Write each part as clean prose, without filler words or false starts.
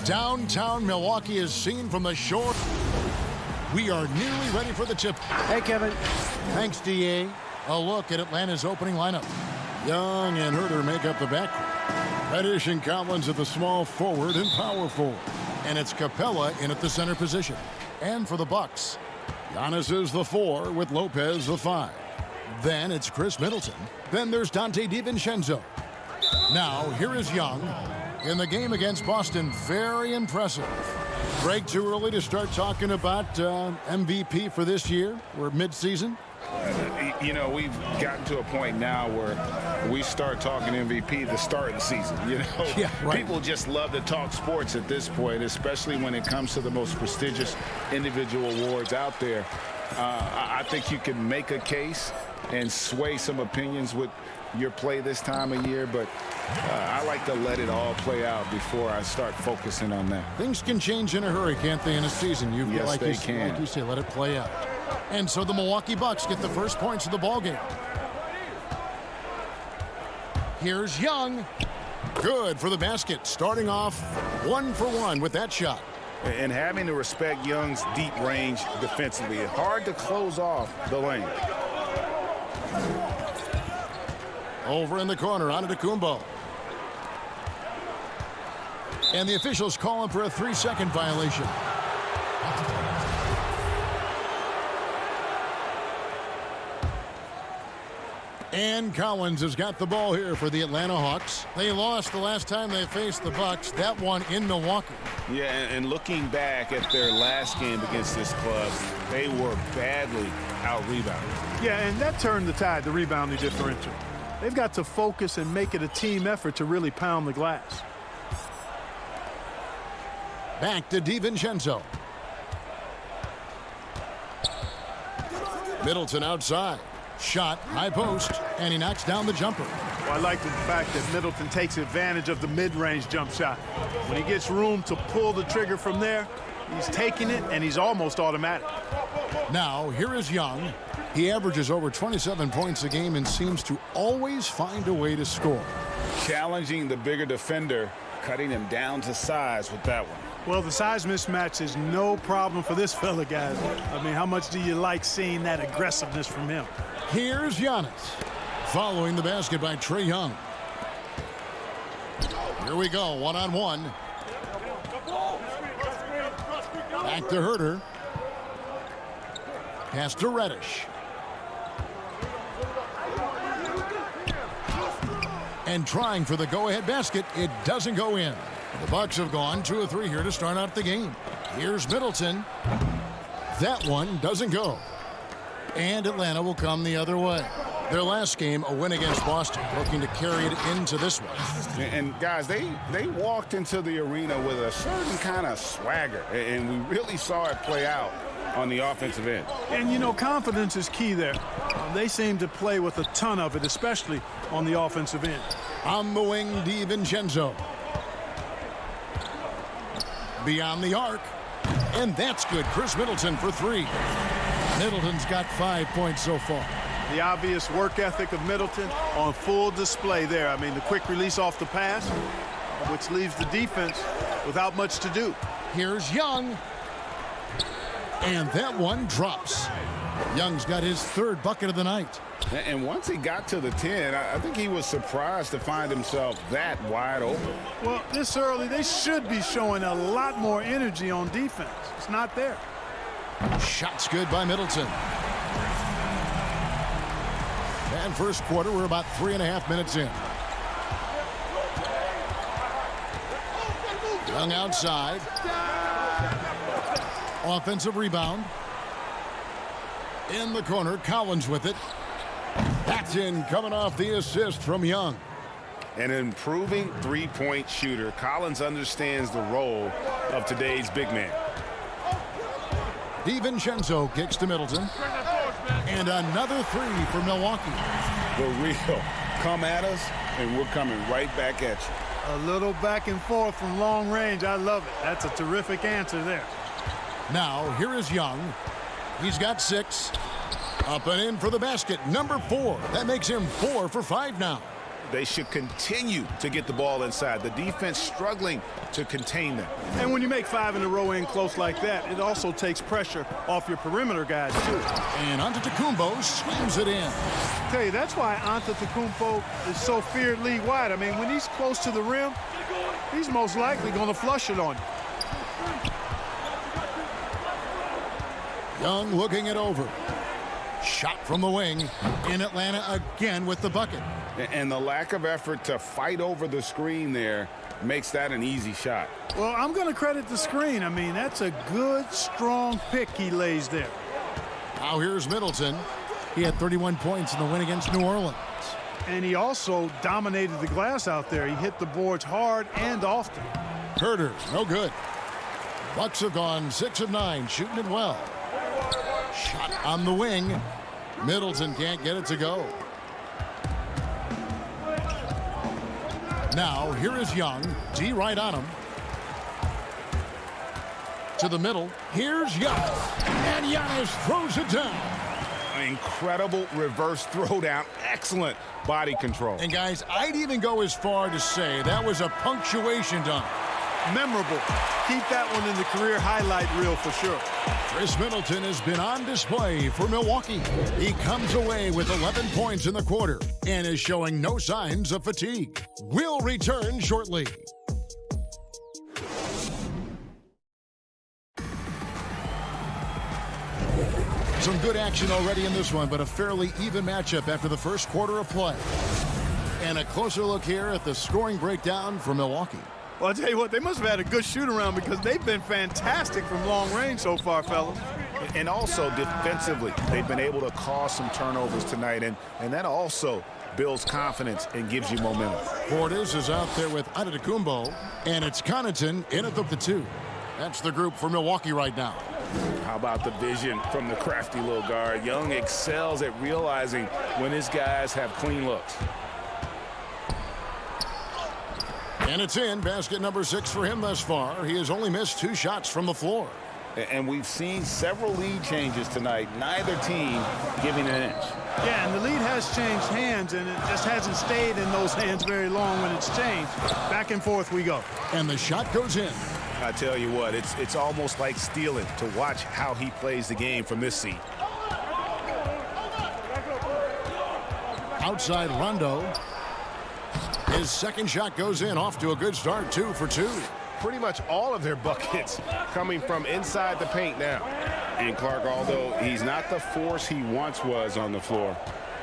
Downtown Milwaukee is seen from the shore. We are nearly ready for the tip. Hey, Kevin. Thanks, D.A. A look at Atlanta's opening lineup. Young and Herter make up the backcourt. Reddish and Collins at the small forward and power forward. And it's Capella in at the center position. And for the Bucks, Giannis is the 4 with Lopez the 5. Then it's Chris Middleton. Then there's Dante DiVincenzo. Now, here is Young. In the game against Boston, very impressive. Greg, too early to start talking about MVP for this year? We're mid-season. You know, we've gotten to a point now where we start talking MVP the start of the season. You know, yeah, right. People just love to talk sports at this point, especially when it comes to the most prestigious individual awards out there. I think you can make a case and sway some opinions with your play this time of year, but I like to let it all play out before I start focusing on that. Things can change in a hurry, can't they, in a season? Yes, they can. Like you say, let it play out. And so the Milwaukee Bucks get the first points of the ballgame. Here's Young. Good for the basket. Starting off 1 for 1 with that shot. And having to respect Young's deep range defensively. It's hard to close off the lane. Over in the corner, Antetokounmpo. And the officials call him for a 3-second violation. And Collins has got the ball here for the Atlanta Hawks. They lost the last time they faced the Bucks, that one in Milwaukee. Yeah, and looking back at their last game against this club, they were badly out-rebounded. Yeah, and that turned the tide, the rebounding differential. They've got to focus and make it a team effort to really pound the glass. Back to DiVincenzo. Middleton outside. Shot, high post, and he knocks down the jumper. Well, I like the fact that Middleton takes advantage of the mid-range jump shot. When he gets room to pull the trigger from there, he's taking it, and he's almost automatic. Now, here is Young. He averages over 27 points a game and seems to always find a way to score. Challenging the bigger defender, cutting him down to size with that one. Well, the size mismatch is no problem for this fella, guys. I mean, how much do you like seeing that aggressiveness from him? Here's Giannis. Following the basket by Trae Young. Here we go, one-on-one. Back to Herter. Pass to Reddish. And trying for the go-ahead basket, it doesn't go in. The Bucks have gone 2 of 3 here to start out the game. Here's Middleton. That one doesn't go. And Atlanta will come the other way. Their last game, a win against Boston, looking to carry it into this one. And guys, they walked into the arena with a certain kind of swagger, and we really saw it play out on the offensive end. And, you know, confidence is key there. They seem to play with a ton of it, especially on the offensive end. On the wing, DiVincenzo. Beyond the arc. And that's good. Chris Middleton for 3. Middleton's got 5 points so far. The obvious work ethic of Middleton on full display there. I mean, the quick release off the pass, which leaves the defense without much to do. Here's Young. And that one drops. Young's got his 3rd bucket of the night. And once he got to the 10, I think he was surprised to find himself that wide open. Well, this early, they should be showing a lot more energy on defense. It's not there. Shots good by Middleton. And first quarter, we're about 3.5 minutes in. Young outside. Offensive rebound. In the corner, Collins with it. That's in, coming off the assist from Young. An improving three-point shooter. Collins understands the role of today's big man. DiVincenzo kicks to Middleton. And another 3 for Milwaukee. The real come at us, and we're coming right back at you. A little back and forth from long range. I love it. That's a terrific answer there. Now, here is Young. He's got 6. Up and in for the basket. Number 4. That makes him 4 for 5 now. They should continue to get the ball inside. The defense struggling to contain them. And when you make 5 in a row in close like that, it also takes pressure off your perimeter guys, too. And Antetokounmpo slams it in. I tell you, that's why Antetokounmpo is so feared league-wide. I mean, when he's close to the rim, he's most likely going to flush it on you. Young looking it over. Shot from the wing. In Atlanta again with the bucket. And the lack of effort to fight over the screen there makes that an easy shot. Well, I'm going to credit the screen. I mean, that's a good, strong pick he lays there. Now here's Middleton. He had 31 points in the win against New Orleans. And he also dominated the glass out there. He hit the boards hard and often. Herter, no good. Bucks have gone 6 of 9, shooting it well. Shot on the wing. Middleton can't get it to go. Now, here is Young. D right on him. To the middle. Here's Giannis. And Giannis throws it down. Incredible reverse throwdown. Excellent body control. And, guys, I'd even go as far to say that was a punctuation dunk. Memorable. Keep that one in the career highlight reel for sure. Chris Middleton has been on display for Milwaukee. He comes away with 11 points in the quarter and is showing no signs of fatigue. We'll return shortly. Some good action already in this one, but a fairly even matchup after the first quarter of play. And a closer look here at the scoring breakdown for Milwaukee. Well, I'll tell you what, they must have had a good shoot-around because they've been fantastic from long range so far, fellas. And also defensively, they've been able to cause some turnovers tonight, and that also builds confidence and gives you momentum. Portis is out there with Antetokounmpo, and it's Connaughton in at the 2. That's the group for Milwaukee right now. How about the vision from the crafty little guard? Young excels at realizing when his guys have clean looks. And it's in. Basket number 6 for him thus far. He has only missed 2 shots from the floor. And we've seen several lead changes tonight. Neither team giving an inch. Yeah, and the lead has changed hands, and it just hasn't stayed in those hands very long when it's changed. Back and forth we go. And the shot goes in. I tell you what, it's almost like stealing to watch how he plays the game from this seat. Outside Rondo. His second shot goes in, off to a good start, 2 for 2. Pretty much all of their buckets coming from inside the paint now. And Clark, although he's not the force he once was on the floor,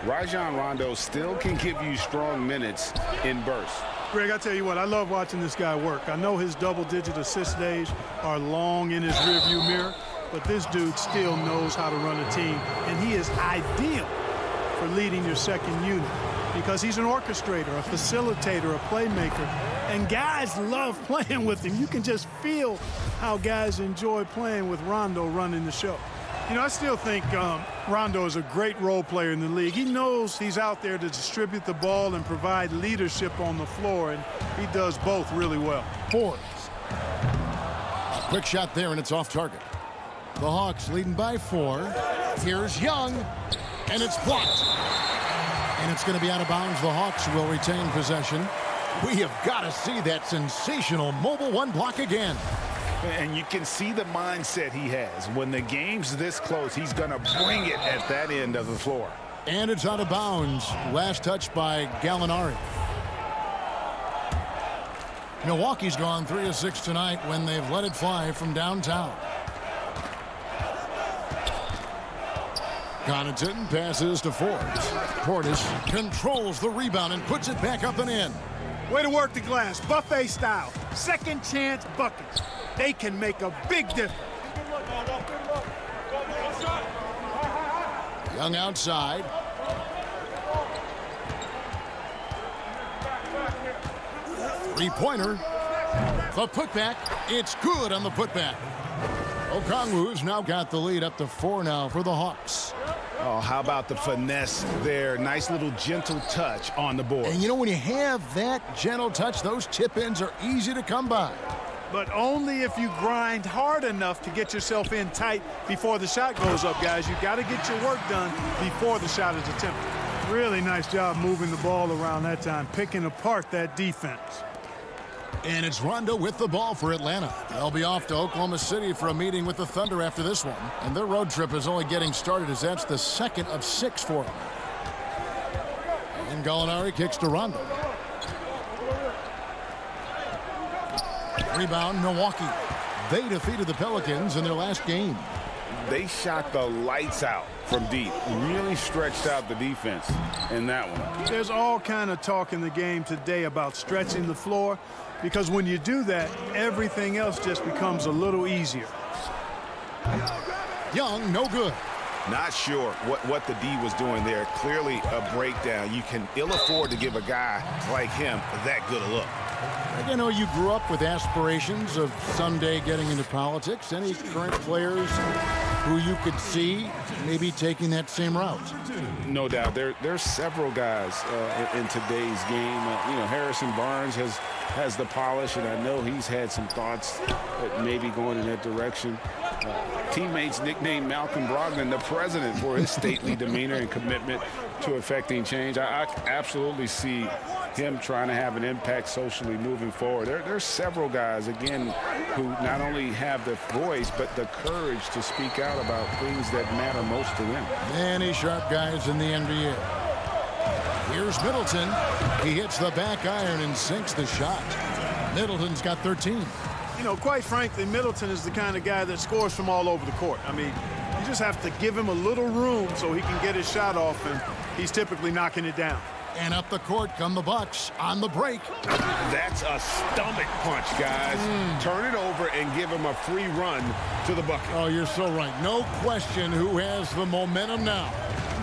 Rajon Rondo still can give you strong minutes in bursts. Greg, I tell you what, I love watching this guy work. I know his double-digit assist days are long in his rearview mirror, but this dude still knows how to run a team, and he is ideal for leading your second unit because he's an orchestrator, a facilitator, a playmaker, and guys love playing with him. You can just feel how guys enjoy playing with Rondo running the show. You know, I still think Rondo is a great role player in the league. He knows he's out there to distribute the ball and provide leadership on the floor, and he does both really well. Forbes. A quick shot there, and it's off target. The Hawks leading by 4. Here's Young, and it's blocked. And it's going to be out of bounds. The Hawks will retain possession. We have got to see that sensational mobile 1 block again. And you can see the mindset he has. When the game's this close, he's going to bring it at that end of the floor. And it's out of bounds. Last touch by Gallinari. Milwaukee's gone 3 of 6 tonight when they've let it fly from downtown. Connaughton passes to Forbes. Portis controls the rebound and puts it back up and in. Way to work the glass, buffet style. Second chance buckets. They can make a big difference. Young outside. Three-pointer. The putback. It's good on the putback. Okongwu's now got the lead up to 4 now for the Hawks. Oh, how about the finesse there? Nice little gentle touch on the board. And you know, when you have that gentle touch, those tip-ins are easy to come by. But only if you grind hard enough to get yourself in tight before the shot goes up, guys. You got to get your work done before the shot is attempted. Really nice job moving the ball around that time, picking apart that defense. And it's Rondo with the ball for Atlanta. They'll be off to Oklahoma City for a meeting with the Thunder after this one. And their road trip is only getting started as that's the second of 6 for them. And Gallinari kicks to Rondo. Rebound, Milwaukee. They defeated the Pelicans in their last game. They shot the lights out from deep. Really stretched out the defense in that one. There's all kind of talk in the game today about stretching the floor, because when you do that, everything else just becomes a little easier. Young, no good. Not sure what the D was doing there. Clearly a breakdown. You can ill afford to give a guy like him that good a look. I know you grew up with aspirations of someday getting into politics. Any current players who you could see maybe taking that same route? No doubt. There's several guys in today's game. Harrison Barnes has the polish, and I know he's had some thoughts that maybe going in that direction. Teammates nicknamed Malcolm Brogdon the president for his stately demeanor and commitment to effecting change. I absolutely see him trying to have an impact socially moving forward. There's several guys, again, who not only have the voice, but the courage to speak out about things that matter most to them. Many sharp guys in the NBA. Here's Middleton. He hits the back iron and sinks the shot. Middleton's got 13. You know, quite frankly, Middleton is the kind of guy that scores from all over the court. I mean, you just have to give him a little room so he can get his shot off, and he's typically knocking it down. And up the court come the Bucks on the break. That's a stomach punch, guys. Turn it over and give him a free run to the bucket. Oh, you're so right. No question who has the momentum now.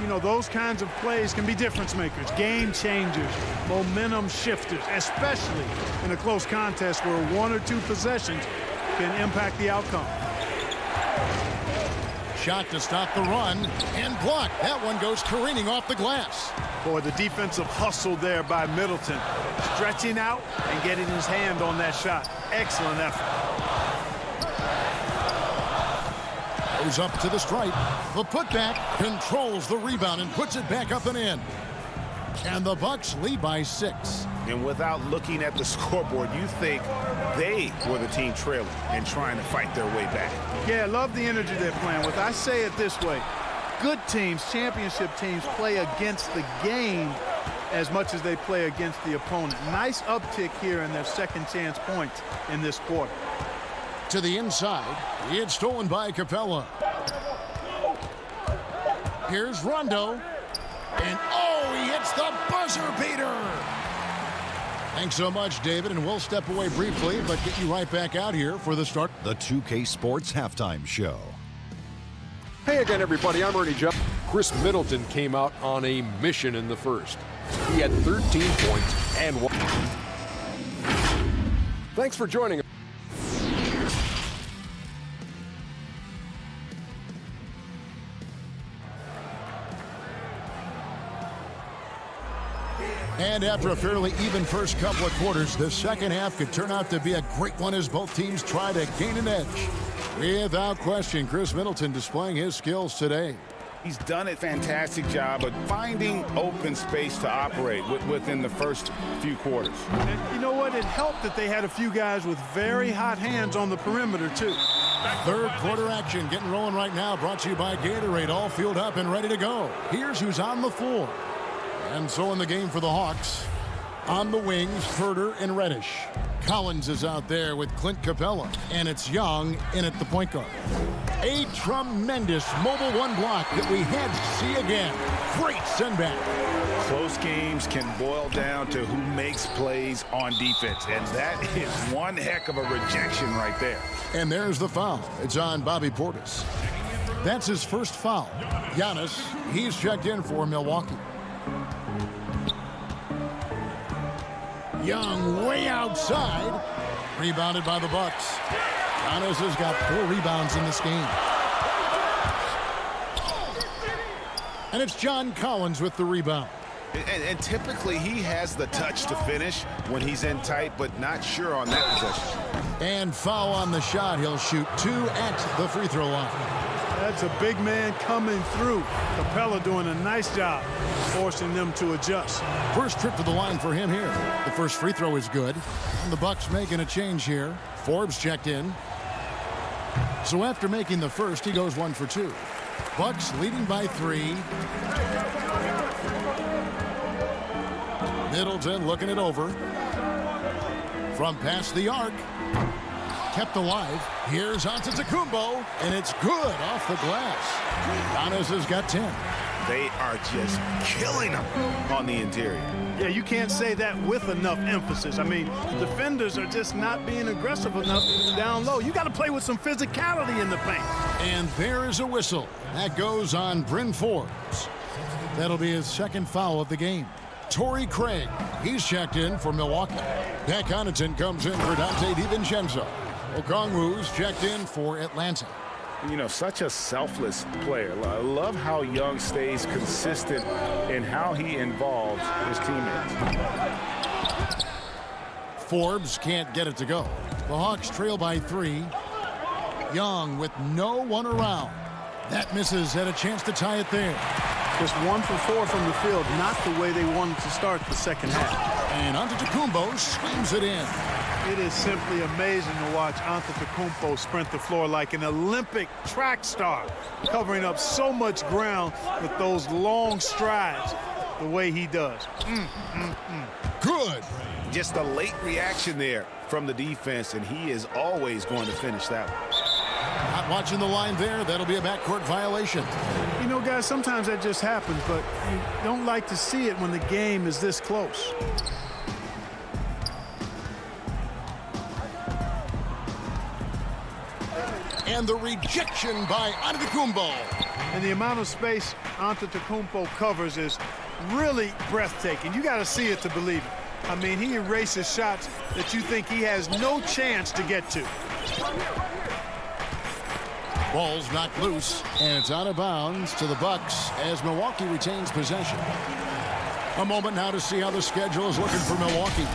You know, those kinds of plays can be difference makers, game changers, momentum shifters, especially in a close contest where 1 or 2 possessions can impact the outcome. Shot to stop the run and blocked. That one goes careening off the glass. Boy, the defensive hustle there by Middleton, stretching out and getting his hand on that shot. Excellent effort. Goes up to the stripe. The putback controls the rebound and puts it back up and in. And the Bucks lead by 6. And without looking at the scoreboard, you think they were the team trailing and trying to fight their way back. Yeah, I love the energy they're playing with. I say it this way. Good teams, championship teams, play against the game as much as they play against the opponent. Nice uptick here in their second chance points in this quarter. To the inside. It's stolen by Capella. Here's Rondo. And oh, he hits the buzzer beater. Thanks so much, David, and we'll step away briefly, but get you right back out here for the start. The 2K Sports Halftime Show. Hey again, everybody. I'm Ernie Jeff. Chris Middleton came out on a mission in the first. He had 13 points and 1. Thanks for joining us. And after a fairly even first couple of quarters, the second half could turn out to be a great one as both teams try to gain an edge. Without question, Chris Middleton displaying his skills today. He's done a fantastic job of finding open space to operate within the first few quarters. And you know what? It helped that they had a few guys with very hot hands on the perimeter, too. Third quarter action getting rolling right now, brought to you by Gatorade, all fueled up and ready to go. Here's who's on the floor. And so in the game for the Hawks, on the wings, Herter and Reddish. Collins is out there with Clint Capella, and it's Young in at the point guard. A tremendous mobile one block that we had to see again. Great send back. Close games can boil down to who makes plays on defense, and that is one heck of a rejection right there. And there's the foul. It's on Bobby Portis. That's his first foul. Giannis, he's checked in for Milwaukee. Young way outside. Rebounded by the Bucks. Giannis has got 4 rebounds in this game. And it's John Collins with the rebound. And typically he has the touch to finish when he's in tight, but not sure on that possession. And foul on the shot. He'll shoot 2 at the free throw line. That's a big man coming through. Capella doing a nice job forcing them to adjust. First trip to the line for him here. The first free throw is good. And the Bucks making a change here. Forbes checked in. So after making the first, he goes 1 for 2. Bucks leading by 3. Middleton looking it over. From past the arc. Kept alive. Here's Antetokounmpo, and it's good off the glass. Giannis has got 10. They are just killing them on the interior. Yeah, you can't say that with enough emphasis. I mean, the defenders are just not being aggressive enough down low. You got to play with some physicality in the paint. And there is a whistle. That goes on Bryn Forbes. That'll be his second foul of the game. Torrey Craig, he's checked in for Milwaukee. Pat Connaughton comes in for Dante DiVincenzo. Okongwu's checked in for Atlanta. You know, such a selfless player. I love how Young stays consistent in how he involves his teammates. Forbes can't get it to go. The Hawks trail by 3. Young with no one around. That misses, had a chance to tie it there. Just 1 for 4 from the field, not the way they wanted to start the second half. And Antetokounmpo swings it in. It is simply amazing to watch Antetokounmpo sprint the floor like an Olympic track star, covering up so much ground with those long strides the way he does. Good. Just a late reaction there from the defense, and he is always going to finish that one. Not watching the line there. That'll be a backcourt violation. You know, guys, sometimes that just happens, but you don't like to see it when the game is this close. And the rejection by Antetokounmpo. And the amount of space Antetokounmpo covers is really breathtaking. You got to see it to believe it. I mean, he erases shots that you think he has no chance to get to. Ball's knocked loose, and it's out of bounds to the Bucks as Milwaukee retains possession. A moment now to see how the schedule is looking for Milwaukee.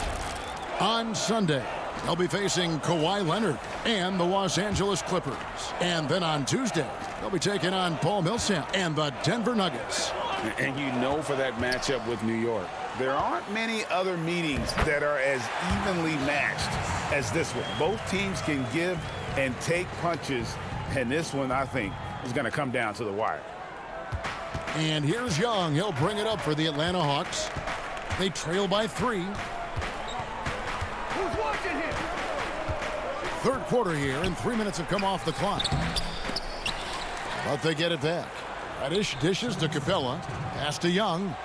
On Sunday, they'll be facing Kawhi Leonard and the Los Angeles Clippers. And then on Tuesday, they'll be taking on Paul Millsap and the Denver Nuggets. And you know, for that matchup with New York, there aren't many other meetings that are as evenly matched as this one. Both teams can give and take punches, and this one, I think, is going to come down to the wire. And here's Young. He'll bring it up for the Atlanta Hawks. They trail by 3. Who's watching here? Third quarter here, and 3 minutes have come off the clock. But they get it back. Reddish dishes to Capella. Pass to Young.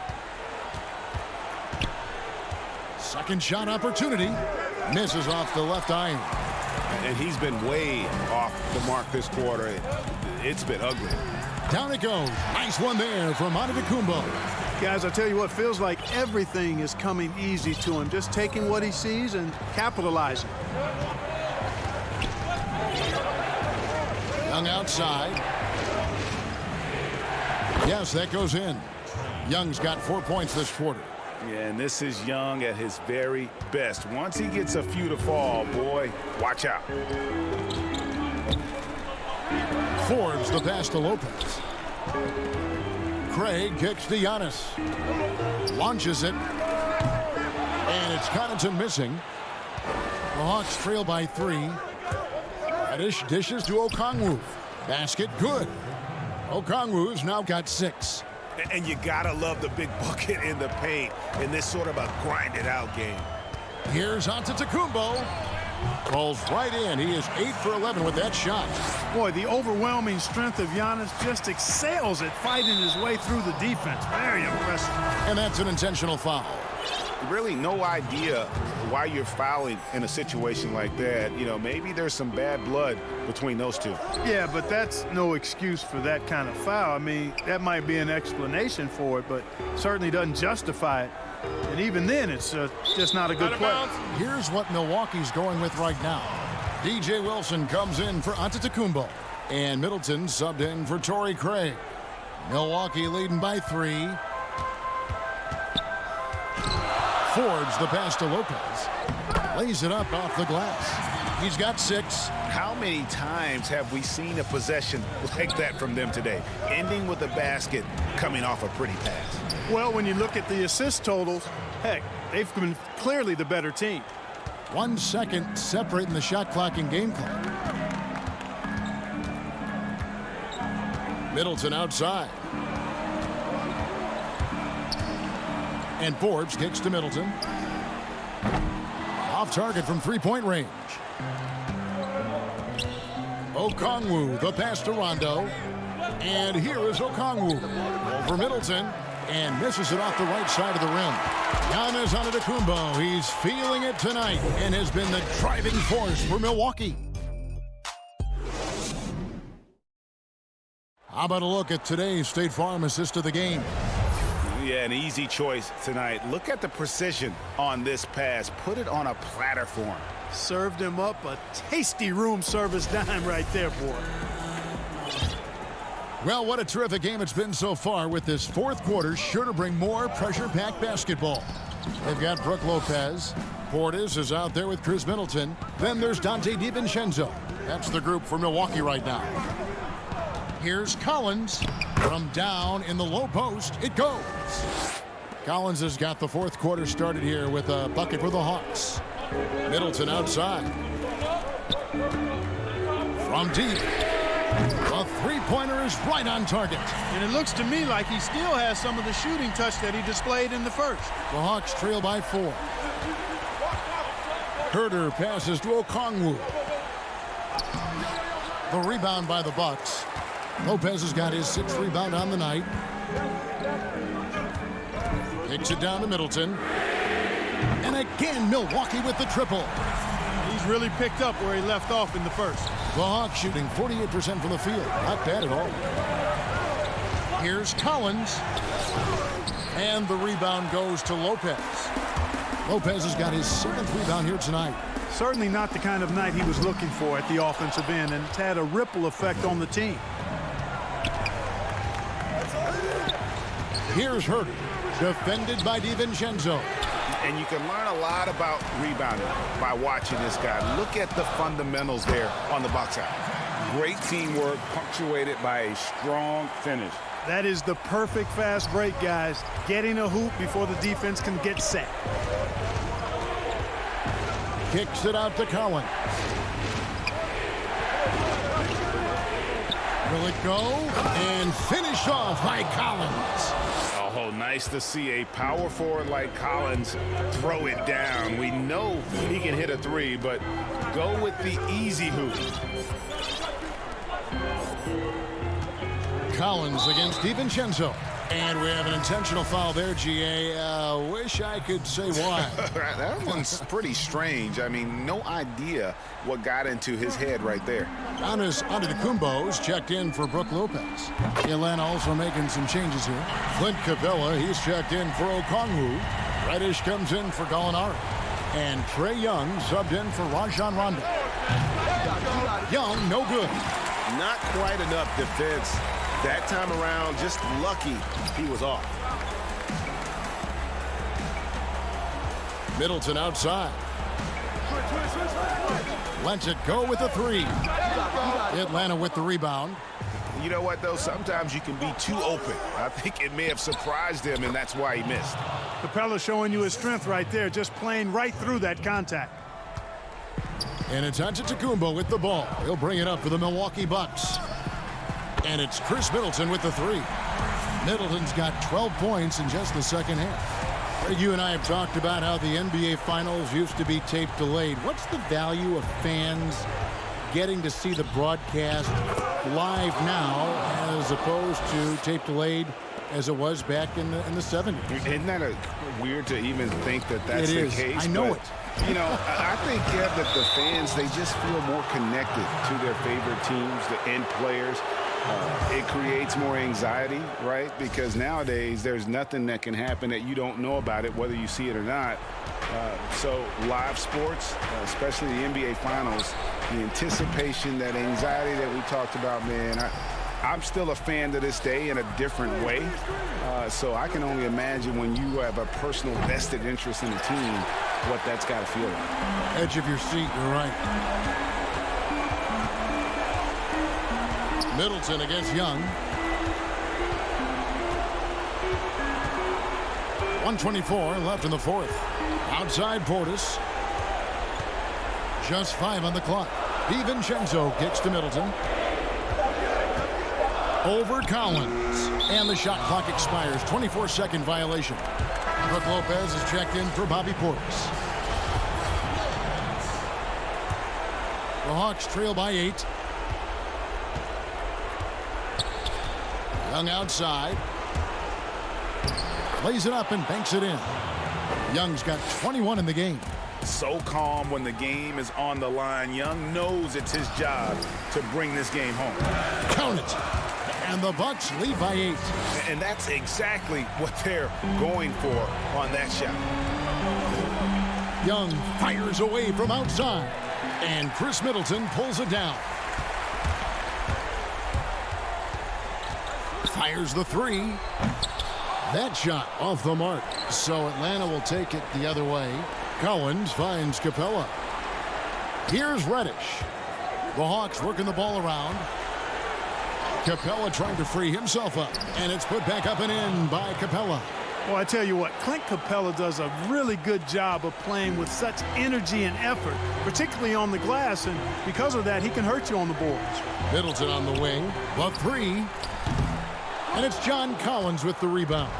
Second shot opportunity. Misses off the left iron. And he's been way off the mark this quarter. It's been ugly. Down it goes. Nice one there from Antetokounmpo. Guys, I tell you what, feels like everything is coming easy to him. Just taking what he sees and capitalizing. Young outside. Yes, that goes in. Young's got 4 points this quarter. Yeah, and this is Young at his very best. Once he gets a few to fall, boy, watch out. Forbes the pass to Lopez. Craig kicks to Giannis. Launches it. And it's Connaughton missing. The Hawks trail by 3. Reddish dishes to Okongwu. Basket good. Okongwu's now got 6. And you gotta love the big bucket in the paint in this sort of a grinded-out game. Here's Antetokounmpo. Falls right in. He is 8 for 11 with that shot. Boy, the overwhelming strength of Giannis just excels at fighting his way through the defense. Very impressive. And that's an intentional foul. Really no idea why you're fouling in a situation like that. You know, maybe there's some bad blood between those two. Yeah, but that's no excuse for that kind of foul. I mean, that might be an explanation for it, but certainly doesn't justify it. And even then, it's just not a good play. Here's what Milwaukee's going with right now. DJ Wilson comes in for Antetokounmpo. And Middleton subbed in for Torrey Craig. Milwaukee leading by 3. Forbes the pass to Lopez. Lays it up off the glass. He's got 6. How many times have we seen a possession like that from them today? Ending with a basket, coming off a pretty pass. Well, when you look at the assist totals, heck, they've been clearly the better team. 1 second separating the shot clock and game clock. Middleton outside. And Forbes kicks to Middleton. Off target from three-point range. Okongwu, the pass to Rondo. And here is Okongwu over Middleton and misses it off the right side of the rim. Giannis Antetokounmpo, he's feeling it tonight and has been the driving force for Milwaukee. How about a look at today's State Farm assist of the game? Yeah, an easy choice tonight. Look at the precision on this pass. Put it on a platter for him. Served him up a tasty room service dime right there, boy. Well, what a terrific game it's been so far, with this fourth quarter sure to bring more pressure-packed basketball. They've got Brook Lopez. Portis is out there with Chris Middleton. Then there's Dante DiVincenzo. That's the group for Milwaukee right now. Here's Collins. From down in the low post, it goes. Collins has got the fourth quarter started here with a bucket for the Hawks. Middleton outside. From deep. A three-pointer is right on target. And it looks to me like he still has some of the shooting touch that he displayed in the first. The Hawks trail by 4. Herter passes to Okongwu. The rebound by the Bucks. Lopez has got his 6th rebound on the night. Kicks it down to Middleton. And again, Milwaukee with the triple. He's really picked up where he left off in the first. The Hawks shooting 48% from the field. Not bad at all. Here's Collins. And the rebound goes to Lopez. Lopez has got his 7th rebound here tonight. Certainly not the kind of night he was looking for at the offensive end, and it's had a ripple effect on the team. Here's Herter, defended by DiVincenzo. And you can learn a lot about rebounding by watching this guy. Look at the fundamentals there on the box out. Great teamwork, punctuated by a strong finish. That is the perfect fast break, guys. Getting a hoop before the defense can get set. Kicks it out to Collins. Will it go? And finish off by Collins. Oh, nice to see a power forward like Collins throw it down. We know he can hit a 3, but go with the easy hoop. Collins against DiVincenzo. And we have an intentional foul there, GA. Wish I could say why. That one's pretty strange. I mean, no idea what got into his head right there. Giannis Antetokounmpo's checked in for Brook Lopez. Atlanta also making some changes here. Clint Capella, he's checked in for Okongwu. Reddish comes in for Gallinari. And Trae Young subbed in for Rajon Rondo. Young, no good. Not quite enough defense. That time around, just lucky he was off. Middleton outside. Lets it go with a 3. Atlanta with the rebound. You know what, though? Sometimes you can be too open. I think it may have surprised him, and that's why he missed. Capella showing you his strength right there, just playing right through that contact. And it's Antetokounmpo with the ball. He'll bring it up for the Milwaukee Bucks. And it's Chris Middleton with the 3. Middleton's got 12 points in just the second half. Greg, you and I have talked about how the NBA Finals used to be tape delayed. What's the value of fans getting to see the broadcast live now as opposed to tape delayed as it was back in the 70s? Isn't that weird to even think that that's the case? I know it. You know, I think, Kev, that the fans, they just feel more connected to their favorite teams, the end players. It creates more anxiety, right? Because nowadays there's nothing that can happen that you don't know about it, whether you see it or not. So live sports, especially the NBA Finals, the anticipation, that anxiety that we talked about, man, I'm still a fan to this day in a different way. So I can only imagine when you have a personal vested interest in a team, what that's got to feel like. Edge of your seat, you're right. Middleton against Young. 1:24 left in the fourth. Outside Portis. Just 5 on the clock. DiVincenzo kicks to Middleton. Over Collins. And the shot clock expires. 24-second violation. Brook Lopez is checked in for Bobby Portis. The Hawks trail by 8. Young outside. Lays it up and banks it in. Young's got 21 in the game. So calm when the game is on the line. Young knows it's his job to bring this game home. Count it. And the Bucks lead by 8. And that's exactly what they're going for on that shot. Young fires away from outside. And Chris Middleton pulls it down. Fires the 3. That shot off the mark. So Atlanta will take it the other way. Collins finds Capella. Here's Reddish. The Hawks working the ball around. Capella trying to free himself up. And it's put back up and in by Capella. Well, I tell you what, Clint Capella does a really good job of playing with such energy and effort, particularly on the glass, and because of that, he can hurt you on the boards. Middleton on the wing. The 3. And it's John Collins with the rebound.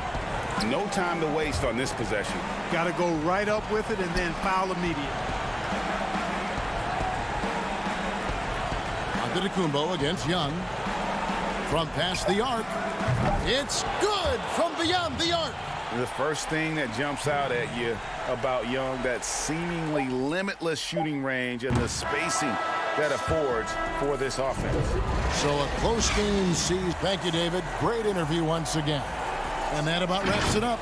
No time to waste on this possession. Got to go right up with it and then foul immediately. Antetokounmpo against Young. From past the arc. It's good from beyond the arc. The first thing that jumps out at you about Young, that seemingly limitless shooting range and the spacing that affords for this offense. So a close game sees. Thank you, David. Great interview once again. And that about wraps it up.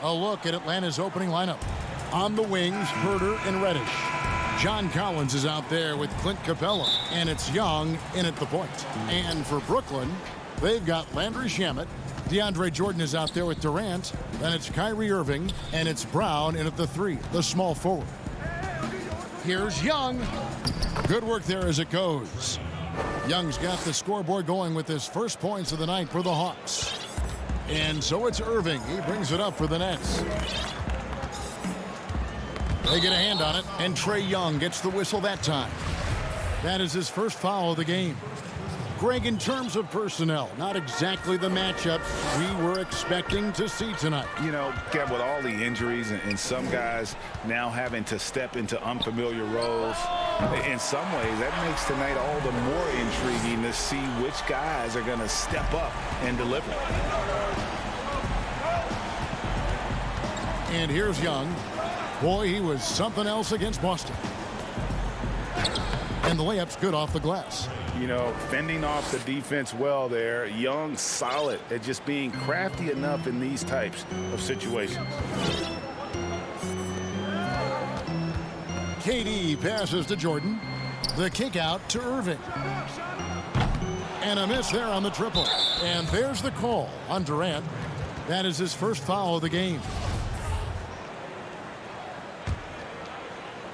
A look at Atlanta's opening lineup. On the wings, Herder and Reddish. John Collins is out there with Clint Capella, and it's Young in at the point. And for Brooklyn, they've got Landry Shamet. DeAndre Jordan is out there with Durant. Then it's Kyrie Irving, and it's Brown in at the 3, the small forward. Here's Young. Good work there as it goes. Young's got the scoreboard going with his first points of the night for the Hawks. And so it's Irving. He brings it up for the Nets. They get a hand on it, and Trae Young gets the whistle that time. That is his first foul of the game. Greg, in terms of personnel, not exactly the matchup we were expecting to see tonight. You know, Kev, with all the injuries and some guys now having to step into unfamiliar roles, in some ways that makes tonight all the more intriguing to see which guys are going to step up and deliver. And here's Young. Boy, he was something else against Boston. And the layup's good off the glass. You know, fending off the defense well there. Young solid at just being crafty enough in these types of situations. KD passes to Jordan. The kick out to Irving. And a miss there on the triple. And there's the call on Durant. That is his first foul of the game.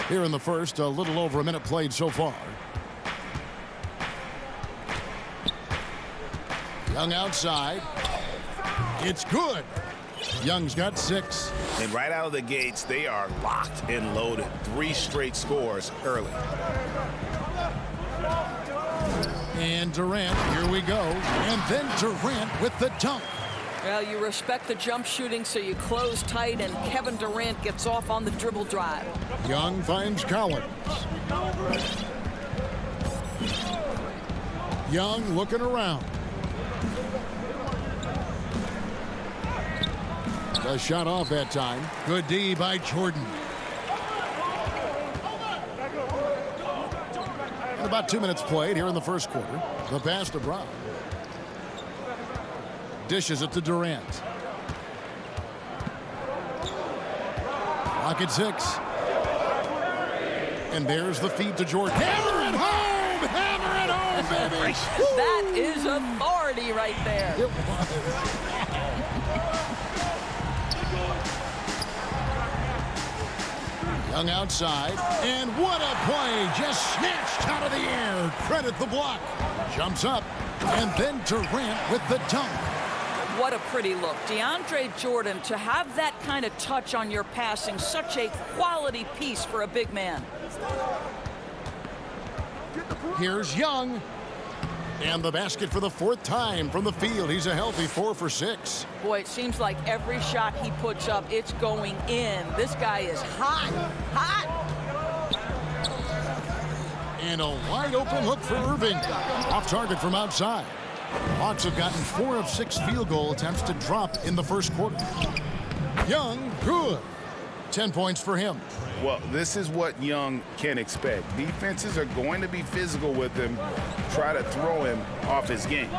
Here in the first, a little over a minute played so far. Young outside. It's good. Young's got 6. And right out of the gates, they are locked and loaded. 3 straight scores early. And Durant, here we go. And then Durant with the dunk. Well, you respect the jump shooting, so you close tight, and Kevin Durant gets off on the dribble drive. Young finds Collins. Young looking around. The shot off that time. Good D by Jordan. And about 2 minutes played here in the first quarter. The pass to Brown. Dishes it to Durant. Rocket 6. And there's the feed to Jordan. Hammer it home! Hammer it home, baby! That is authority right there. It was. Young outside. And what a play! Just snatched out of the air. Credit the block. Jumps up. And then Durant with the dunk. What a pretty look. DeAndre Jordan, to have that kind of touch on your passing, such a quality piece for a big man. Here's Young. And the basket for the 4th time from the field. He's a healthy 4 for 6. Boy, it seems like every shot he puts up, it's going in. This guy is hot, hot. And a wide open look for Irving. Off target from outside. Hawks have gotten 4 of 6 field goal attempts to drop in the first quarter. Young, good. 10 points for him. Well, this is what Young can expect. Defenses are going to be physical with him, try to throw him off his game.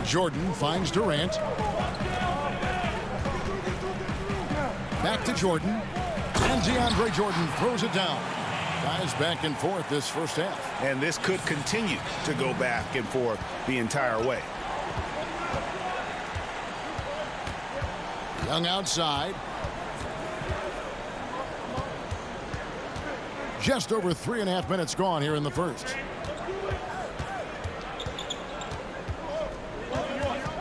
Jordan finds Durant. Back to Jordan. And DeAndre Jordan throws it down. Guys back and forth this first half. And this could continue to go back and forth the entire way. Young outside. Just over 3.5 minutes gone here in the first.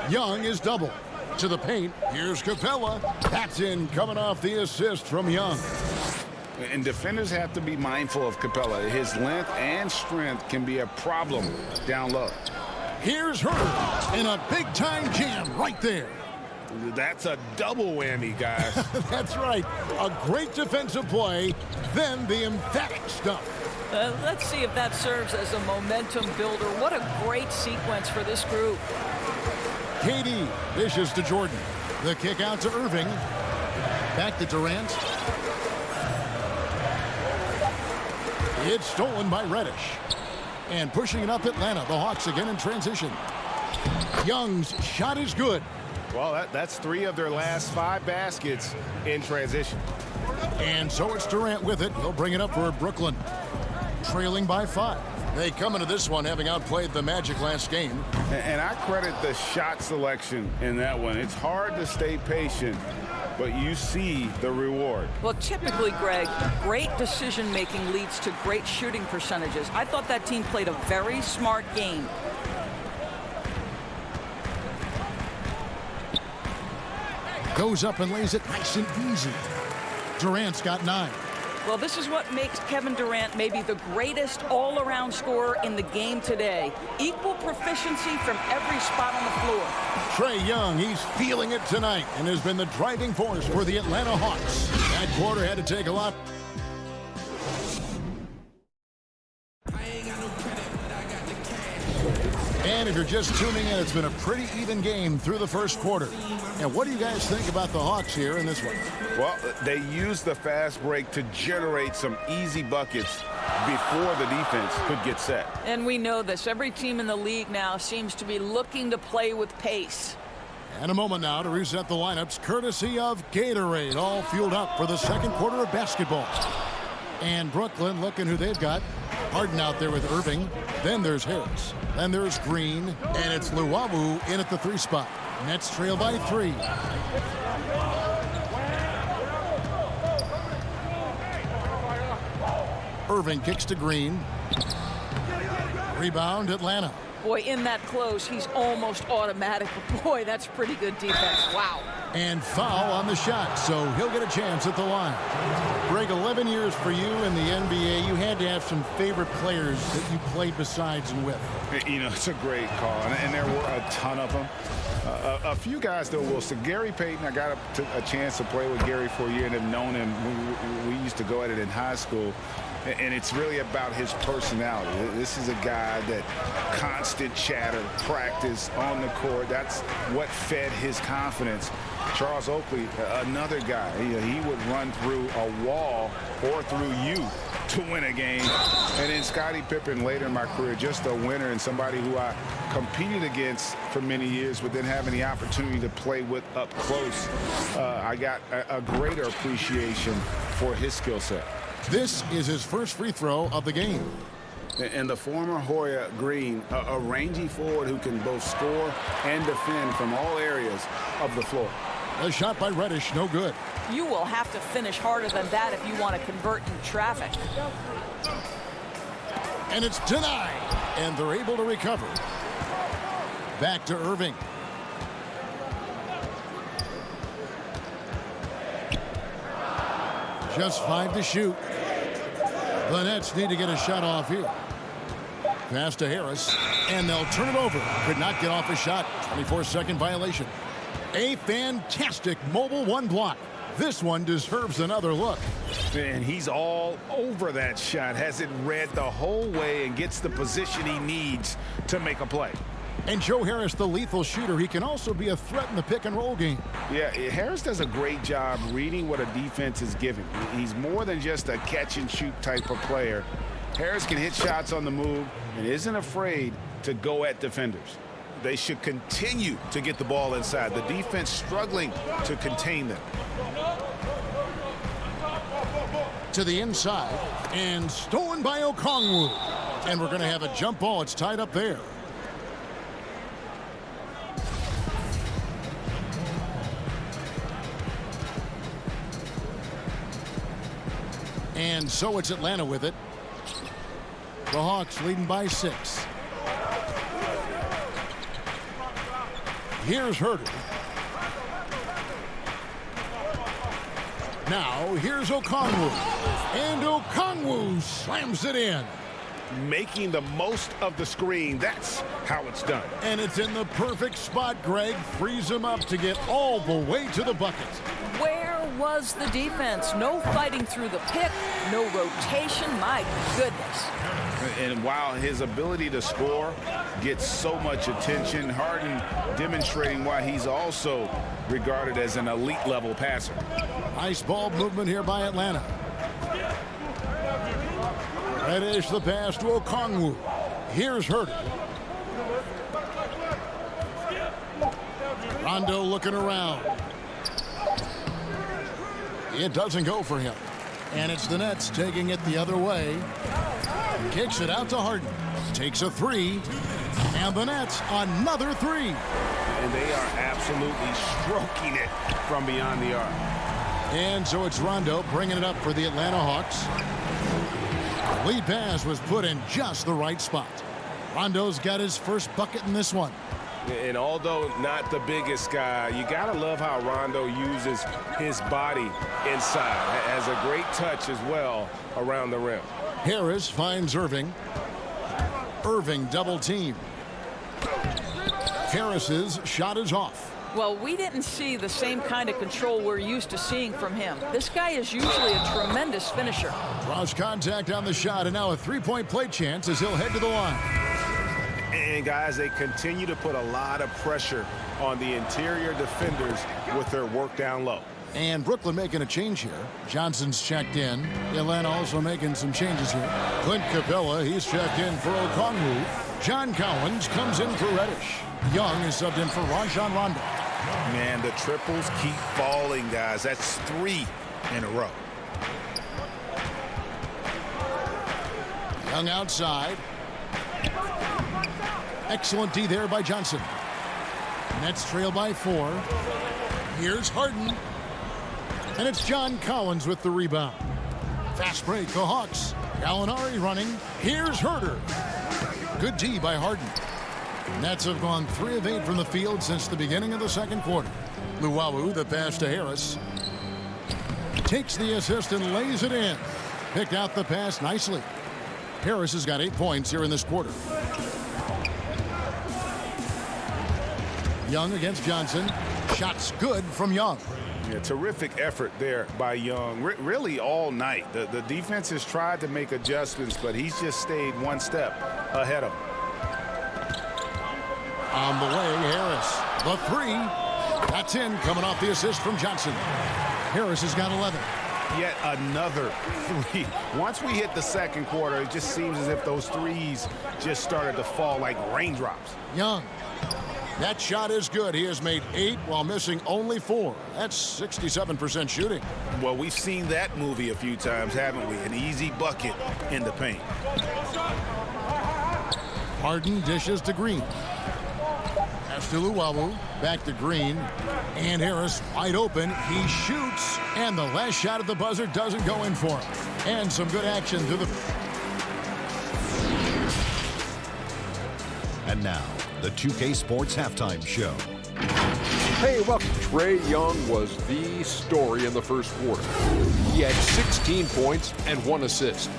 Young is double. To the paint. Here's Capella. That's in, coming off the assist from Young. And defenders have to be mindful of Capella. His length and strength can be a problem down low. Here's her in a big-time jam right there. That's a double whammy, guys. That's right. A great defensive play, then the emphatic stuff. Let's see if that serves as a momentum builder. What a great sequence for this group. KD dishes to Jordan. The kick out to Irving. Back to Durant. It's stolen by Reddish. And pushing it up Atlanta. The Hawks again in transition. Young's shot is good. Well, that's 3 of their last 5 baskets in transition. And so it's Durant with it. He'll bring it up for Brooklyn. Trailing by 5. They come into this one having outplayed the Magic last game. And I credit the shot selection in that one. It's hard to stay patient, but you see the reward. Well, typically, Greg, great decision-making leads to great shooting percentages. I thought that team played a very smart game. Goes up and lays it nice and easy. Durant's got 9. Well, this is what makes Kevin Durant maybe the greatest all-around scorer in the game today. Equal proficiency from every spot on the floor. Trae Young, he's feeling it tonight and has been the driving force for the Atlanta Hawks. That quarter had to take a lot. And if you're just tuning in, it's been a pretty even game through the first quarter. And what do you guys think about the Hawks here in this one? Well, they used the fast break to generate some easy buckets before the defense could get set. And we know this. Every team in the league now seems to be looking to play with pace. And a moment now to reset the lineups, courtesy of Gatorade, all fueled up for the second quarter of basketball. And Brooklyn looking who they've got. Harden out there with Irving. Then there's Harris. Then there's Green. And it's Luwawu in at the 3 spot. Nets trail by 3. Irving kicks to Green. Rebound Atlanta. Boy, in that close, he's almost automatic. But boy, that's pretty good defense. Wow. And foul on the shot, so he'll get a chance at the line. Greg, 11 years for you in the NBA. You had to have some favorite players that you played besides and with. You know, it's a great call, and there were a ton of them. A few guys, though, will say Gary Payton. I got a chance to play with Gary for a year and have known him. We used to go at it in high school. And it's really about his personality. This is a guy that constant chatter, practice on the court. That's what fed his confidence. Charles Oakley, another guy, he would run through a wall or through you to win a game. And then Scottie Pippen later in my career, just a winner and somebody who I competed against for many years, but then having the opportunity to play with up close, I got a greater appreciation for his skill set. This is his first free throw of the game. And the former Hoya Green, a rangy forward who can both score and defend from all areas of the floor. A shot by Reddish, no good. You will have to finish harder than that if you want to convert in traffic. And it's denied. And they're able to recover. Back to Irving. Just 5 to shoot. The Nets need to get a shot off here. Pass to Harris, and they'll turn it over. Could not get off a shot. 24-second violation. A fantastic mobile 1 block. This one deserves another look. And he's all over that shot. Has it read the whole way and gets the position he needs to make a play. And Joe Harris, the lethal shooter, he can also be a threat in the pick-and-roll game. Yeah, Harris does a great job reading what a defense is giving. He's more than just a catch-and-shoot type of player. Harris can hit shots on the move and isn't afraid to go at defenders. They should continue to get the ball inside. The defense struggling to contain them. To the inside, and stolen by Okongwu. And we're going to have a jump ball. It's tied up there. And so it's Atlanta with it. The Hawks leading by 6. Here's Herter. Now here's Okongwu. And Okongwu slams it in. Making the most of the screen. That's how it's done. And it's in the perfect spot, Greg. Frees him up to get all the way to the bucket. Where was the defense? No fighting through the pick, no rotation. My goodness. And while his ability to score gets so much attention, Harden demonstrating why he's also regarded as an elite level passer. Nice ball movement here by Atlanta. Reddish the pass to Okongwu. Here's Herter. Rondo looking around. It doesn't go for him. And it's the Nets taking it the other way. Kicks it out to Harden. Takes a 3. And the Nets another 3. And they are absolutely stroking it from beyond the arc. And so it's Rondo bringing it up for the Atlanta Hawks. The lead pass was put in just the right spot. Rondo's got his first bucket in this one. And although not the biggest guy, you got to love how Rondo uses his body inside. Has a great touch as well around the rim. Harris finds Irving. Irving double team. Harris's shot is off. Well, we didn't see the same kind of control we're used to seeing from him. This guy is usually a tremendous finisher. Draws contact on the shot, and now a three-point play chance as he'll head to the line. And guys, they continue to put a lot of pressure on the interior defenders with their work down low. And Brooklyn making a change here. Johnson's checked in. Atlanta also making some changes here. Clint Capella, he's checked in for Okongwu. John Collins comes in for Reddish. Young is subbed in for Rajon Rondo. Man, the triples keep falling, guys. That's 3 in a row. Young outside. Excellent D there by Johnson. Nets trail by 4. Here's Harden. And it's John Collins with the rebound. Fast break, the Hawks. Gallinari running. Here's Herder. Good D by Harden. Nets have gone 3 of 8 from the field since the beginning of the second quarter. Luwawu, the pass to Harris. Takes the assist and lays it in. Picked out the pass nicely. Harris has got 8 points here in this quarter. Young against Johnson. Shots good from Young. Yeah, terrific effort there by Young. Really all night. The defense has tried to make adjustments, but he's just stayed one step ahead of them. On the way, Harris. The 3. That's in, coming off the assist from Johnson. Harris has got 11. Yet another 3. Once we hit the second quarter, it just seems as if those threes just started to fall like raindrops. Young. That shot is good. He has made 8 while missing only 4. That's 67% shooting. Well, we've seen that movie a few times, haven't we? An easy bucket in the paint. Harden dishes to Green. Pass to Luwawu. Back to Green. And Harris wide open. He shoots. And the last shot at the buzzer doesn't go in for him. And some good action to the... And now, the 2K Sports Halftime Show. Hey, welcome. Trae Young was the story in the first quarter. He had 16 points and 1 assist.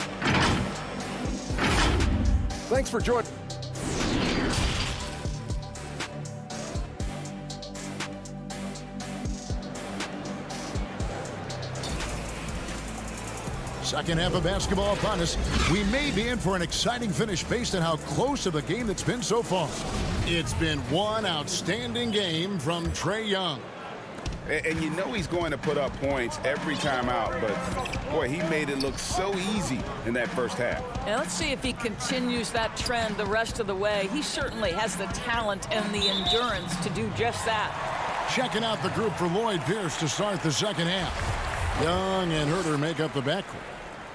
Thanks for joining. Second half of basketball upon us. We may be in for an exciting finish based on how close of a game that's been so far. It's been one outstanding game from Trae Young. And you know he's going to put up points every time out, but boy, he made it look so easy in that first half. And let's see if he continues that trend the rest of the way. He certainly has the talent and the endurance to do just that. Checking out the group for Lloyd Pierce to start the second half. Young and Herder make up the backcourt.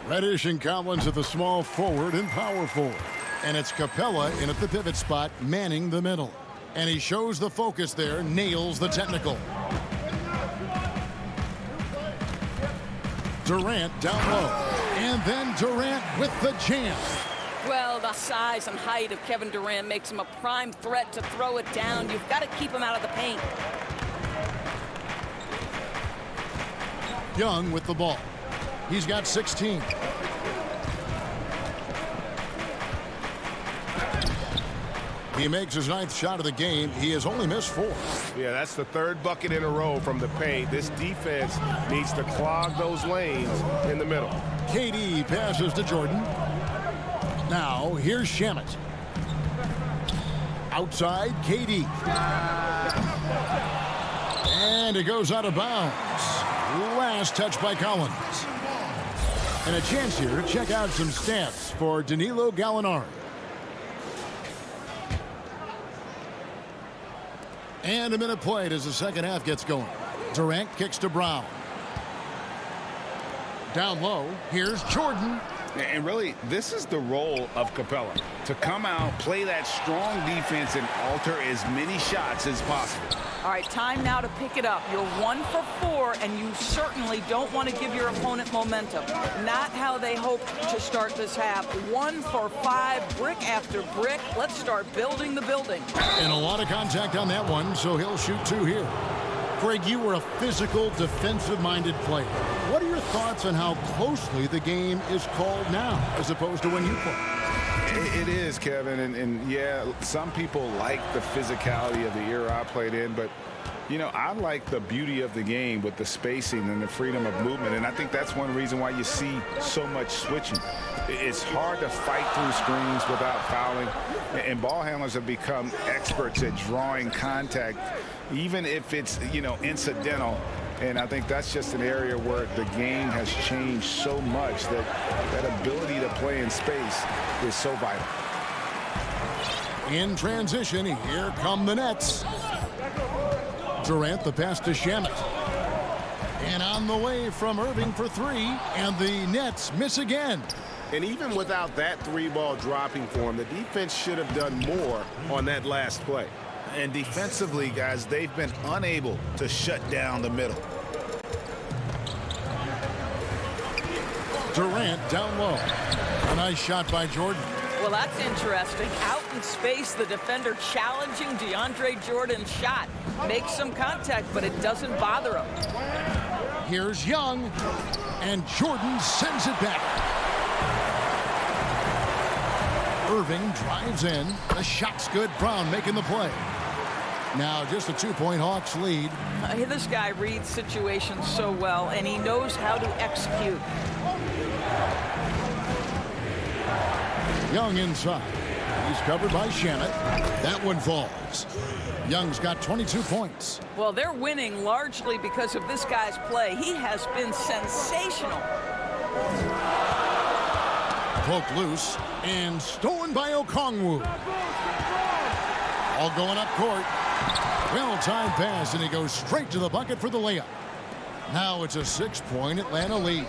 Reddish and Collins at the small forward and power forward. And it's Capella in at the pivot spot, manning the middle. And he shows the focus there, nails the technical. Durant down low. And then Durant with the jam. Well, the size and height of Kevin Durant makes him a prime threat to throw it down. You've got to keep him out of the paint. Young with the ball. He's got 16. He makes his 9th shot of the game. He has only missed 4. Yeah, that's the 3rd bucket in a row from the paint. This defense needs to clog those lanes in the middle. KD passes to Jordan. Now, here's Shamet. Outside, KD. And it goes out of bounds. Last touch by Collins. And a chance here to check out some stats for Danilo Gallinari. And a minute played as the second half gets going. Durant kicks to Brown. Down low, here's Jordan. And really, this is the role of Capella, to come out, play that strong defense, and alter as many shots as possible. All right, time now to pick it up. You're 1 for 4, and you certainly don't want to give your opponent momentum. Not how they hoped to start this half. 1 for 5, brick after brick. Let's start building the building. And a lot of contact on that one, so he'll shoot 2 here. Craig, you were a physical, defensive-minded player. What are your thoughts on how closely the game is called now as opposed to when you played? It is, Kevin, and yeah, some people like the physicality of the era I played in, but you know, I like the beauty of the game with the spacing and the freedom of movement, and I think that's one reason why you see so much switching. It's hard to fight through screens without fouling, and ball handlers have become experts at drawing contact, even if it's, you know, incidental. And I think that's just an area where the game has changed so much that that ability to play in space is so vital. In transition, here come the Nets. Durant the pass to Shamet. And on the way from Irving for 3, and the Nets miss again. And even without that 3-ball dropping for him, the defense should have done more on that last play. And defensively, guys, they've been unable to shut down the middle. Durant down low. A nice shot by Jordan. Well, that's interesting. Out in space, the defender challenging DeAndre Jordan's shot. Makes some contact, but it doesn't bother him. Here's Young, and Jordan sends it back. Irving drives in. The shot's good. Brown making the play. Now just a 2-point Hawks lead. This guy reads situations so well, and he knows how to execute. Young inside. He's covered by Shamet. That one falls. Young's got 22 points. Well, they're winning largely because of this guy's play. He has been sensational. Poked loose and stolen by Okongwu. All going up court. Well-timed pass, and he goes straight to the bucket for the layup. Now it's a 6-point Atlanta lead.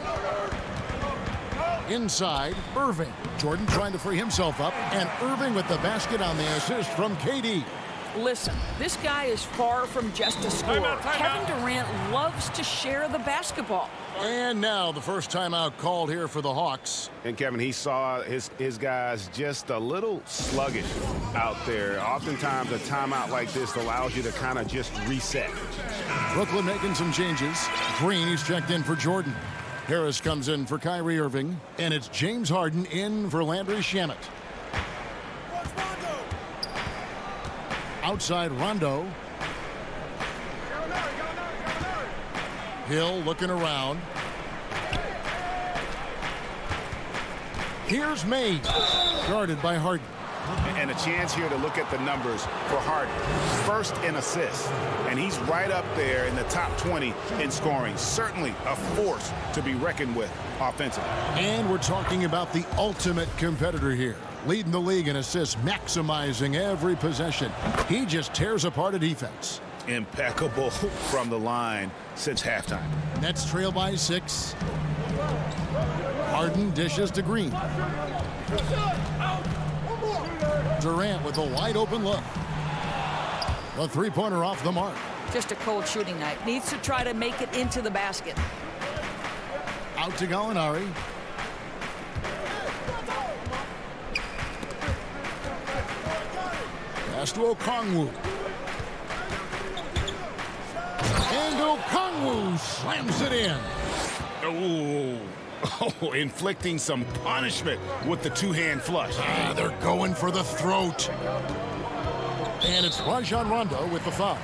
Inside, Irving. Jordan trying to free himself up, and Irving with the basket on the assist from KD. Listen, this guy is far from just a scorer. Kevin Durant loves to share the basketball. And now the first timeout called here for the Hawks. And Kevin, he saw his guys just a little sluggish out there. Oftentimes a timeout like this allows you to kind of just reset. Brooklyn making some changes. Green, he's checked in for Jordan. Harris comes in for Kyrie Irving, and it's James Harden in for Landry Shamet. Outside Rondo. Hill looking around. Here's May, guarded by Harden. And a chance here to look at the numbers for Harden. First in assists, and he's right up there in the top 20 in scoring. Certainly a force to be reckoned with offensively. And we're talking about the ultimate competitor here. Leading the league in assists, maximizing every possession. He just tears apart a defense. Impeccable from the line since halftime. Nets trail by 6. Harden dishes to Green. Durant with a wide open look. A 3-pointer off the mark. Just a cold shooting night. Needs to try to make it into the basket. Out to Gallinari. Pass to Okongwu. And Okongwu slams it in. Oh, inflicting some punishment with the two-hand flush. They're going for the throat. And it's Rajon Rondo with the foul.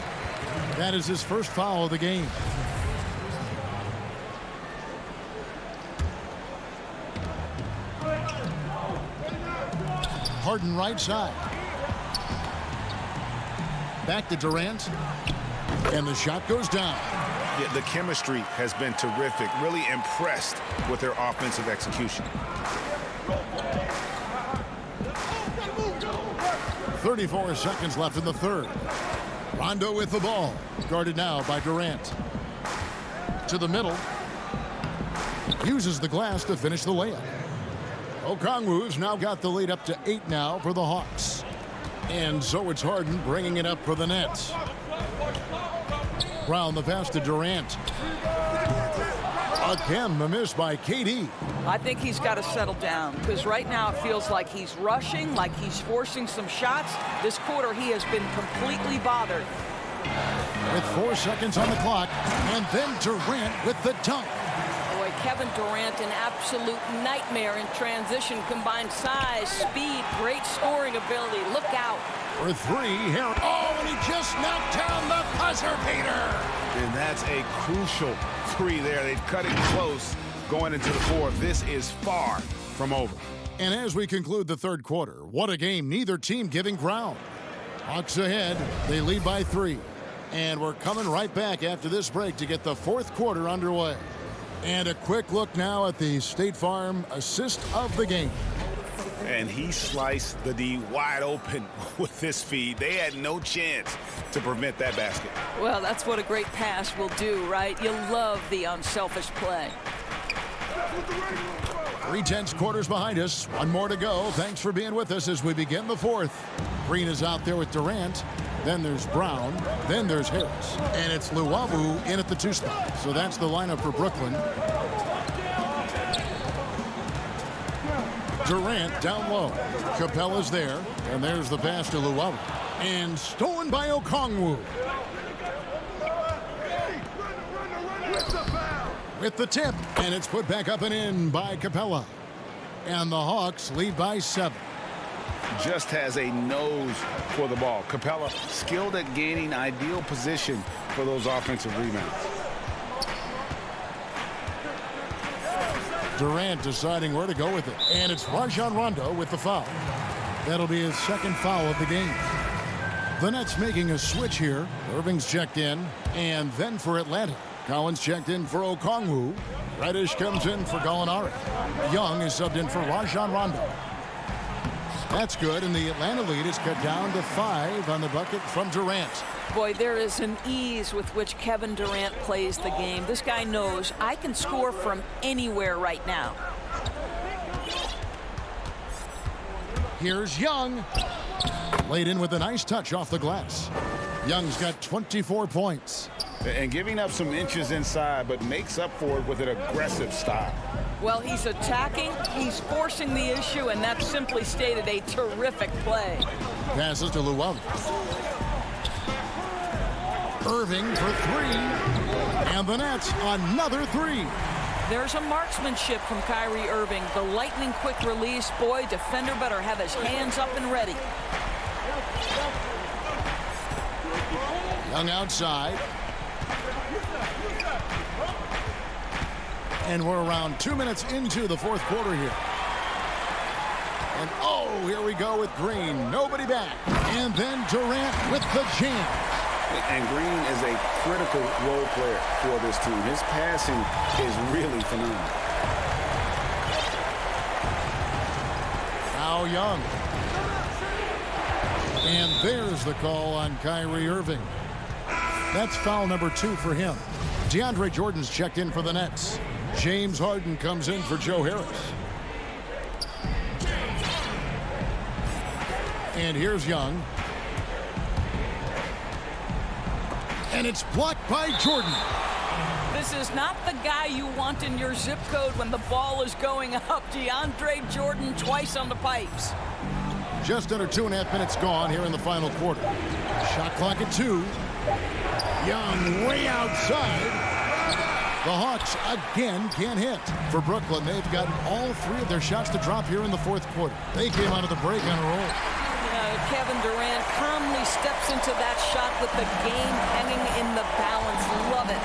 That is his first foul of the game. Harden right side. Back to Durant. And the shot goes down. Yeah, the chemistry has been terrific. Really impressed with their offensive execution. 34 seconds left in the third. Rondo with the ball. Guarded now by Durant. To the middle. Uses the glass to finish the layup. Okongwu's now got the lead up to 8 now for the Hawks. And so it's Harden bringing it up for the Nets. Brown the pass to Durant. Again, the miss by KD. I think he's got to settle down because right now it feels like he's rushing, like he's forcing some shots. This quarter he has been completely bothered. With 4 seconds on the clock, and then Durant with the dunk. Boy, Kevin Durant, an absolute nightmare in transition. Combined size, speed, great scoring ability. Look out. For 3 here. Oh, and he just knocked down the buzzer beater. And that's a crucial 3 there. They've cut it close going into the 4th. This is far from over. And as we conclude the third quarter, what a game. Neither team giving ground. Hawks ahead. They lead by 3. And we're coming right back after this break to get the fourth quarter underway. And a quick look now at the State Farm assist of the game. And he sliced the D wide open with this feed. They had no chance to prevent that basket. Well, that's what a great pass will do, right? You love the unselfish play. 3/10 quarters behind us. 1 more to go. Thanks for being with us as we begin the fourth. Green is out there with Durant. Then there's Brown. Then there's Harris. And it's Luwawu in at the 2 spot. So that's the lineup for Brooklyn. Durant down low. Capella's there. And there's the pass to Luwawu. And stolen by Okongwu. With the tip. And it's put back up and in by Capella. And the Hawks lead by 7. Just has a nose for the ball. Capella skilled at gaining ideal position for those offensive rebounds. Durant deciding where to go with it. And it's Rajon Rondo with the foul. That'll be his 2nd foul of the game. The Nets making a switch here. Irving's checked in. And then for Atlanta, Collins checked in for Okongwu. Reddish comes in for Gallinari. Young is subbed in for Rajon Rondo. That's good, and the Atlanta lead is cut down to 5 on the bucket from Durant. Boy, there is an ease with which Kevin Durant plays the game. This guy knows I can score from anywhere right now. Here's Young. Laid in with a nice touch off the glass. Young's got 24 points. And giving up some inches inside, but makes up for it with an aggressive style. Well, he's attacking, he's forcing the issue, and that's simply stated a terrific play. Passes to Luwawu. Irving for 3. And the Nets another 3. There's a marksmanship from Kyrie Irving. The lightning quick release. Boy, defender better have his hands up and ready. Young outside. And we're around 2 minutes into the fourth quarter here. And oh, here we go with Green. Nobody back. And then Durant with the jam. And Green is a critical role player for this team. His passing is really phenomenal. Now Young. And there's the call on Kyrie Irving. That's foul number 2 for him. DeAndre Jordan's checked in for the Nets. James Harden comes in for Joe Harris. And here's Young. And it's blocked by Jordan. This is not the guy you want in your zip code when the ball is going up. DeAndre Jordan twice on the pipes. Just under 2.5 minutes gone here in the final quarter. Shot clock at 2. Young way outside. The Hawks again can't hit. For Brooklyn, they've gotten all 3 of their shots to drop here in the fourth quarter. They came out of the break on a roll. Kevin Durant calmly steps into that shot with the game hanging in the balance. Love it.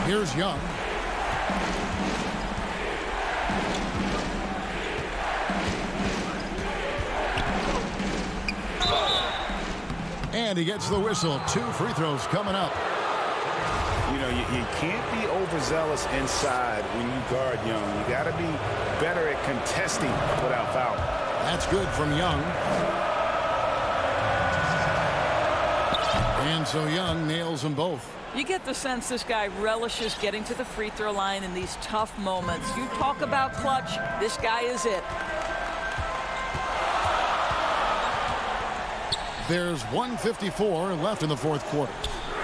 Here's Young. And he gets the whistle. 2 free throws coming up. You know, you can't be overzealous inside when you guard Young. You got to be better at contesting without fouling. That's good from Young. And so Young nails them both. You get the sense this guy relishes getting to the free throw line in these tough moments. You talk about clutch, this guy is it. There's 1:54 left in the fourth quarter.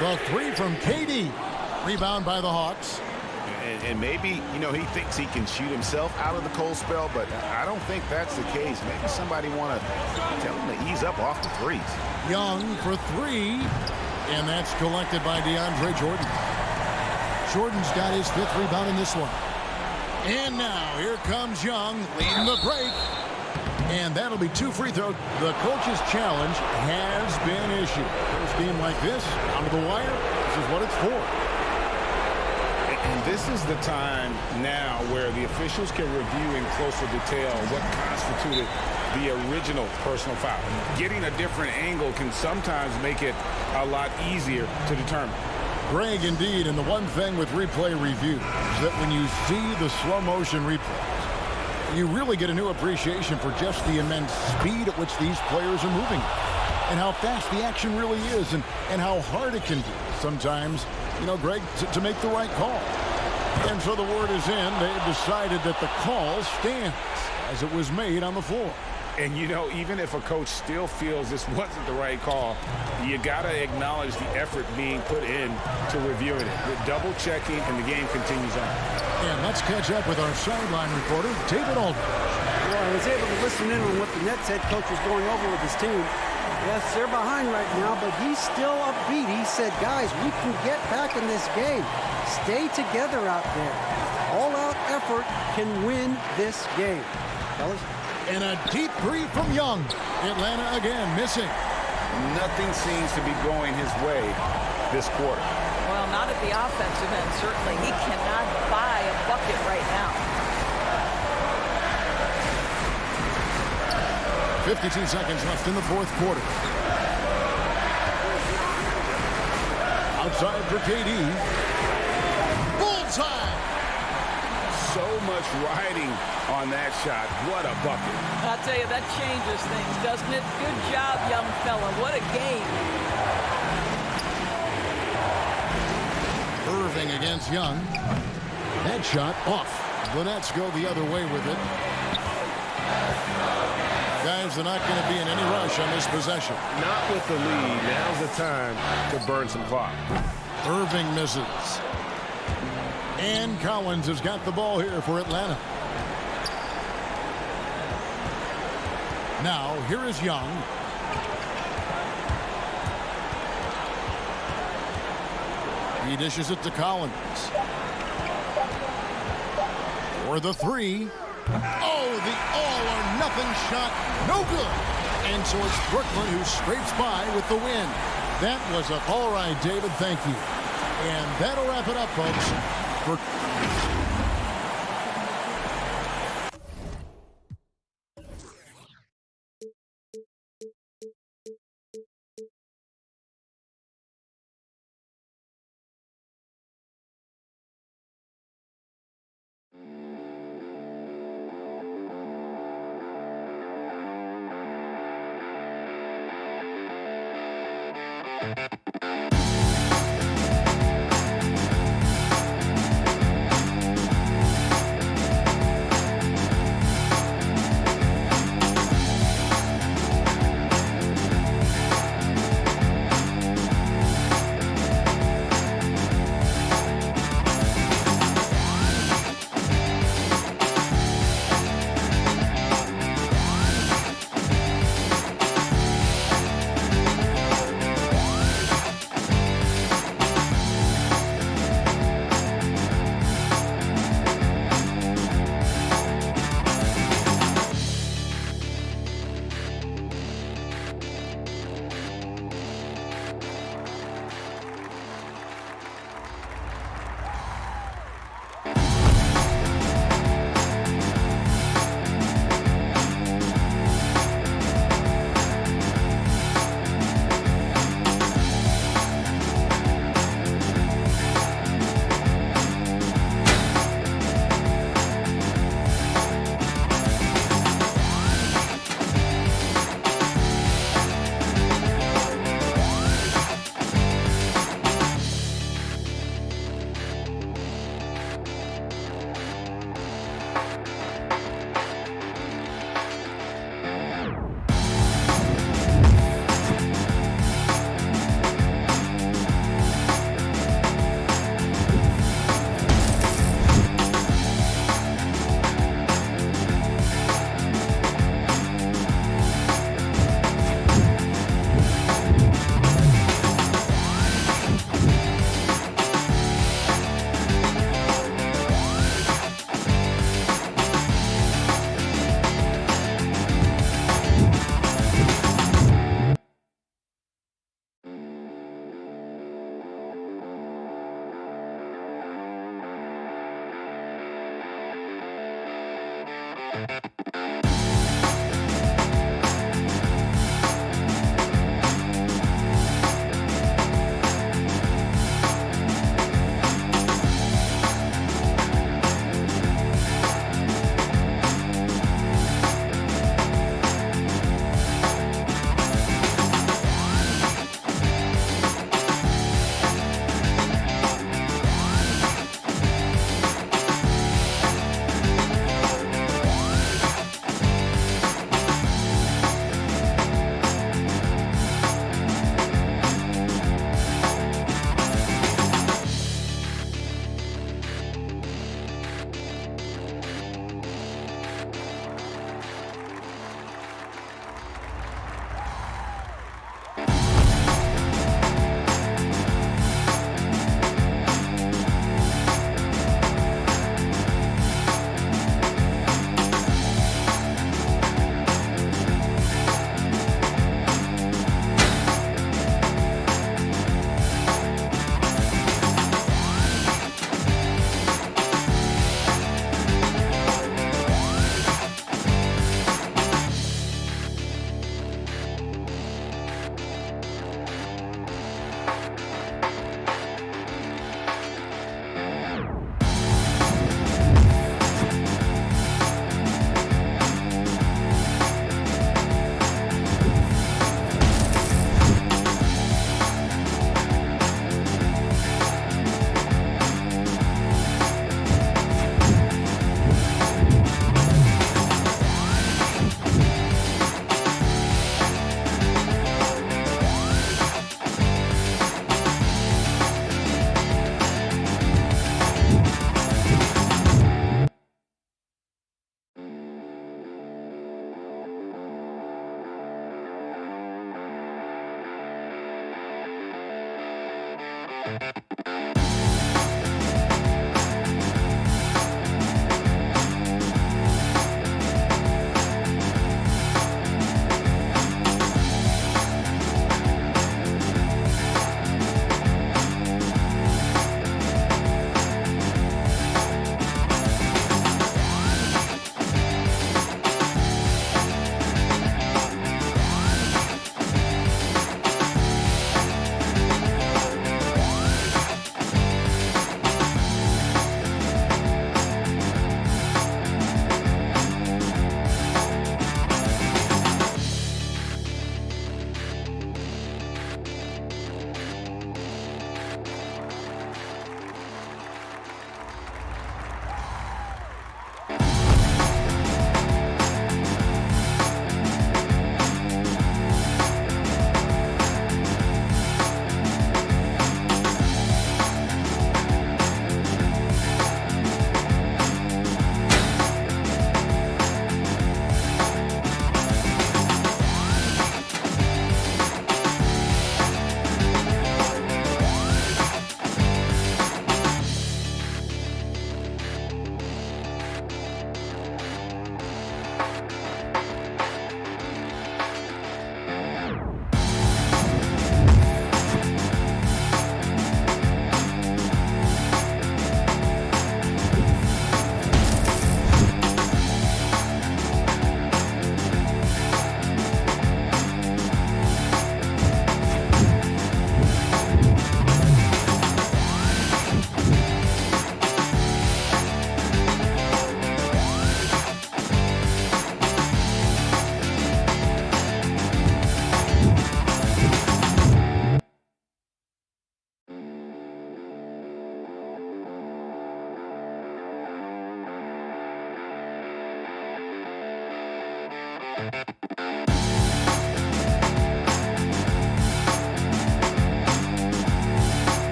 The three from KD. Rebound by the Hawks. And maybe, you know, he thinks he can shoot himself out of the cold spell, but I don't think that's the case. Maybe somebody want to tell him to ease up off the threes. Young for three. And that's collected by DeAndre Jordan. Jordan's got his 5th rebound in this one. And now here comes Young leading the break. And that'll be 2 free throws. The coach's challenge has been issued. First game like this, down to the wire, this is what it's for. And this is the time now where the officials can review in closer detail what constituted the original personal foul. Getting a different angle can sometimes make it a lot easier to determine. Greg, indeed, and the one thing with replay review is that when you see the slow motion replays, you really get a new appreciation for just the immense speed at which these players are moving and how fast the action really is and how hard it can be sometimes, you know, Greg, to make the right call. And so the word is in. They've decided that the call stands as it was made on the floor. And, you know, even if a coach still feels this wasn't the right call, you got to acknowledge the effort being put in to reviewing it. With double checking, and the game continues on. And let's catch up with our sideline reporter, David Aldridge. Well, I was able to listen in on what the Nets head coach was going over with his team. Yes, they're behind right now, but he's still upbeat. He said, guys, we can get back in this game. Stay together out there. All-out effort can win this game. Fellas? And a deep three from Young. Atlanta again missing. Nothing seems to be going his way this quarter. Well, not at the offensive end, certainly. He cannot buy a bucket right now. 52 seconds left in the fourth quarter. Outside for KD. Bullseye! So much riding on that shot. What a bucket. I'll tell you, that changes things, doesn't it? Good job, young fella. What a game. Irving against Young. That shot off. The Nets go the other way with it. Guys, they're not going to be in any rush on this possession. Not with the lead. Now's the time to burn some clock. Irving misses. And Collins has got the ball here for Atlanta. Now, here is Young. He dishes it to Collins. For the three. Oh, the all-or-nothing shot. No good. And so it's Brooklyn who scrapes by with the win. That was a... All right, David, thank you. And that'll wrap it up, folks.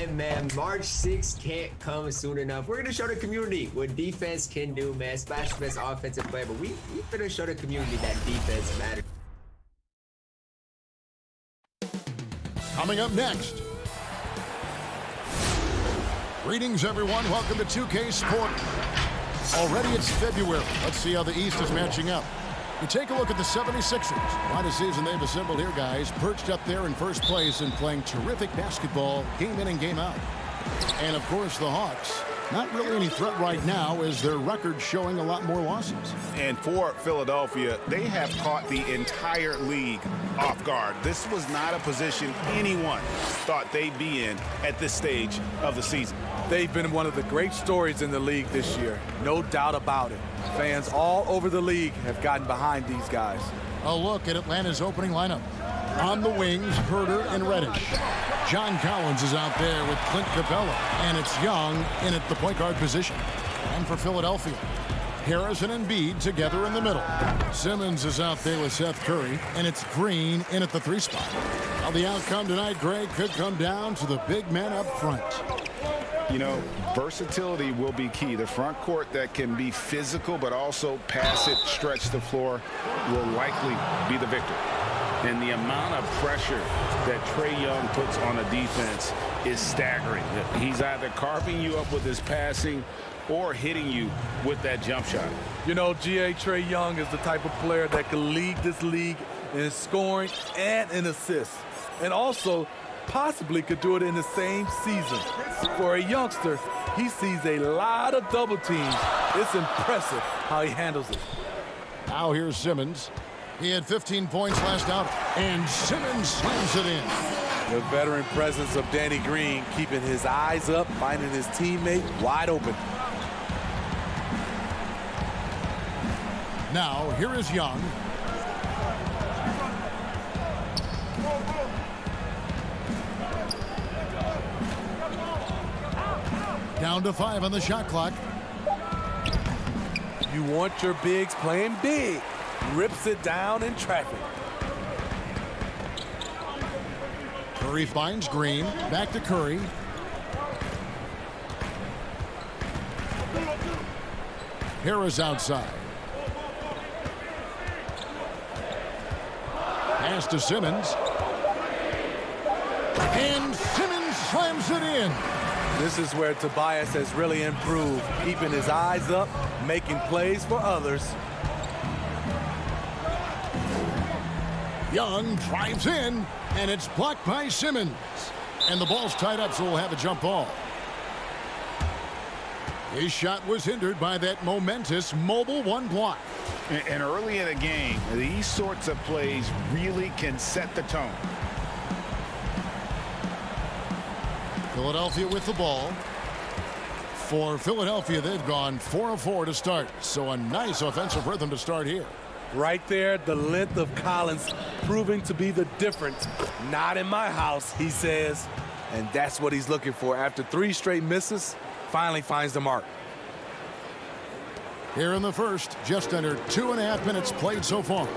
Hey man, March 6th can't come soon enough. We're gonna show the community what defense can do, man. Splash the best offensive player, but we better show the community that defense matters. Coming up next. Greetings, everyone. Welcome to 2K Sport. Already it's February. Let's see how the East is matching up. You take a look at the 76ers. Quite a season they've assembled here, guys. Perched up there in first place and playing terrific basketball game in and game out. And, of course, the Hawks. Not really any threat right now as their record showing a lot more losses. And for Philadelphia, they have caught the entire league off guard. This was not a position anyone thought they'd be in at this stage of the season. They've been one of the great stories in the league this year. No doubt about it. Fans all over the league have gotten behind these guys. A look at Atlanta's opening lineup. On the wings, Herter and Reddish. John Collins is out there with Clint Capella, and it's Young in at the point guard position. And for Philadelphia, Harrison and Embiid together in the middle. Simmons is out there with Seth Curry, and it's Green in at the 3 spot. Now the outcome tonight, Greg, could come down to the big men up front. You know, versatility will be key. The front court that can be physical but also pass it, stretch the floor will likely be the victor. And the amount of pressure that Trae Young puts on a defense is staggering. He's either carving you up with his passing or hitting you with that jump shot. You know, Trae Young is the type of player that can lead this league in scoring and in assists. And also possibly could do it in the same season. For a youngster, He sees a lot of double teams. It's impressive how he handles it. Now here's Simmons. He had 15 points last out, and Simmons slams it in. The veteran presence of Danny Green keeping his eyes up, finding his teammate wide open. Now here is Young. Down to 5 on the shot clock. You want your bigs playing big. Rips it down in traffic. Curry finds Green. Back to Curry. Harris outside. Pass to Simmons. And Simmons slams it in. This is where Tobias has really improved, keeping his eyes up, making plays for others. Young drives in, and it's blocked by Simmons. And the ball's tied up, so we'll have a jump ball. His shot was hindered by that momentous mobile one block. And early in a game, these sorts of plays really can set the tone. Philadelphia with the ball. For Philadelphia, they've gone 4 of 4 to start. So a nice offensive rhythm to start here. Right there, the length of Collins proving to be the difference. Not in my house, he says. And that's what he's looking for. After 3 straight misses, finally finds the mark. Here in the first, just under 2.5 minutes played so far.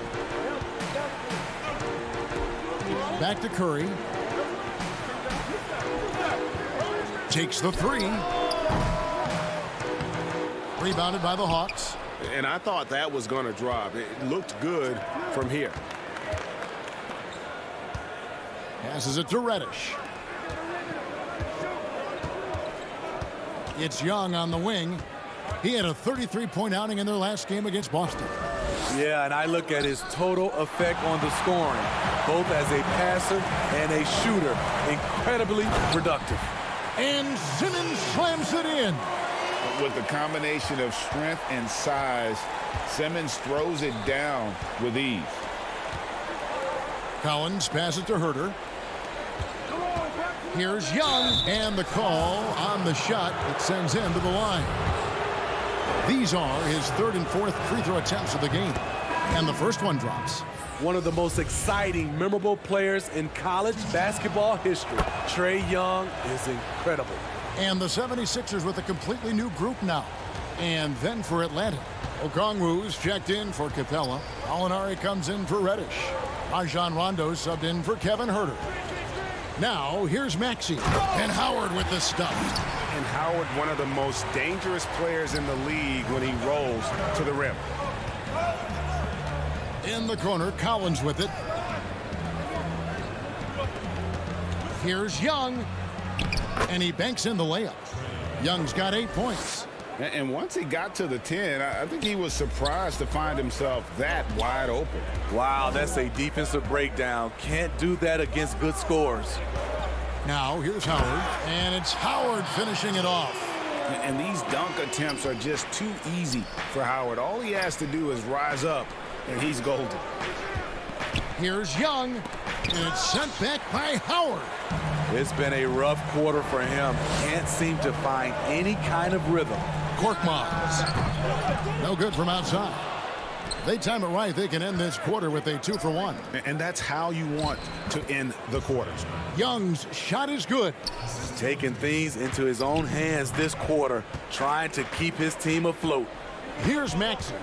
Back to Curry. Takes the 3. Rebounded by the Hawks. And I thought that was going to drop. It looked good from here. Passes it to Reddish. It's Young on the wing. He had a 33-point outing in their last game against Boston. Yeah, and I look at his total effect on the scoring, both as a passer and a shooter. Incredibly productive. And Simmons slams it in. With the combination of strength and size, Simmons throws it down with ease. Collins passes to Herter. Here's Young, and the call on the shot that sends him to the line. These are his 3rd and 4th free throw attempts of the game, and the first one drops. One of the most exciting, memorable players in college basketball history. Trae Young is incredible. And the 76ers with a completely new group now. And then for Atlanta, Okongwu's checked in for Capella. Alinari comes in for Reddish. Rajon Rondo subbed in for Kevin Herter. Now here's Maxey and Howard with the stuff. And Howard, one of the most dangerous players in the league when he rolls to the rim. In the corner, Collins with it. Here's Young. And he banks in the layup. Young's got 8 points. And once he got to the 10, I think he was surprised to find himself that wide open. Wow, that's a defensive breakdown. Can't do that against good scores. Now here's Howard, and it's Howard finishing it off. And these dunk attempts are just too easy for Howard. All he has to do is rise up, and he's golden. Here's Young, and it's sent back by Howard. It's been a rough quarter for him. Can't seem to find any kind of rhythm. Korkmaz. No good from outside. They time it right, they can end this quarter with a 2-for-1. And that's how you want to end the quarters. Young's shot is good. Taking things into his own hands this quarter, trying to keep his team afloat. Here's Maxey,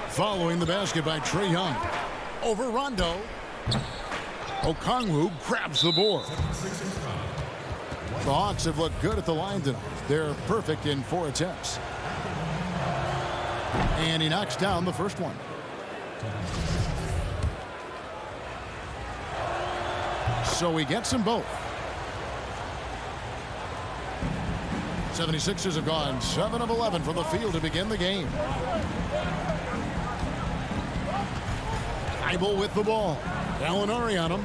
following the basket by Trae Young. Over Rondo. Okongwu grabs the board. The Hawks have looked good at the line tonight. They're perfect in 4 attempts. And he knocks down the first one. So he gets them both. 76ers have gone 7 of 11 from the field to begin the game. Thibault with the ball. Alinari on him.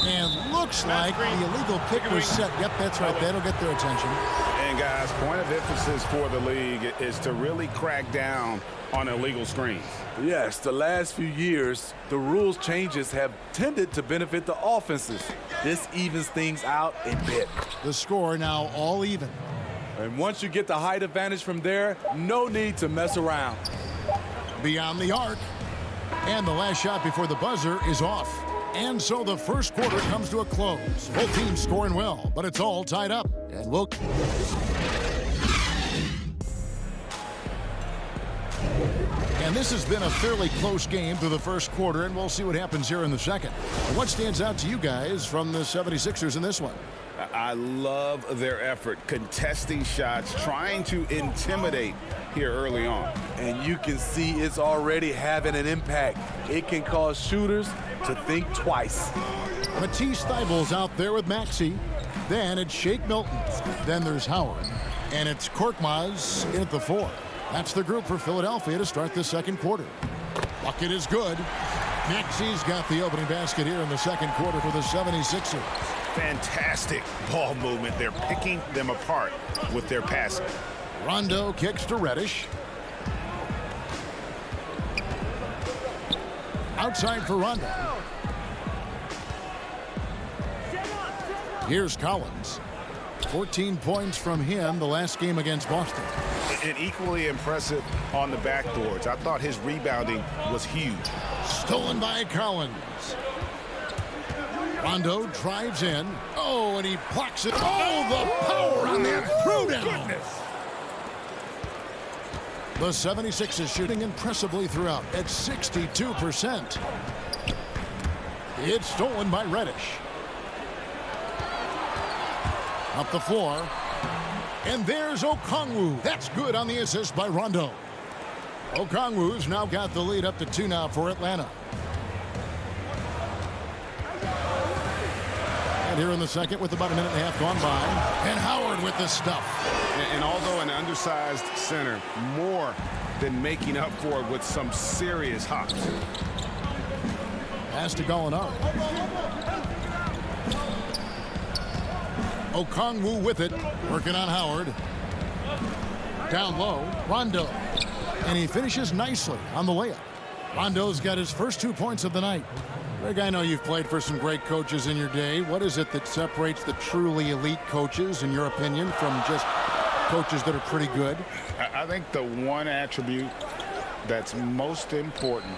And looks like the illegal kick was set. Yep, that's right. That'll get their attention. And, guys, point of emphasis for the league is to really crack down on illegal screens. Yes, the last few years, the rules changes have tended to benefit the offenses. This evens things out a bit. The score now all even. And once you get the height advantage from there, no need to mess around. Beyond the arc. And the last shot before the buzzer is off. And so the first quarter comes to a close. Both teams scoring well, but it's all tied up. And we'll... And this has been a fairly close game through the first quarter, and we'll see what happens here in the second. And what stands out to you guys from the 76ers in this one? I love their effort, contesting shots, trying to intimidate here early on. And you can see it's already having an impact. It can cause shooters to think twice. Matisse Thybulle's out there with Maxey. Then it's Shake Milton. Then there's Howard. And it's Korkmaz in at the 4. That's the group for Philadelphia to start the second quarter. Bucket is good. Maxey's got the opening basket here in the second quarter for the 76ers. Fantastic ball movement. They're picking them apart with their passing. Rondo kicks to Reddish. Outside for Rondo. Here's Collins. 14 points from him the last game against Boston. And equally impressive on the backboards. I thought his rebounding was huge. Stolen by Collins. Rondo drives in. Oh, and he blocks it. Oh, the power on that throwdown. The 76ers shooting impressively throughout at 62%. It's stolen by Reddish. Up the floor. And there's Okongwu. That's good on the assist by Rondo. Okongwu's now got the lead up to 2 now for Atlanta. And here in the second with about a minute and a half gone by. And Howard with the stuff. And although an undersized center, more than making up for it with some serious hops. Pass to Gallinari. Okongwu with it, working on Howard. Down low, Rondo. And he finishes nicely on the layup. Rondo's got his first 2 points of the night. Greg, I know you've played for some great coaches in your day. What is it that separates the truly elite coaches, in your opinion, from just coaches that are pretty good? I think the one attribute that's most important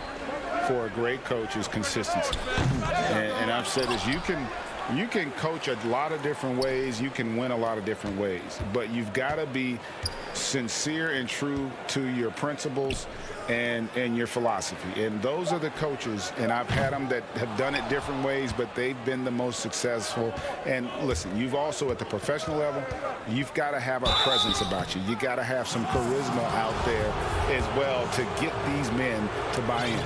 for a great coach is consistency. And I've said this, you can coach a lot of different ways. You can win a lot of different ways. But you've got to be sincere and true to your principles and your philosophy. And those are the coaches, and I've had them that have done it different ways, but they've been the most successful. And listen, you've also, at the professional level, you've got to have a presence about you. You got to have some charisma out there as well to get these men to buy in.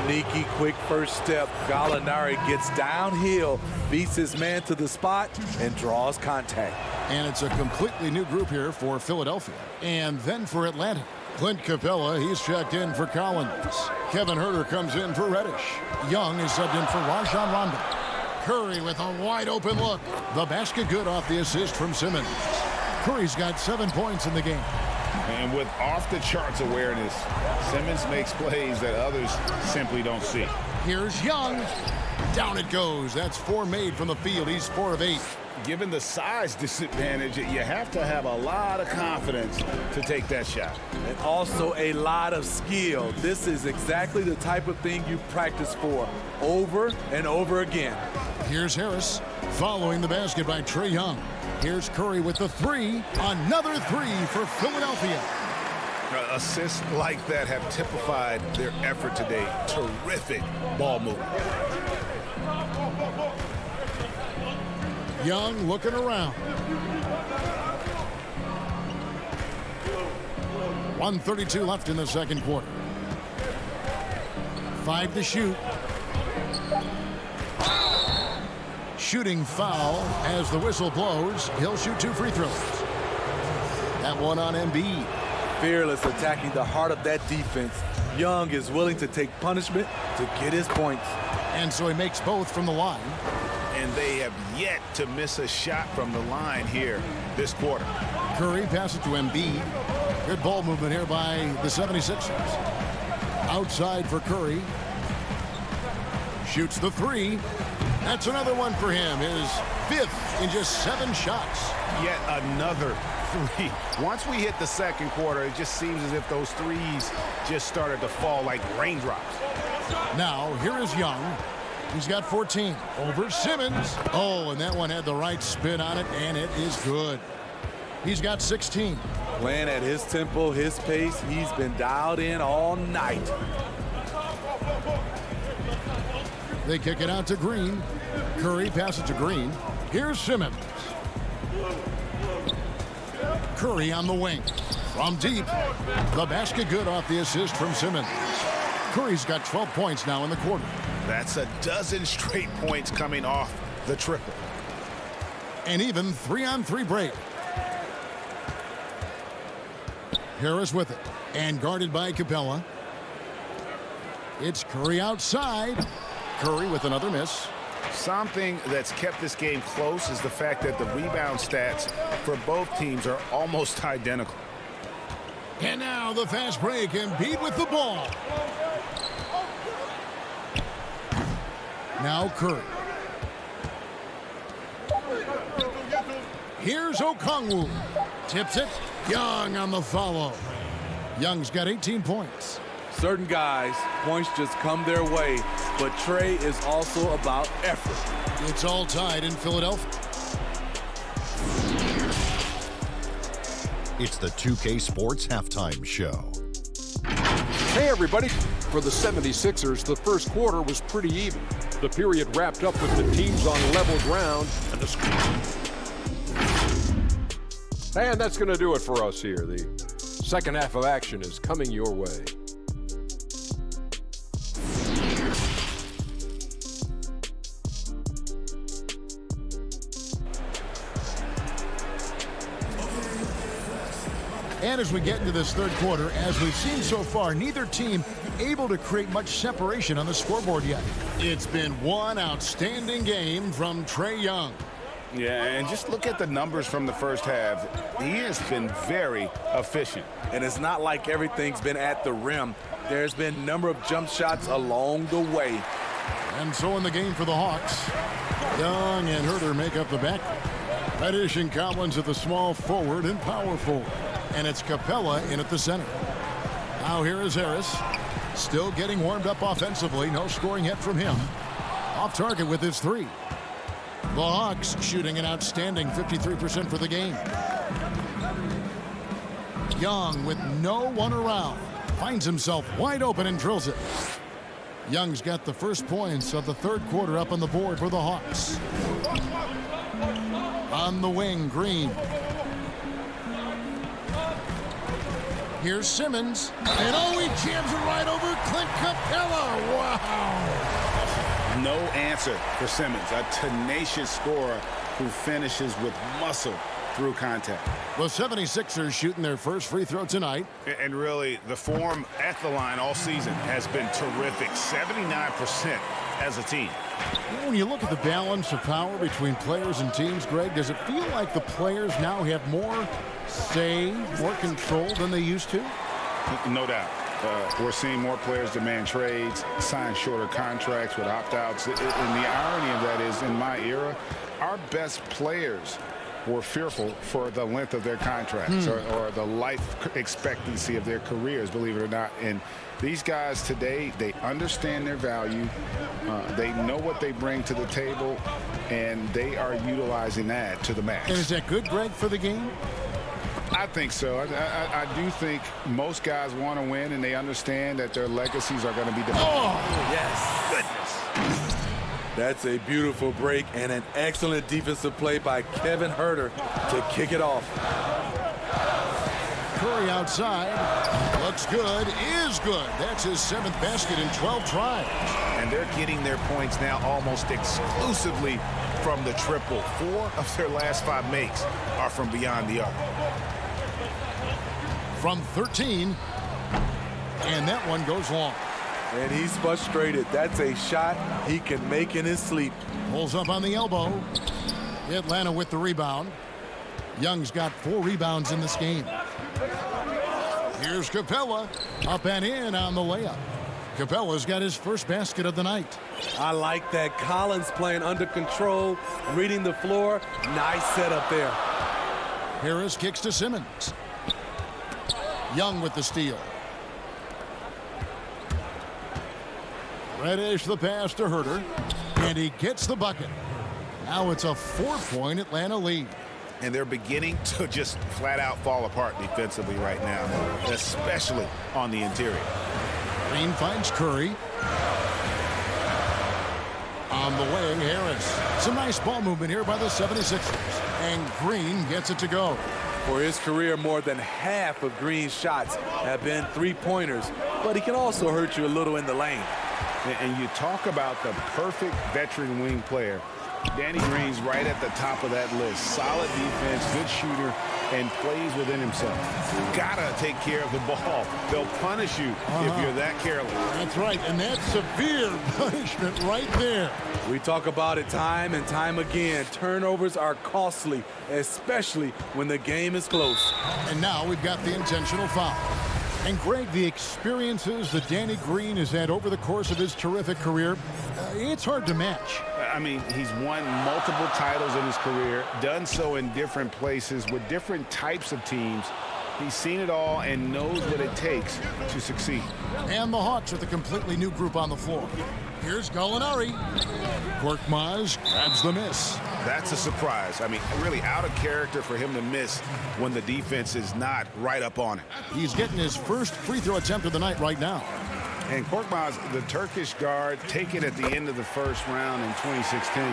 Sneaky, quick first step. Gallinari gets downhill, beats his man to the spot, and draws contact. And it's a completely new group here for Philadelphia. And then for Atlanta. Clint Capella, he's checked in for Collins. Kevin Huerter comes in for Reddish. Young is subbed in for Rajon Rondo. Curry with a wide open look. The basket good off the assist from Simmons. Curry's got 7 points in the game. And with off-the-charts awareness, Simmons makes plays that others simply don't see. Here's Young. Down it goes. That's 4 made from the field. He's 4 of 8. Given the size disadvantage, you have to have a lot of confidence to take that shot. And also a lot of skill. This is exactly the type of thing you practice for over and over again. Here's Harris following the basket by Trae Young. Here's Curry with the 3. Another 3 for Philadelphia. Assists like that have typified their effort today. Terrific ball movement. Young looking around. 1:32 left in the second quarter. 5 to shoot. Shooting foul as the whistle blows. He'll shoot 2 free throws. That one on Embiid. Fearless attacking the heart of that defense. Young is willing to take punishment to get his points. And so he makes both from the line. and they have yet to miss a shot from the line here this quarter. Curry passes to Embiid. Good ball movement here by the 76ers. Outside for Curry. Shoots the three. That's another one for him. His 5th in just 7 shots. Yet another three. Once we hit the second quarter, it just seems as if those threes just started to fall like raindrops. Now, here is Young. He's got 14 over Simmons. Oh, and that one had the right spin on it, and it is good. He's got 16. Playing at his tempo, his pace. He's been dialed in all night. They kick it out to Green. Curry passes to Green. Here's Simmons. Curry on the wing. From deep. The basket good off the assist from Simmons. Curry's got 12 points now in the quarter. That's a dozen straight points coming off the triple. And even 3-on-3 break. Harris with it. And guarded by Capella. It's Curry outside. Curry with another miss. Something that's kept this game close is the fact that the rebound stats for both teams are almost identical. And now the fast break. Embiid with the ball. Now Curry. Here's Okongwu. Tips it. Young on the follow. Young's got 18 points. Certain guys, points just come their way, but Trey is also about effort. It's all tied in Philadelphia. It's the 2K Sports Halftime Show. Hey, everybody. For the 76ers, the first quarter was pretty even. The period wrapped up with the teams on level ground. And that's going to do it for us here. The second half of action is coming your way. And as we get into this third quarter, as we've seen so far, neither team able to create much separation on the scoreboard yet. It's been one outstanding game from Trae Young. Yeah, and just look at the numbers from the first half. He has been very efficient. And it's not like everything's been at the rim. There's been a number of jump shots along the way. And so in the game for the Hawks, Young and Herter make up the backcourt. Reddish and Collins at the small forward and power forward. And it's Capella in at the center. Now here is Harris. Still getting warmed up offensively. No scoring yet from him. Off target with his three. The Hawks shooting an outstanding 53% for the game. Young with no one around. Finds himself wide open and drills it. Young's got the first points of the third quarter up on the board for the Hawks. On the wing, Green. Here's Simmons. And oh, he jams it right over Clint Capella. Wow. No answer for Simmons, a tenacious scorer who finishes with muscle through contact. The 76ers shooting their first free throw tonight. And really, the form at the line all season has been terrific. 79% as a team. When you look at the balance of power between players and teams, Greg, does it feel like the players now have more say, more control than they used to? No doubt. We're seeing more players demand trades, sign shorter contracts with opt-outs. And the irony of that is, in my era, our best players were fearful for the length of their contracts or the life expectancy of their careers, believe it or not. And these guys today, they understand their value. They know what they bring to the table, and they are utilizing that to the max. And is that good, Greg, for the game? I think so. I do think most guys want to win, and they understand that their legacies are going to be defined. Oh, yes. Goodness. That's a beautiful break and an excellent defensive play by Kevin Herter to kick it off. Curry outside. Looks good. Is good. That's his 7th basket in 12 tries. And they're getting their points now almost exclusively from the triple. 4 of their last 5 makes are from beyond the arc. From 13. And that one goes long. And he's frustrated. That's a shot he can make in his sleep. Pulls up on the elbow. Atlanta with the rebound. Young's got 4 rebounds in this game. Here's Capella. Up and in on the layup. Capella's got his first basket of the night. I like that. Collins playing under control, reading the floor. Nice setup there. Harris kicks to Simmons. Young with the steal. Reddish the pass to Herter. And he gets the bucket. Now it's a 4-point Atlanta lead. And they're beginning to just flat out fall apart defensively right now, especially on the interior. Green finds Curry. On the wing, Harris. Some nice ball movement here by the 76ers. And Green gets it to go. For his career, more than half of Green's shots have been three-pointers, but he can also hurt you a little in the lane. And you talk about the perfect veteran wing player. Danny Green's right at the top of that list. Solid defense, good shooter, and plays within himself. Gotta take care of the ball. They'll punish you if you're that careless. That's right, and that's severe punishment right there. We talk about it time and time again. Turnovers are costly, especially when the game is close. And now we've got the intentional foul. And Greg, the experiences that Danny Green has had over the course of his terrific career, it's hard to match. I mean, he's won multiple titles in his career, done so in different places with different types of teams. He's seen it all and knows what it takes to succeed. And the Hawks with a completely new group on the floor. Here's Gallinari. Korkmaz grabs the miss. That's a surprise. I mean, really out of character for him to miss when the defense is not right up on him. He's getting his first free throw attempt of the night right now. And Korkmaz, the Turkish guard, taken at the end of the first round in 2016.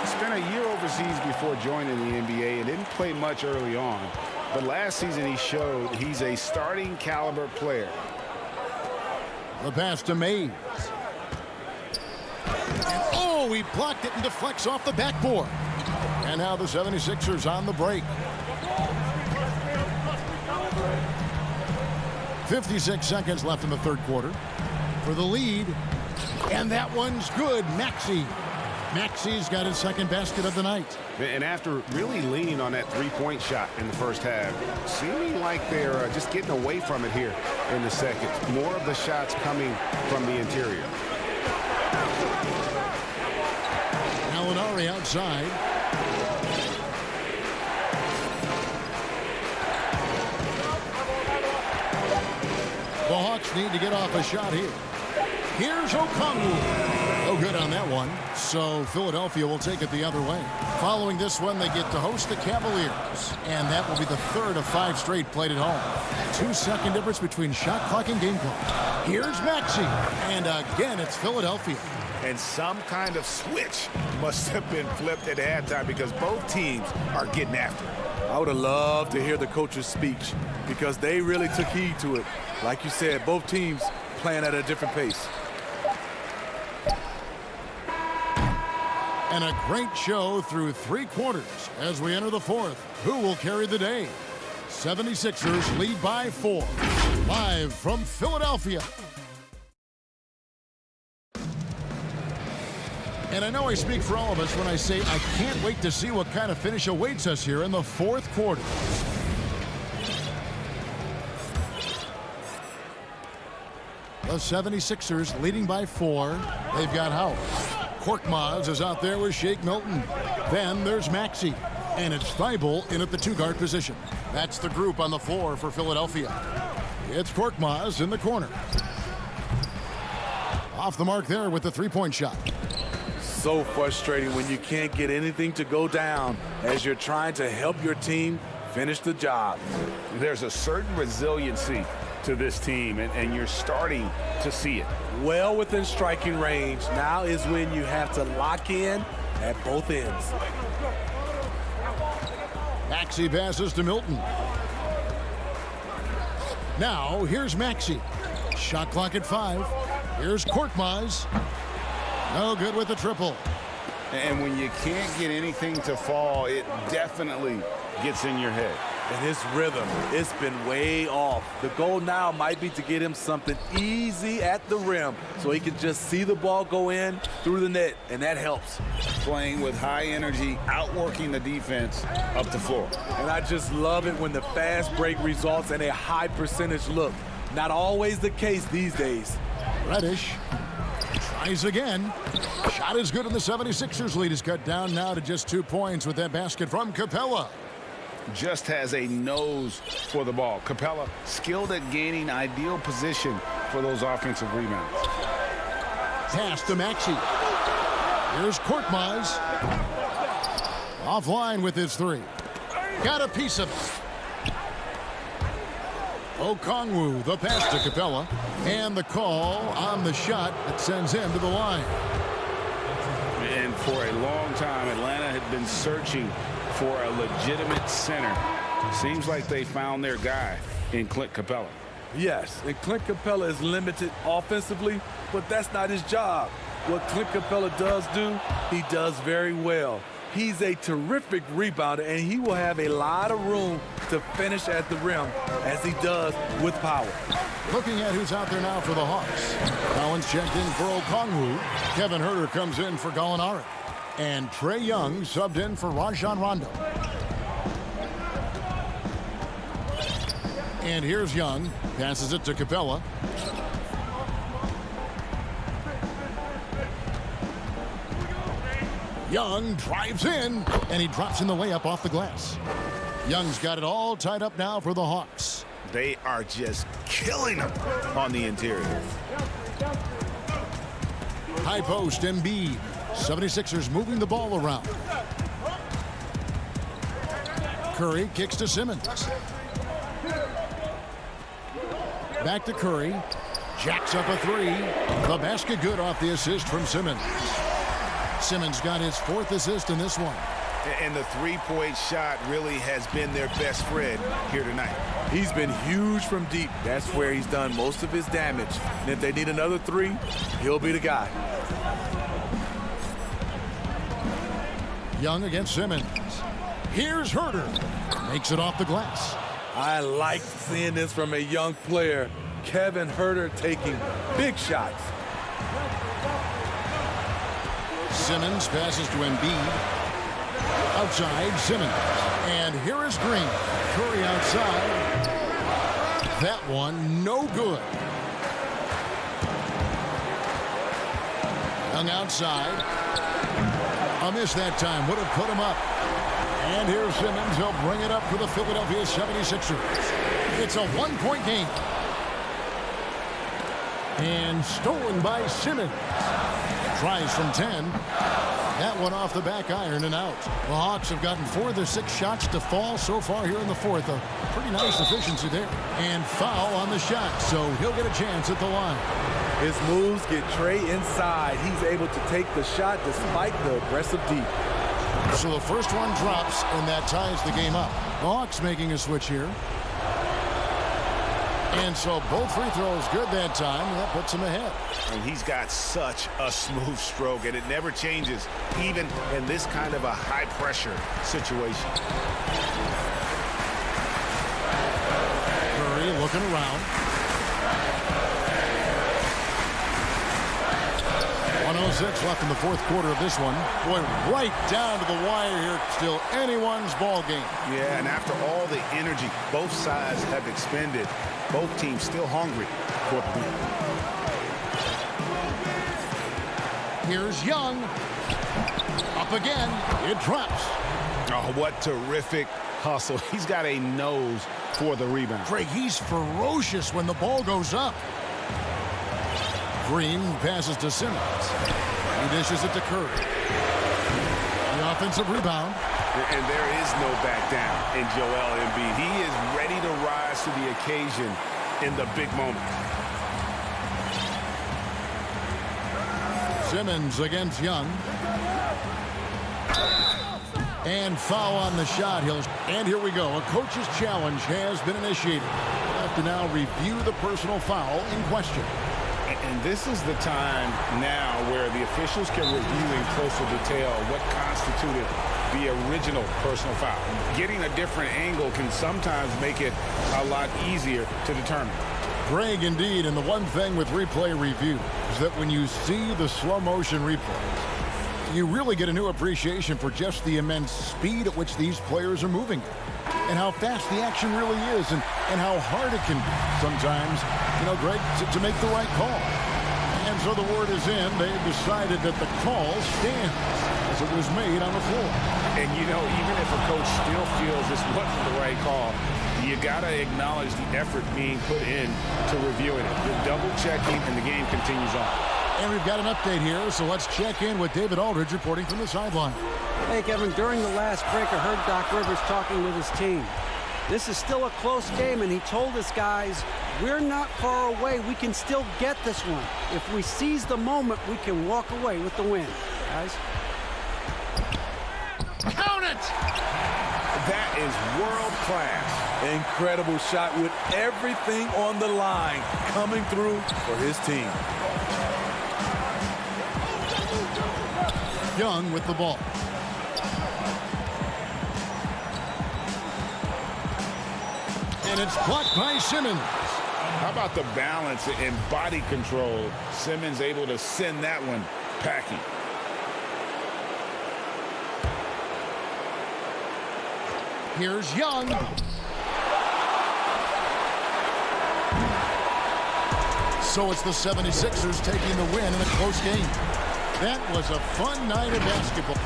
Spent a year overseas before joining the NBA and didn't play much early on. But last season he showed he's a starting caliber player. The pass to Mays. And oh, he blocked it and deflects off the backboard. And now the 76ers on the break. 56 seconds left in the third quarter for the lead. And that one's good. Maxi's got his second basket of the night. And after really leaning on that three-point shot in the first half, seeming like they're just getting away from it here in the second. More of the shots coming from the interior. Gallinari outside. The Hawks need to get off a shot here. Here's Okongwu. No good on that one. So Philadelphia will take it the other way. Following this one, they get to host the Cavaliers. And that will be the third of 5 straight played at home. 2-second difference between shot clock and game clock. Here's Maxey. And again, it's Philadelphia. And some kind of switch must have been flipped at halftime because both teams are getting after it. I would have loved to hear the coach's speech because they really took heed to it. Like you said, both teams playing at a different pace. And a great show through 3 quarters as we enter the fourth. Who will carry the day? 76ers lead by 4. Live from Philadelphia. And I know I speak for all of us when I say I can't wait to see what kind of finish awaits us here in the fourth quarter. The 76ers leading by 4. They've got Howard. Korkmaz is out there with Shake Milton. Then there's Maxey. And it's Thibault in at the 2-guard position. That's the group on the floor for Philadelphia. It's Korkmaz in the corner. Off the mark there with the 3-point shot. So frustrating when you can't get anything to go down as you're trying to help your team finish the job. There's a certain resiliency to this team, and you're starting to see it. Well within striking range. Now is when you have to lock in at both ends. Maxey passes to Milton. Now here's Maxey. Shot clock at 5. Here's Korkmaz. No good with the triple. And when you can't get anything to fall, it definitely gets in your head. And his rhythm, it's been way off. The goal now might be to get him something easy at the rim so he can just see the ball go in through the net, and that helps. Playing with high energy, outworking the defense up the floor. And I just love it when the fast break results in a high percentage look. Not always the case these days. Reddish tries again. Shot is good, and the 76ers lead is cut down now to just 2 points with that basket from Capella. Just has a nose for the ball. Capella skilled at gaining ideal position for those offensive rebounds. Pass to Maxey. Here's Korkmaz. Offline with his three. Got a piece of it. Okongwu, the pass to Capella. And the call on the shot that sends him to the line. And for a long time, Atlanta had been searching for a legitimate center. Seems like they found their guy in Clint Capella. Yes, and Clint Capella is limited offensively, but that's not his job. What Clint Capella does do, he does very well. He's a terrific rebounder, and he will have a lot of room to finish at the rim, as he does with power. Looking at who's out there now for the Hawks. Collins checked in for Okongwu. Kevin Huerter comes in for Gallinari. And Trae Young subbed in for Rajon Rondo. And here's Young. Passes it to Capella. Young drives in, and he drops in the layup off the glass. Young's got it all tied up now for the Hawks. They are just killing them on the interior. High post, Embiid. 76ers moving the ball around. Curry kicks to Simmons. Back to Curry. Jacks up a three. The basket good off the assist from Simmons. Simmons got his 4th assist in this one. And the three-point shot really has been their best friend here tonight. He's been huge from deep. That's where he's done most of his damage. And if they need another three, he'll be the guy. Young against Simmons. Here's Huerter. Makes it off the glass. I like seeing this from a young player. Kevin Huerter taking big shots. Simmons passes to Embiid. Outside, Simmons. And here is Green. Curry outside. That one, no good. Young outside. A miss that time. Would have put him up. And here's Simmons. He'll bring it up for the Philadelphia 76ers. It's a 1-point game. And stolen by Simmons. Tries from 10. That one off the back iron and out. The Hawks have gotten 4 of their 6 shots to fall so far here in the 4th. A pretty nice efficiency there. And foul on the shot, so he'll get a chance at the line. His moves get Trae inside. He's able to take the shot despite the aggressive deep. So the first one drops, and that ties the game up. The Hawks making a switch here. And so both free throws good that time, and that puts him ahead. And he's got such a smooth stroke, and it never changes, even in this kind of a high-pressure situation. Curry looking around. 1:06 left in the 4th quarter of this one. Boy, right down to the wire here. Still anyone's ball game. Yeah, and after all the energy both sides have expended, both teams still hungry for the win. Here's Young. Up again. It drops. Oh, what terrific hustle. He's got a nose for the rebound. Craig, he's ferocious when the ball goes up. Green passes to Simmons. He dishes it to Curry. The offensive rebound. And there is no back down in Joel Embiid. He is ready to rise to the occasion in the big moment. Simmons against Young. And foul on the shot. And here we go. A coach's challenge has been initiated. We'll have to now review the personal foul in question. And this is the time now where the officials can review in closer detail what constituted the original personal foul. Getting a different angle can sometimes make it a lot easier to determine. Greg, indeed, and the one thing with replay review is that when you see the slow motion replays, you really get a new appreciation for just the immense speed at which these players are moving and how fast the action really is and how hard it can be sometimes, Greg, to make the right call. And so the word is in. They've decided that the call stands as it was made on the floor. And, even if a coach still feels this wasn't the right call, you got to acknowledge the effort being put in to reviewing it. The double checking, and the game continues on. And we've got an update here, so let's check in with David Aldridge reporting from the sideline. Hey, Kevin, during the last break, I heard Doc Rivers talking with his team. This is still a close game, and he told us guys, we're not far away. We can still get this one. If we seize the moment, we can walk away with the win. Guys? Count it! That is world class. Incredible shot with everything on the line coming through for his team. Young with the ball. And it's blocked by Simmons. How about the balance and body control? Simmons able to send that one packing. Here's Young. So it's the 76ers taking the win in a close game. That was a fun night of basketball.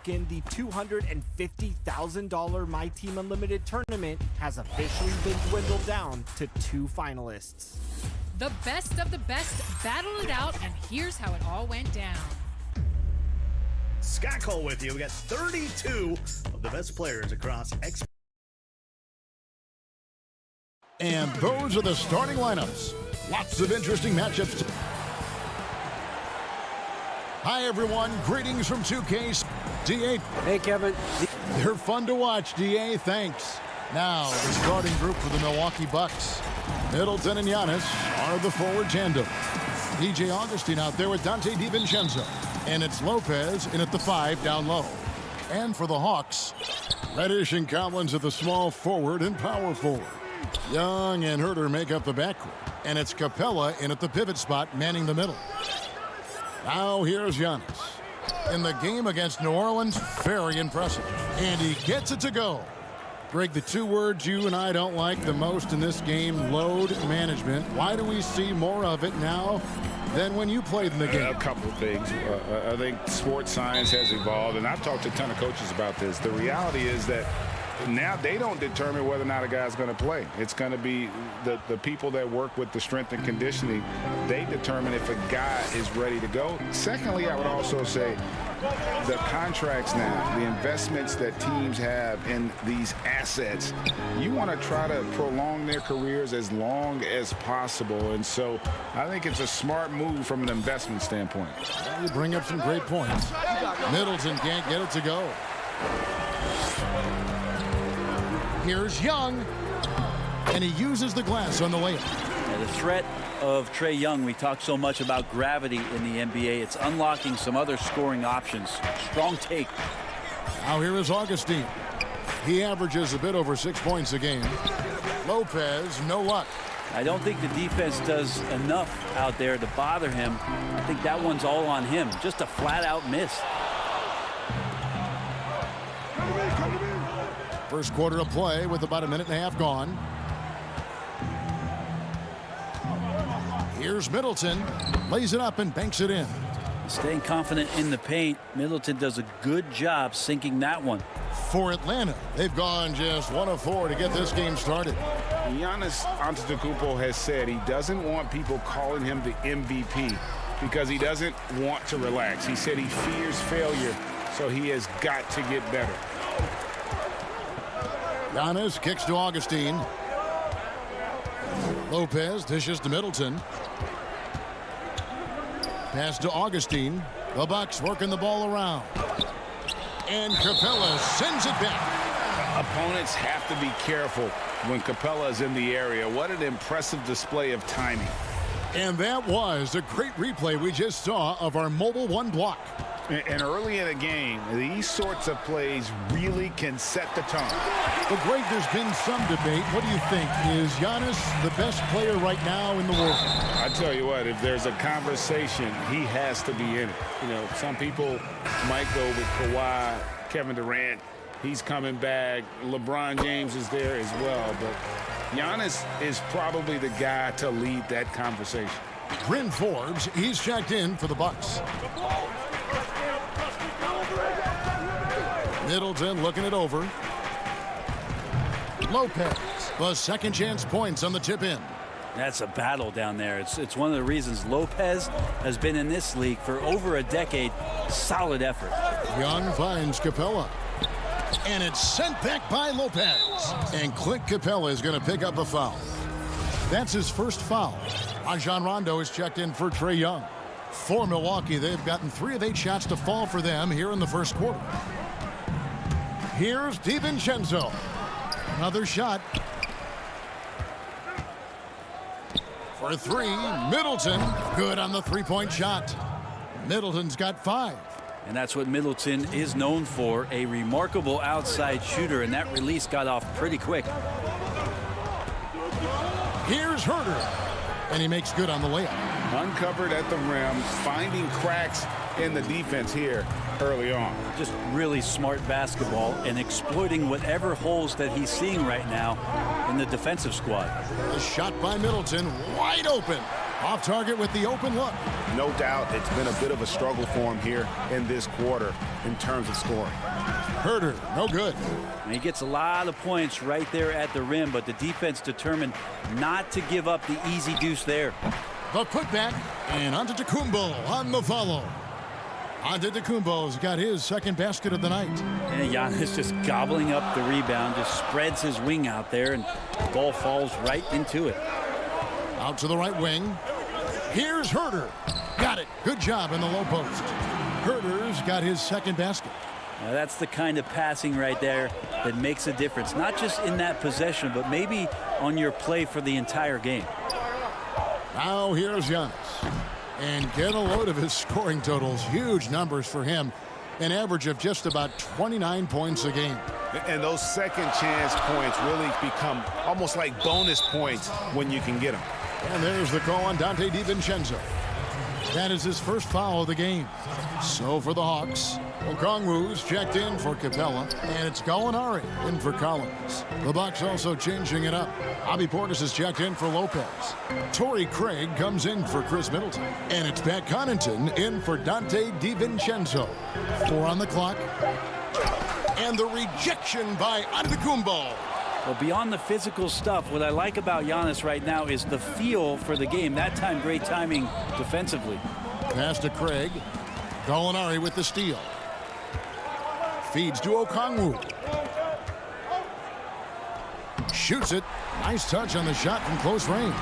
weekend, the $250,000 My Team Unlimited tournament has officially been dwindled down to 2 finalists. The best of the best battled it out, and here's how it all went down. Scott Cole with you. We got 32 of the best players across X. And those are the starting lineups. Lots of interesting matchups. Hi, everyone. Greetings from 2K. DA. Hey, Kevin. They're fun to watch, DA. Thanks. Now, the starting group for the Milwaukee Bucks. Middleton and Giannis are the forward tandem. DJ Augustine out there with Dante DiVincenzo. And it's Lopez in at the 5 down low. And for the Hawks, Reddish and Collins at the small forward and power forward. Young and Herter make up the backcourt. And it's Capella in at the pivot spot, manning the middle. Now here's Giannis. In the game against New Orleans, very impressive. And he gets it to go. Greg, the 2 words you and I don't like the most in this game, load management. Why do we see more of it now than when you played in the game? A couple of things. I think sports science has evolved, and I've talked to a ton of coaches about this. The reality is that now they don't determine whether or not a guy's going to play. It's going to be the people that work with the strength and conditioning. They determine if a guy is ready to go. Secondly, I would also say the contracts now, the investments that teams have in these assets, you want to try to prolong their careers as long as possible. And so I think it's a smart move from an investment standpoint. You bring up some great points. Middleton can't get it to go. Here's Young, and he uses the glass on the layup. The threat of Trae Young, we talk so much about gravity in the NBA. It's unlocking some other scoring options. Strong take. Now here is Augustine. He averages a bit over 6 points a game. Lopez, no luck. I don't think the defense does enough out there to bother him. I think that one's all on him. Just a flat-out miss. First quarter of play with about a minute and a half gone. Here's Middleton. Lays it up and banks it in. Staying confident in the paint. Middleton does a good job sinking that one. For Atlanta, they've gone just 1 of 4 to get this game started. Giannis Antetokounmpo has said he doesn't want people calling him the MVP because he doesn't want to relax. He said he fears failure, so he has got to get better. Giannis kicks to Augustine. Lopez dishes to Middleton. Pass to Augustine. The Bucks working the ball around. And Capella sends it back. Opponents have to be careful when Capella is in the area. What an impressive display of timing. And that was a great replay we just saw of our mobile one block. And early in a game, these sorts of plays really can set the tone. Well, Greg, there's been some debate. What do you think? Is Giannis the best player right now in the world? I tell you what, if there's a conversation, he has to be in it. You know, some people might go with Kawhi, Kevin Durant. He's coming back. LeBron James is there as well. But Giannis is probably the guy to lead that conversation. Bryn Forbes, he's checked in for the Bucks. Middleton looking it over. Lopez, the second chance points on the tip in. That's a battle down there. It's one of the reasons Lopez has been in this league for over a decade. Solid effort. Young finds Capella. And it's sent back by Lopez. And Clint Capella is going to pick up a foul. That's his first foul. Rajon Rondo is checked in for Trae Young. For Milwaukee, they've gotten 3 of 8 shots to fall for them here in the first quarter. Here's DiVincenzo. Another shot. For 3, Middleton. Good on the three-point shot. Middleton's got 5. And that's what Middleton is known for, a remarkable outside shooter, and that release got off pretty quick. Here's Herter. And he makes good on the layup. Uncovered at the rim, finding cracks in the defense here early on. Just really smart basketball and exploiting whatever holes that he's seeing right now in the defensive squad. A shot by Middleton, wide open. Off target with the open look. No doubt it's been a bit of a struggle for him here in this quarter in terms of scoring. Herter, no good. And he gets a lot of points right there at the rim, but the defense determined not to give up the easy deuce there. The putback, and Antetokounmpo on the follow. Antetokounmpo's got his second basket of the night. And Giannis just gobbling up the rebound, just spreads his wing out there, and the ball falls right into it. Out to the right wing. Here's Herter. Got it. Good job in the low post. Herter's got his second basket. Now that's the kind of passing right there that makes a difference, not just in that possession, but maybe on your play for the entire game. Now here's Giannis. And get a load of his scoring totals. Huge numbers for him. An average of just about 29 points a game. And those second chance points really become almost like bonus points when you can get them. And there's the call on Donte DiVincenzo. That is his first foul of the game. So for the Hawks, Okongwu's checked in for Capella, and it's Gallinari in for Collins. The Bucks also changing it up. Bobby Portis is checked in for Lopez. Torrey Craig comes in for Chris Middleton. And it's Pat Connaughton in for Donte DiVincenzo. 4 on the clock. And the rejection by Antetokounmpo. Well, beyond the physical stuff, what I like about Giannis right now is the feel for the game. That time, great timing defensively. Pass to Craig. Gallinari with the steal. Feeds to Okongwu. Shoots it. Nice touch on the shot from close range.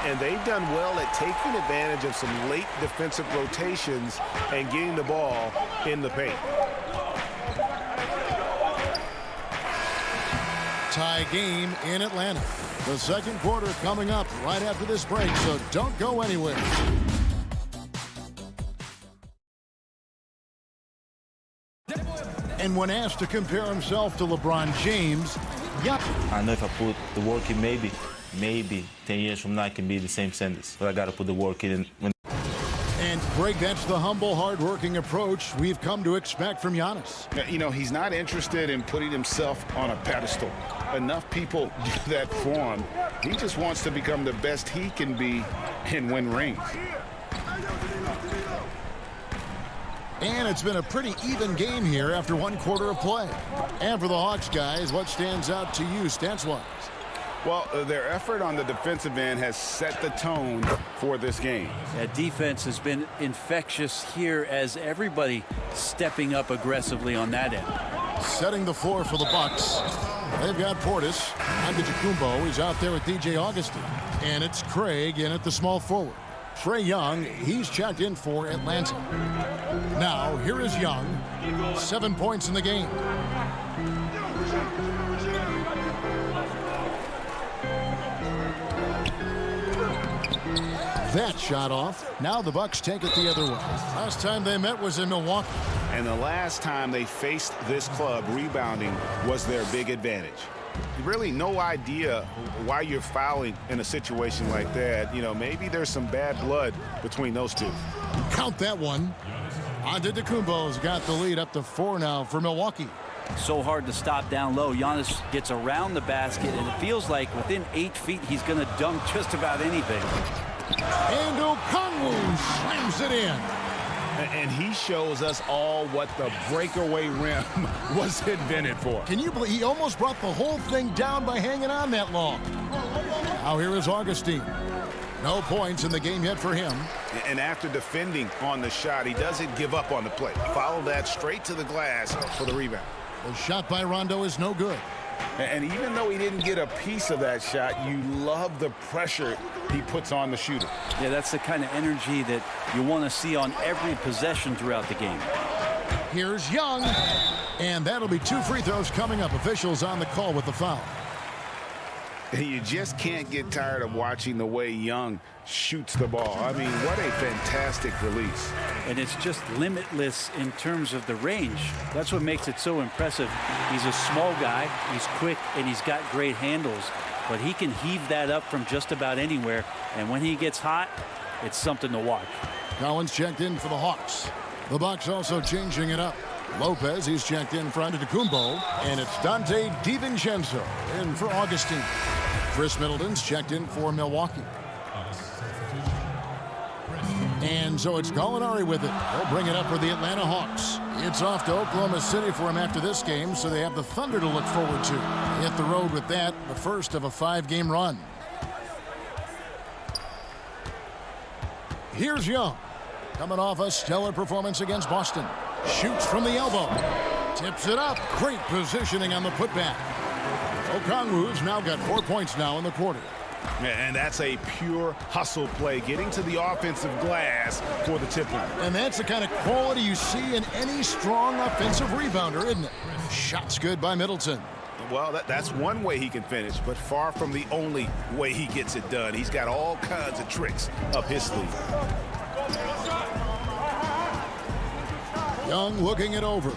And they've done well at taking advantage of some late defensive rotations and getting the ball in the paint. Tie game in Atlanta. The second quarter coming up right after this break, so don't go anywhere. And when asked to compare himself to LeBron James, I know if I put the work in, maybe 10 years from now I can be the same sentence. But I got to put the work in. And Greg, that's the humble, hard-working approach we've come to expect from Giannis. You know, he's not interested in putting himself on a pedestal. Enough people do that for him. He just wants to become the best he can be and win rings. And it's been a pretty even game here after 1 quarter of play. And for the Hawks guys, what stands out to you stats-wise? Well, their effort on the defensive end has set the tone for this game. That defense has been infectious here as everybody stepping up aggressively on that end. Setting the floor for the Bucks. They've got Portis. Antetokounmpo. He's out there with DJ Augustin. And it's Craig in at the small forward. Trae Young, he's checked in for Atlanta. Now, here is Young. 7 points in the game. That shot off. Now the Bucks take it the other way. Last time they met was in Milwaukee. And the last time they faced this club, rebounding was their big advantage. Really no idea why you're fouling in a situation like that. You know, maybe there's some bad blood between those two. Count that one. Antetokounmpo's got the lead up to 4 now for Milwaukee. So hard to stop down low. Giannis gets around the basket, and it feels like within 8 feet he's going to dunk just about anything. And Okongwu slams it in. And he shows us all what the breakaway rim was invented for. Can you believe he almost brought the whole thing down by hanging on that long? Now here is Augustine. No points in the game yet for him. And after defending on the shot, he doesn't give up on the play. Follow that straight to the glass for the rebound. The shot by Rondo is no good. And even though he didn't get a piece of that shot, you love the pressure he puts on the shooter. Yeah, that's the kind of energy that you want to see on every possession throughout the game. Here's Young. And that'll be 2 free throws coming up. Officials on the call with the foul. You just can't get tired of watching the way Young shoots the ball. I mean, what a fantastic release. And it's just limitless in terms of the range. That's what makes it so impressive. He's a small guy, he's quick, and he's got great handles. But he can heave that up from just about anywhere. And when he gets hot, it's something to watch. Collins checked in for the Hawks. The Bucks also changing it up. Lopez, he's checked in for Antetokounmpo. And it's Dante DiVincenzo in for Augustine. Chris Middleton's checked in for Milwaukee. And so it's Gallinari with it. They'll bring it up for the Atlanta Hawks. It's off to Oklahoma City for him after this game, so they have the Thunder to look forward to. They hit the road with that, the first of a 5-game run. Here's Young. Coming off a stellar performance against Boston. Shoots from the elbow. Tips it up. Great positioning on the putback. Okongwu's now got 4 points now in the quarter. And that's a pure hustle play, getting to the offensive glass for the tip line. And that's the kind of quality you see in any strong offensive rebounder, isn't it? Shots good by Middleton. Well, that's one way he can finish, but far from the only way he gets it done. He's got all kinds of tricks up his sleeve. Young looking it over.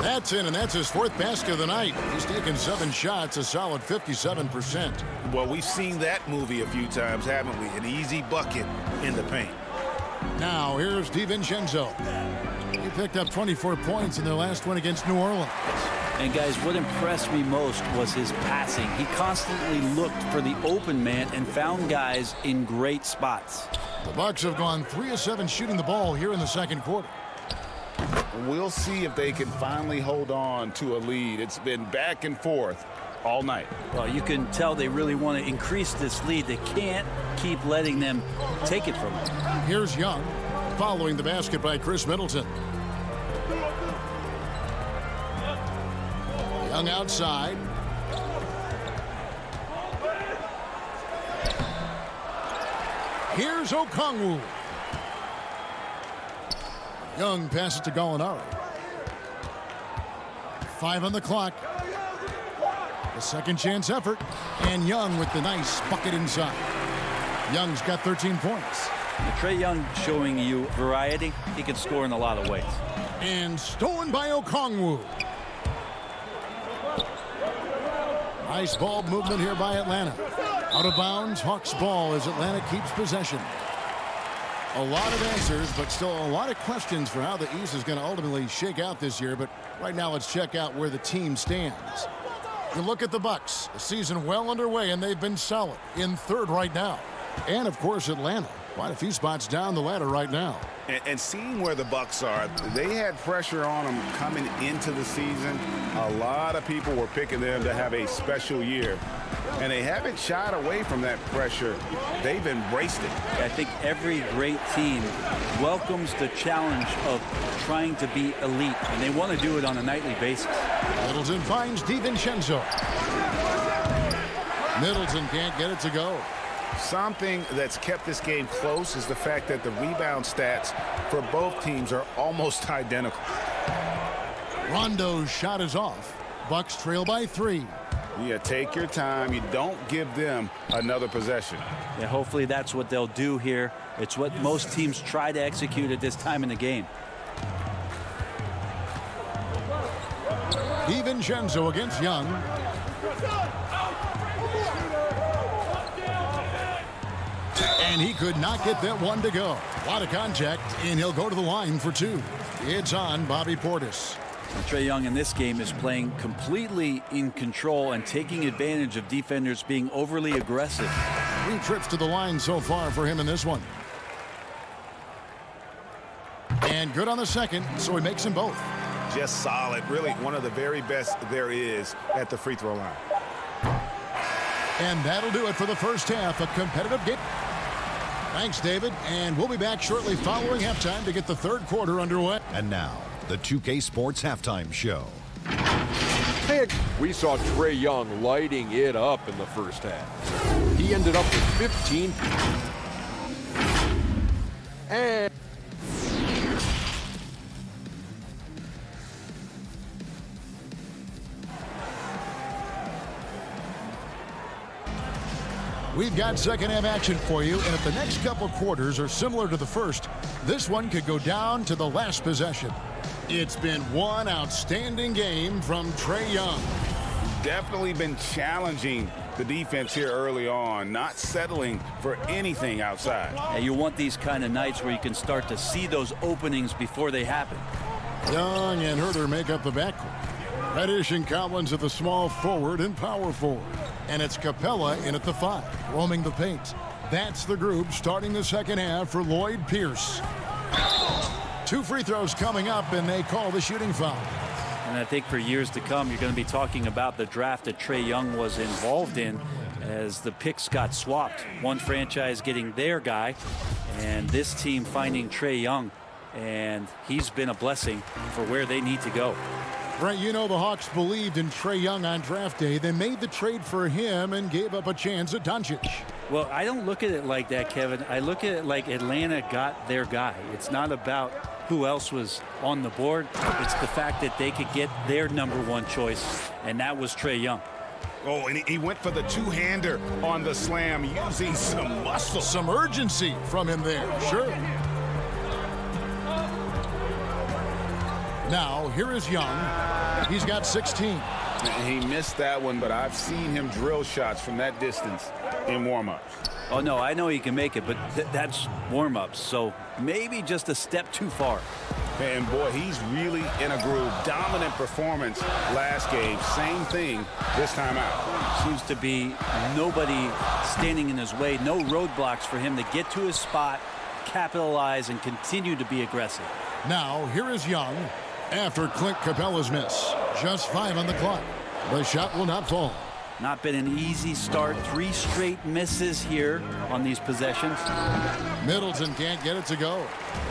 That's in, and that's his 4th basket of the night. He's taken 7 shots, a solid 57%. Well, we've seen that movie a few times, haven't we? An easy bucket in the paint. Now, here's DiVincenzo. He picked up 24 points in their last one against New Orleans. And guys, what impressed me most was his passing. He constantly looked for the open man and found guys in great spots. The Bucks have gone 3 of 7 shooting the ball here in the second quarter. We'll see if they can finally hold on to a lead. It's been back and forth all night. Well, you can tell they really want to increase this lead. They can't keep letting them take it from them. Here's Young, following the basket by Chris Middleton. Young outside. Here's Okongwu. Young passes to Gallinari. 5 on the clock. A second chance effort. And Young with the nice bucket inside. Young's got 13 points. Trae Young showing you variety. He can score in a lot of ways. And stolen by Okongwu. Nice ball movement here by Atlanta. Out of bounds, Hawks ball as Atlanta keeps possession. A lot of answers, but still a lot of questions for how the East is going to ultimately shake out this year. But right now, let's check out where the team stands. You look at the Bucks, the season well underway, and they've been solid in third right now. And, of course, Atlanta, quite a few spots down the ladder right now. And seeing where the Bucks are, they had pressure on them coming into the season. A lot of people were picking them to have a special year. And they haven't shied away from that pressure. They've embraced it. I think every great team welcomes the challenge of trying to be elite, and they want to do it on a nightly basis. Middleton finds DiVincenzo. Middleton can't get it to go. Something that's kept this game close is the fact that the rebound stats for both teams are almost identical. Rondo's shot is off. Bucks trail by 3. Yeah, take your time. You don't give them another possession. Yeah, hopefully that's what they'll do here. It's what most teams try to execute at this time in the game. DiVincenzo against Young. And he could not get that one to go. A lot of contact, and he'll go to the line for 2. It's on Bobby Portis. Trae Young in this game is playing completely in control and taking advantage of defenders being overly aggressive. 3 trips to the line so far for him in this one. And good on the second, so he makes them both. Just solid. Really one of the very best there is at the free throw line. And that'll do it for the first half. A competitive game. Thanks, David. And we'll be back shortly following halftime to get the third quarter underway. And now, the 2K Sports Halftime Show. Hey, we saw Trae Young lighting it up in the first half. He ended up with 15. And we've got second half action for you, and if the next couple quarters are similar to the first, this one could go down to the last possession. It's been one outstanding game from Trae Young. Definitely been challenging the defense here early on, not settling for anything outside. Yeah, you want these kind of nights where you can start to see those openings before they happen. Young and Herter make up the backcourt. Reddish and Collins at the small forward and power forward. And it's Capella in at the 5, roaming the paint. That's the group starting the second half for Lloyd Pierce. 2 free throws coming up, and they call the shooting foul. And I think for years to come, you're going to be talking about the draft that Trae Young was involved in as the picks got swapped. One franchise getting their guy, and this team finding Trae Young. And he's been a blessing for where they need to go. Brent, you know the Hawks believed in Trae Young on draft day. They made the trade for him and gave up a chance at Doncic. Well, I don't look at it like that, Kevin. I look at it like Atlanta got their guy. It's not about who else was on the board. It's the fact that they could get their #1 choice, and that was Trae Young. Oh, and he went for the two-hander on the slam, using some muscle. Some urgency from him there, sure. Now, here is Young. He's got 16. He missed that one, but I've seen him drill shots from that distance in warm-ups. Oh, no, I know he can make it, but that's warm-ups, so maybe just a step too far. And, boy, he's really in a groove. Dominant performance last game. Same thing this time out. Seems to be nobody standing in his way, no roadblocks for him to get to his spot, capitalize, and continue to be aggressive. Now, here is Young after Clint Capella's miss. Just 5 on the clock. The shot will not fall. Not been an easy start. 3 straight misses here on these possessions. Middleton can't get it to go.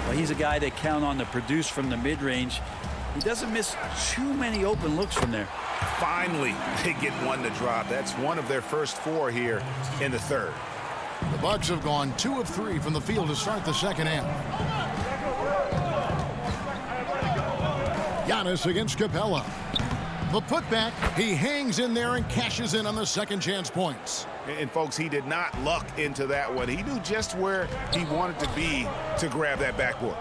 Well, he's a guy that count on to produce from the mid-range. He doesn't miss too many open looks from there. Finally, they get one to drop. That's one of their first 4 here in the third. The Bucks have gone 2 of 3 from the field to start the second half. Giannis against Capella. The putback, he hangs in there and cashes in on the second chance points. And folks, he did not luck into that one. He knew just where he wanted to be to grab that backboard.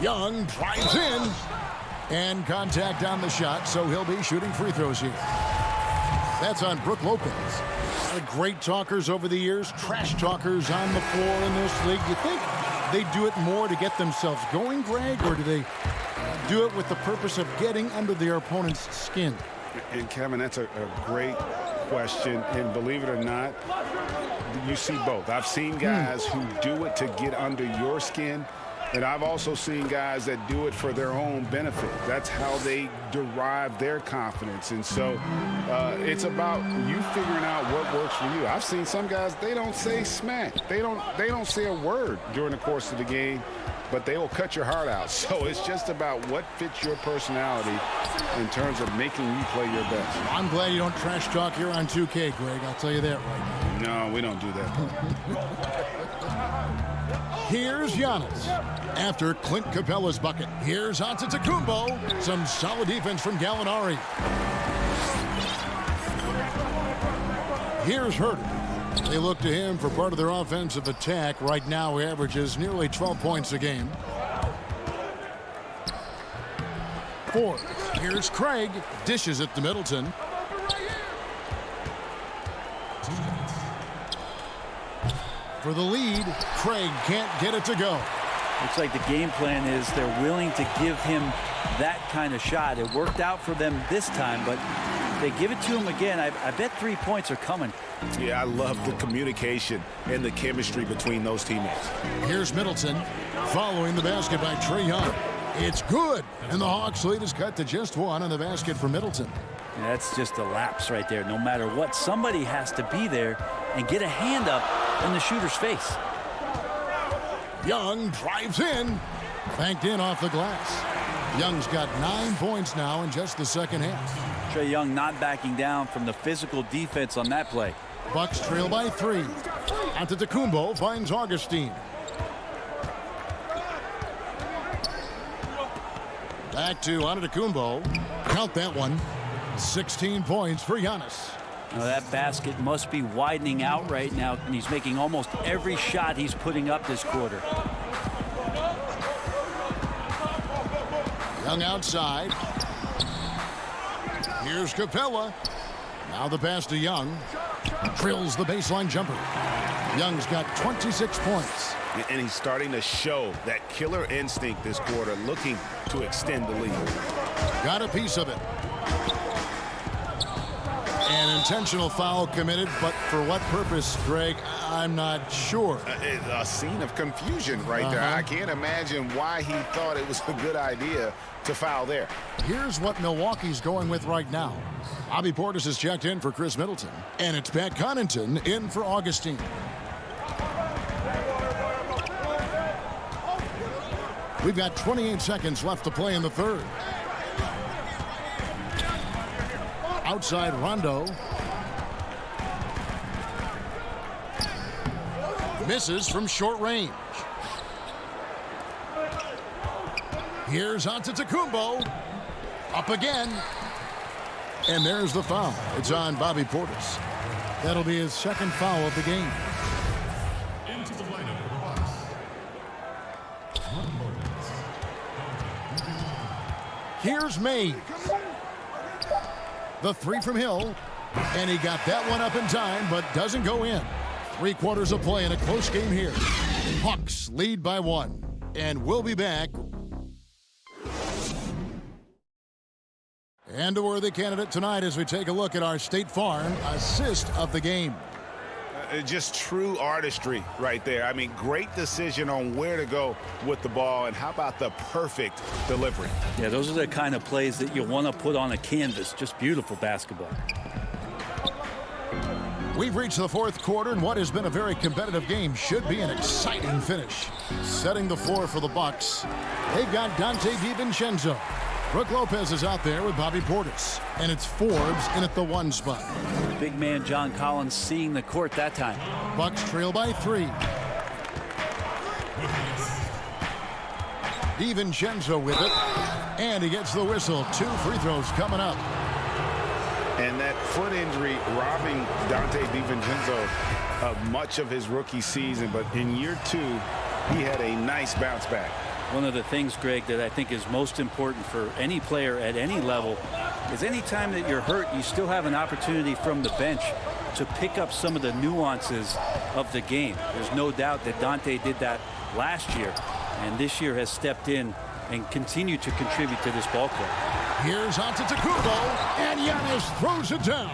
Young drives in. And contact on the shot, so he'll be shooting free throws here. That's on Brook Lopez. Great talkers over the years, trash talkers on the floor in this league. You think they do it more to get themselves going, Greg, or do they do it with the purpose of getting under their opponent's skin? And Kevin, that's a great question. And believe it or not, you see both. I've seen guys who do it to get under your skin. And I've also seen guys that do it for their own benefit. That's how they derive their confidence. And so it's about you figuring out what works for you. I've seen some guys, they don't say smack. They don't say a word during the course of the game, but they will cut your heart out. So it's just about what fits your personality in terms of making you play your best. I'm glad you don't trash talk here on 2K, Greg. I'll tell you that right now. No, we don't do that. Here's Giannis. After Clint Capella's bucket, here's Antetokounmpo. Some solid defense from Gallinari. Here's Herter. They look to him for part of their offensive attack. Right now, he averages nearly 12 points a game. Forbes. Here's Craig. Dishes it to Middleton. For the lead, Craig can't get it to go. Looks like the game plan is they're willing to give him that kind of shot. It worked out for them this time, but they give it to him again. I bet 3 points are coming. Yeah, I love the communication and the chemistry between those teammates. Here's Middleton following the basket by Trae Young. It's good, and the Hawks' lead is cut to just one on the basket for Middleton. Yeah, that's just a lapse right there. No matter what, somebody has to be there and get a hand up in the shooter's face. Young drives in. Banked in off the glass. Young's got 9 points now in just the second half. Trae Young not backing down from the physical defense on that play. Bucks trail by 3. Antetokounmpo finds Augustine. Back to Antetokounmpo. Count that one. 16 points for Giannis. Now that basket must be widening out right now, and he's making almost every shot he's putting up this quarter. Young outside. Here's Capella. Now the pass to Young. Drills the baseline jumper. Young's got 26 points. And he's starting to show that killer instinct this quarter, looking to extend the lead. Got a piece of it. An intentional foul committed, but for what purpose, Greg? I'm not sure. A scene of confusion right there. I can't imagine why he thought it was a good idea to foul there. Here's what Milwaukee's going with right now. Bobby Portis has checked in for Chris Middleton, and it's Pat Connaughton in for Augustine. We've got 28 seconds left to play in the third. Outside Rondo. Misses from short range. Here's Antetokounmpo. Up again. And there's the foul. It's on Bobby Portis. That'll be his second foul of the game. Into the lineup for the Bucks. Here's May. The three from Hill. And he got that one up in time, but doesn't go in. 3 quarters of play in a close game here. Hawks lead by 1. And we'll be back. And a worthy candidate tonight as we take a look at our State Farm assist of the game. Just true artistry right there. I mean, great decision on where to go with the ball, and how about the perfect delivery? Yeah, those are the kind of plays that you want to put on a canvas. Just beautiful basketball. We've reached the 4th quarter, and what has been a very competitive game should be an exciting finish. Setting the floor for the Bucks, they've got Dante DiVincenzo. Brook Lopez is out there with Bobby Portis, and it's Forbes in at the 1 spot. Big man John Collins seeing the court that time. Bucks trail by 3. DiVincenzo with it. And he gets the whistle. 2 free throws coming up. And that foot injury robbing Dante DiVincenzo of much of his rookie season. But in year 2, he had a nice bounce back. One of the things, Greg, that I think is most important for any player at any level is any time that you're hurt, you still have an opportunity from the bench to pick up some of the nuances of the game. There's no doubt that Dante did that last year, and this year has stepped in and continued to contribute to this ball club. Here's Antetokounmpo, and Giannis throws it down.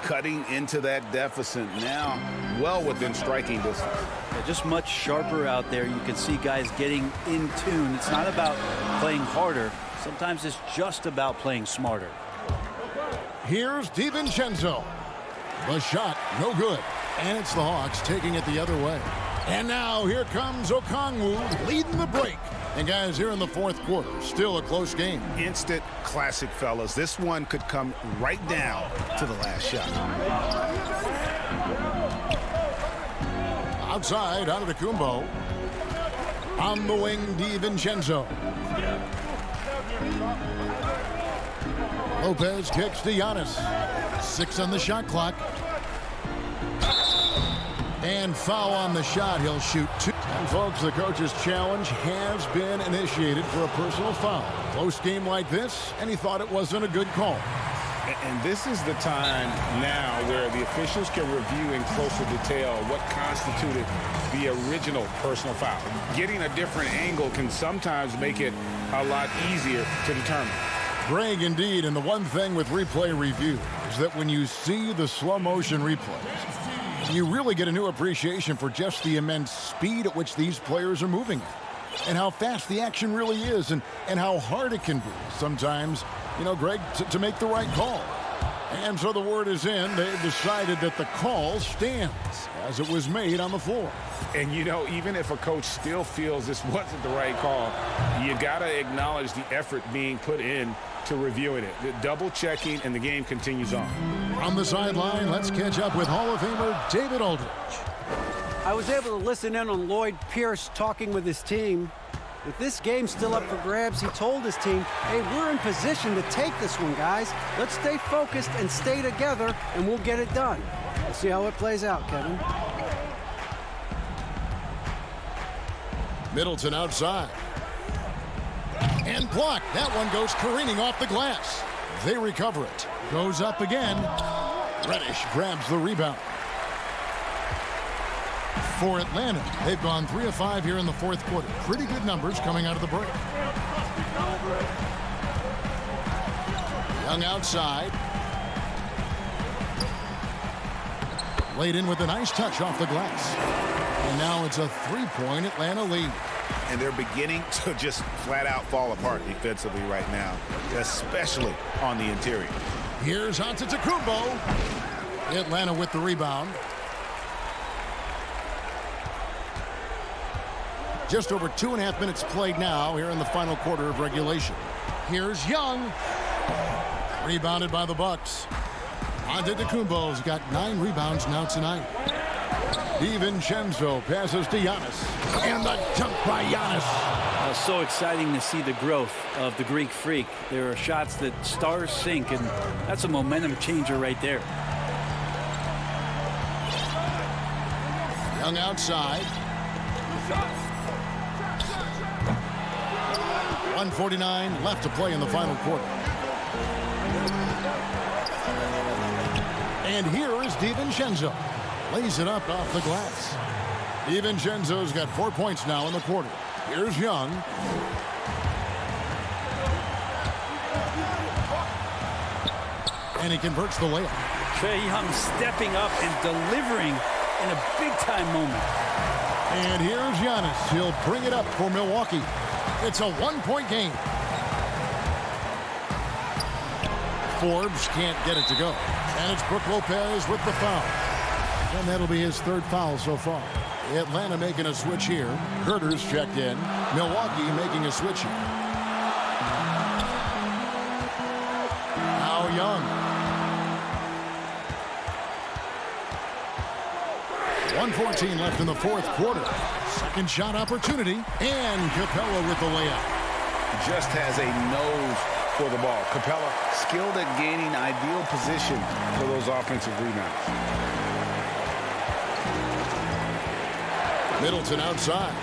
Cutting into that deficit now, well within striking distance. Yeah, just much sharper out there. You can see guys getting in tune. It's not about playing harder. Sometimes it's just about playing smarter. Here's DiVincenzo. The shot, no good. And it's the Hawks taking it the other way. And now here comes Okongwu leading the break. And guys, here in the 4th quarter, still a close game. Instant classic, fellas. This one could come right down to the last shot. Outside, Antetokounmpo. On the wing, DiVincenzo. Lopez kicks to Giannis. 6 on the shot clock. And foul on the shot. He'll shoot 2. And folks, the coach's challenge has been initiated for a personal foul. Close game like this, and he thought it wasn't a good call. And this is the time now where the officials can review in closer detail what constituted the original personal foul. Getting a different angle can sometimes make it a lot easier to determine. Greg, indeed, and the one thing with replay review is that when you see the slow motion replays, you really get a new appreciation for just the immense speed at which these players are moving and how fast the action really is and how hard it can be sometimes, you know, Greg, to make the right call. And so the word is in. They've decided that the call stands as it was made on the floor. And, you know, even if a coach still feels this wasn't the right call, you got to acknowledge the effort being put in to reviewing it. The double checking, and the game continues on. On the sideline, let's catch up with Hall of Famer David Aldridge. I was able to listen in on Lloyd Pierce talking with his team. With this game still up for grabs, he told his team, hey, we're in position to take this one, guys. Let's stay focused and stay together, and we'll get it done. We'll see how it plays out, Kevin. Middleton outside. And blocked. That one goes careening off the glass. They recover it. Goes up again. Reddish grabs the rebound. For Atlanta, they've gone 3 of 5 here in the 4th quarter. Pretty good numbers coming out of the break. Young outside. Laid in with a nice touch off the glass. And now it's a 3-point Atlanta lead. And they're beginning to just flat out fall apart defensively right now, especially on the interior. Here's Antetokounmpo. Atlanta with the rebound. Just over 2.5 minutes played now here in the final quarter of regulation. Here's Young. Rebounded by the Bucks. Antetokounmpo's got 9 rebounds now tonight. DiVincenzo passes to Giannis. And the dunk by Giannis. So exciting to see the growth of the Greek Freak. There are shots that stars sink, and that's a momentum changer right there. Young outside. 1:49 left to play in the final quarter. And here is DiVincenzo. Lays it up off the glass. DiVincenzo's got 4 points now in the quarter. Here's Young. And he converts the layup. Trae Young stepping up and delivering in a big-time moment. And here's Giannis. He'll bring it up for Milwaukee. It's a 1-point game. Forbes can't get it to go. And it's Brook Lopez with the foul. And that'll be his 3rd foul so far. Atlanta making a switch here. Herter's checked in. Milwaukee making a switch here. Now Young. 1:14 left in the fourth quarter. Second shot opportunity, and Capella with the layup. Just has a nose for the ball. Capella skilled at gaining ideal position for those offensive rebounds. Middleton outside.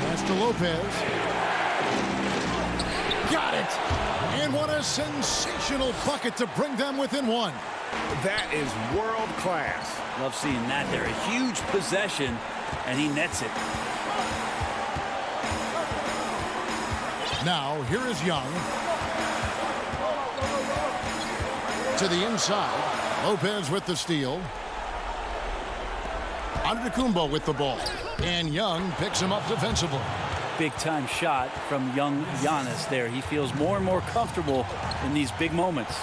Pass to Lopez. Got it! And what a sensational bucket to bring them within one. That is world class. Love seeing that there. A huge possession, and he nets it. Now, here is Young. To the inside. Lopez with the steal. Antetokounmpo with the ball. And Young picks him up defensively. Big-time shot from young Giannis there. He feels more and more comfortable in these big moments.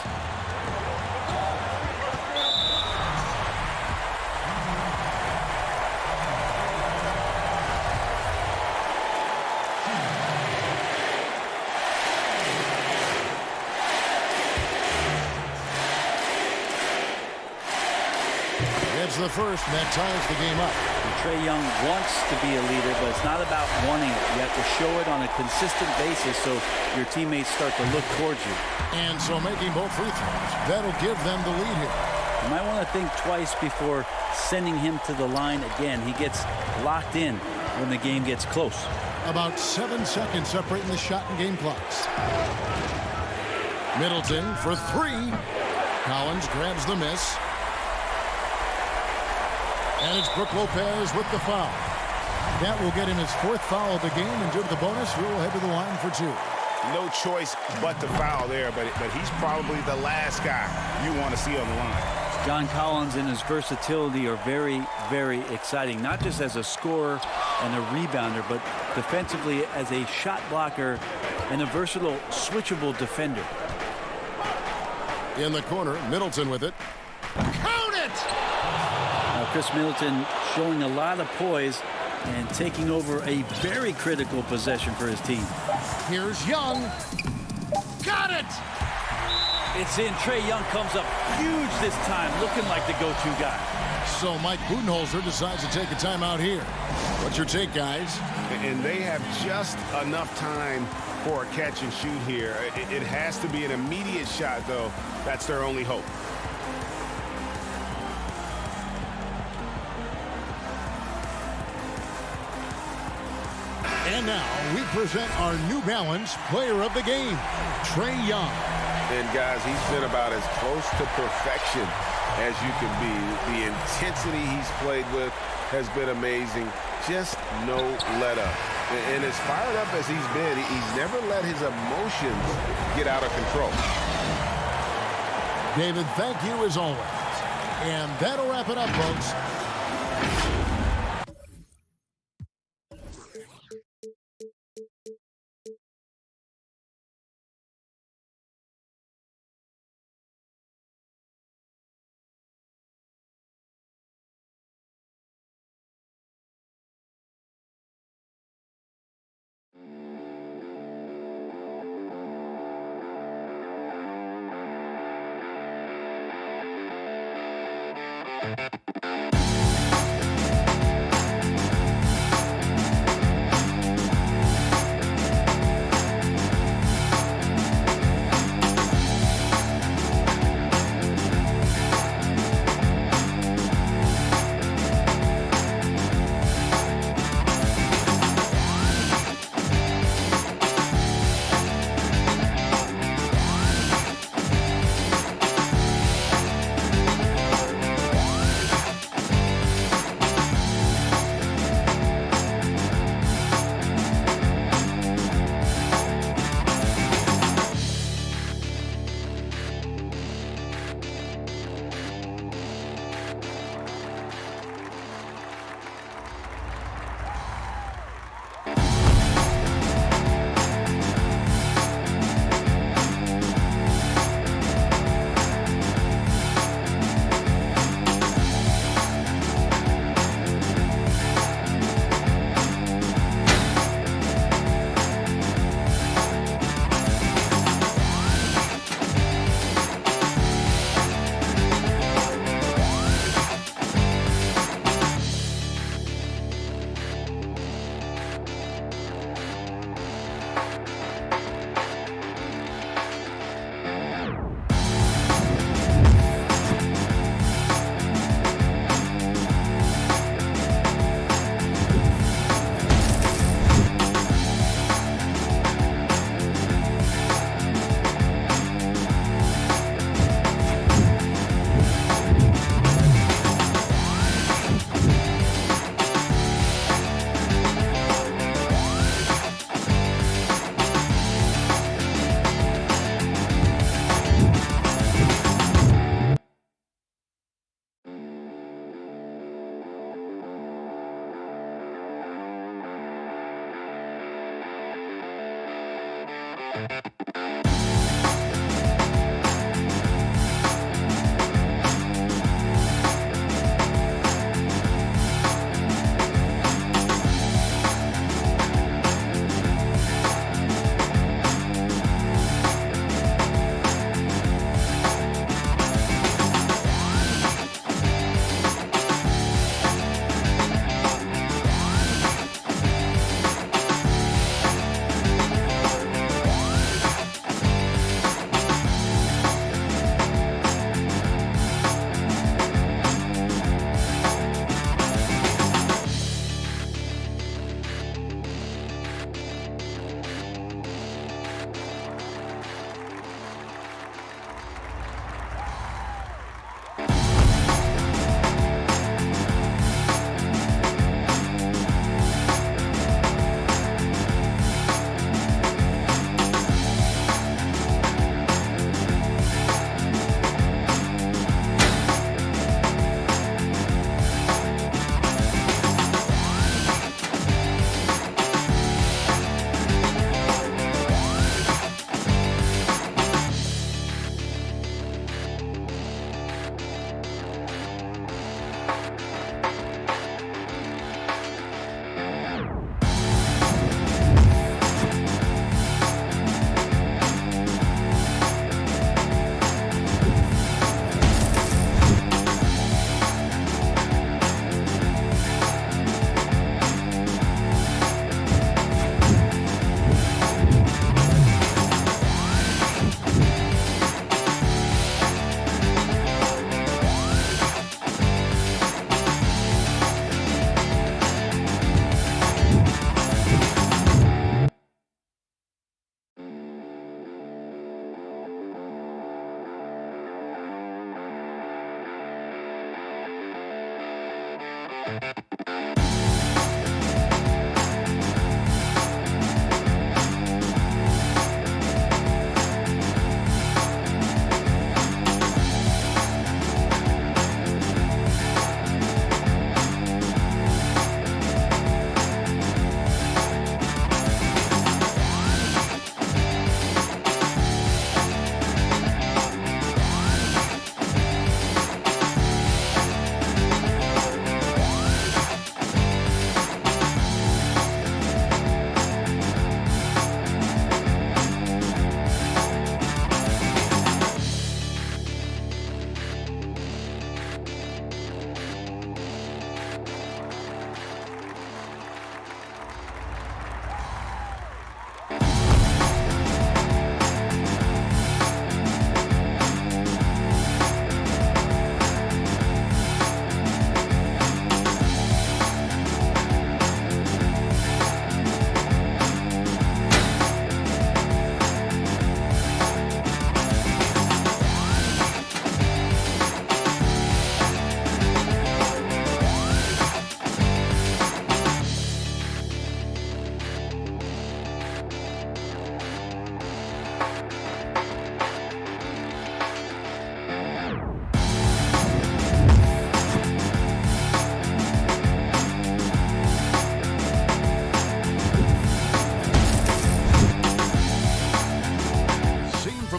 It's the first, and that ties the game up. Trae Young wants to be a leader, but it's not about wanting it. You have to show it on a consistent basis so your teammates start to look towards you. And so making both free throws, that'll give them the lead here. You might want to think twice before sending him to the line again. He gets locked in when the game gets close. About 7 seconds separating the shot and game clocks. Middleton for three. Collins grabs the miss. And it's Brook Lopez with the foul. That will get him his fourth foul of the game, and due to the bonus, he will head to the line for two. No choice but to foul there, but he's probably the last guy you want to see on the line. John Collins and his versatility are very, very exciting, not just as a scorer and a rebounder, but defensively as a shot blocker and a versatile, switchable defender. In the corner, Middleton with it. Count it! Chris Middleton showing a lot of poise and taking over a very critical possession for his team. Here's Young. Got it! It's in. Trae Young comes up huge this time, looking like the go-to guy. So Mike Budenholzer decides to take a timeout here. What's your take, guys? And they have just enough time for a catch and shoot here. It has to be an immediate shot, though. That's their only hope. And now we present our New Balance Player of the Game, Trae Young. And guys, he's been about as close to perfection as you can be. The intensity he's played with has been amazing. Just no let up. And as fired up as he's been, he's never let his emotions get out of control. David, thank you as always. And that'll wrap it up, folks.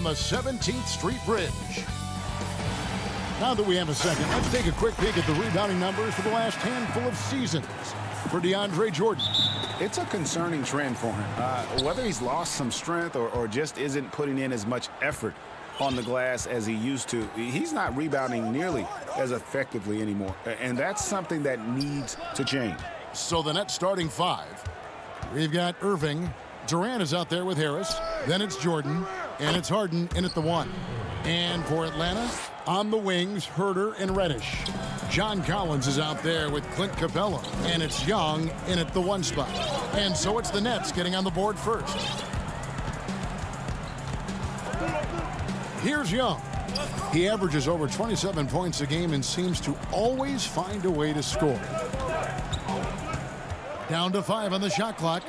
the 17th Street Bridge. Now that we have a second, let's take a quick peek at the rebounding numbers for the last handful of seasons for DeAndre Jordan. It's a concerning trend for him. Whether he's lost some strength or just isn't putting in as much effort on the glass as he used to, he's not rebounding nearly as effectively anymore. And that's something that needs to change. So the Nets starting five. We've got Irving. Durant is out there with Harris. Then it's Jordan. And it's Harden in at the one. And for Atlanta, on the wings, Herter and Reddish. John Collins is out there with Clint Capella. And it's Young in at the one spot. And so it's the Nets getting on the board first. Here's Young. He averages over 27 points a game and seems to always find a way to score. Down to 5 on the shot clock.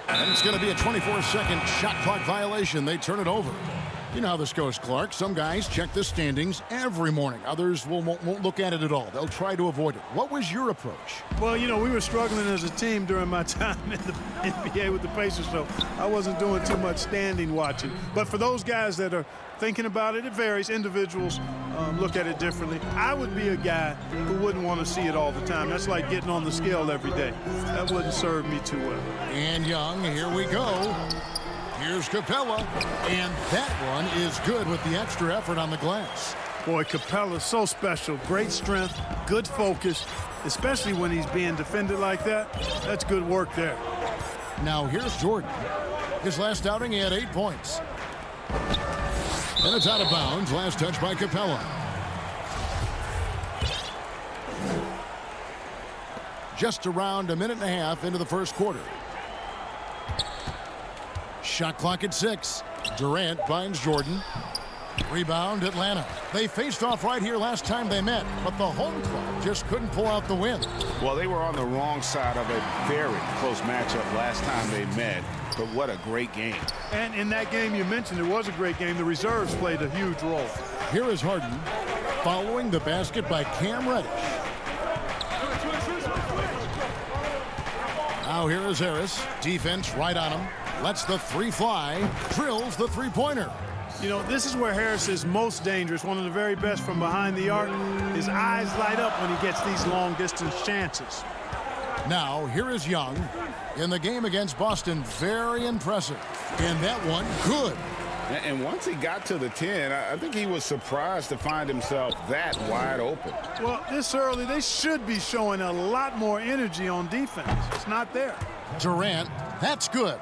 And it's going to be a 24-second shot clock violation. They turn it over. You know how this goes, Clark. Some guys check the standings every morning. Others won't look at it at all. They'll try to avoid it. What was your approach? Well, you know, we were struggling as a team during my time in the NBA with the Pacers, so I wasn't doing too much standing watching. But for those guys that are thinking about it, it varies. Individuals look at it differently. I would be a guy who wouldn't want to see it all the time. That's like getting on the scale every day. That wouldn't serve me too well. And Young, here we go. Here's Capella, and that one is good with the extra effort on the glass. Boy, Capella's so special. Great strength, good focus, especially when he's being defended like that. That's good work there. Now here's Jordan. His last outing, he had 8 points. And it's out of bounds. Last touch by Capella. Just around a minute and a half into the first quarter. Shot clock at 6. Durant finds Jordan. Rebound, Atlanta. They faced off right here last time they met, but the home club just couldn't pull out the win. Well, they were on the wrong side of a very close matchup last time they met, but what a great game. And in that game you mentioned, it was a great game. The reserves played a huge role. Here is Harden following the basket by Cam Reddish. Now here is Harris. Defense right on him. Lets the three fly. Drills the three-pointer. You know, this is where Harris is most dangerous, one of the very best from behind the arc. His eyes light up when he gets these long-distance chances. Now, here is Young. In the game against Boston, very impressive. And that one, good. And once he got to the 10, I think he was surprised to find himself that wide open. Well, this early, they should be showing a lot more energy on defense. It's not there. Durant, that's good.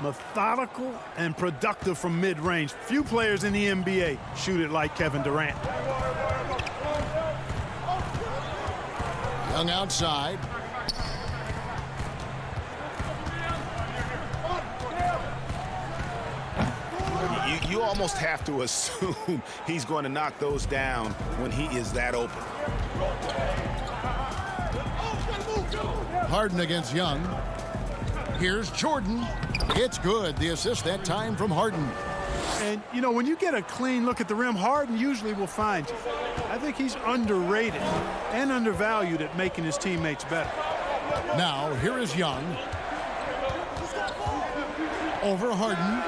Methodical and productive from mid-range. Few players in the NBA shoot it like Kevin Durant. Young outside. You almost have to assume he's going to knock those down when he is that open. Harden against Young. Here's Jordan. It's good. The assist that time from Harden. And, you know, when you get a clean look at the rim, Harden usually will find you. I think he's underrated and undervalued at making his teammates better. Now, here is Young. Over Harden.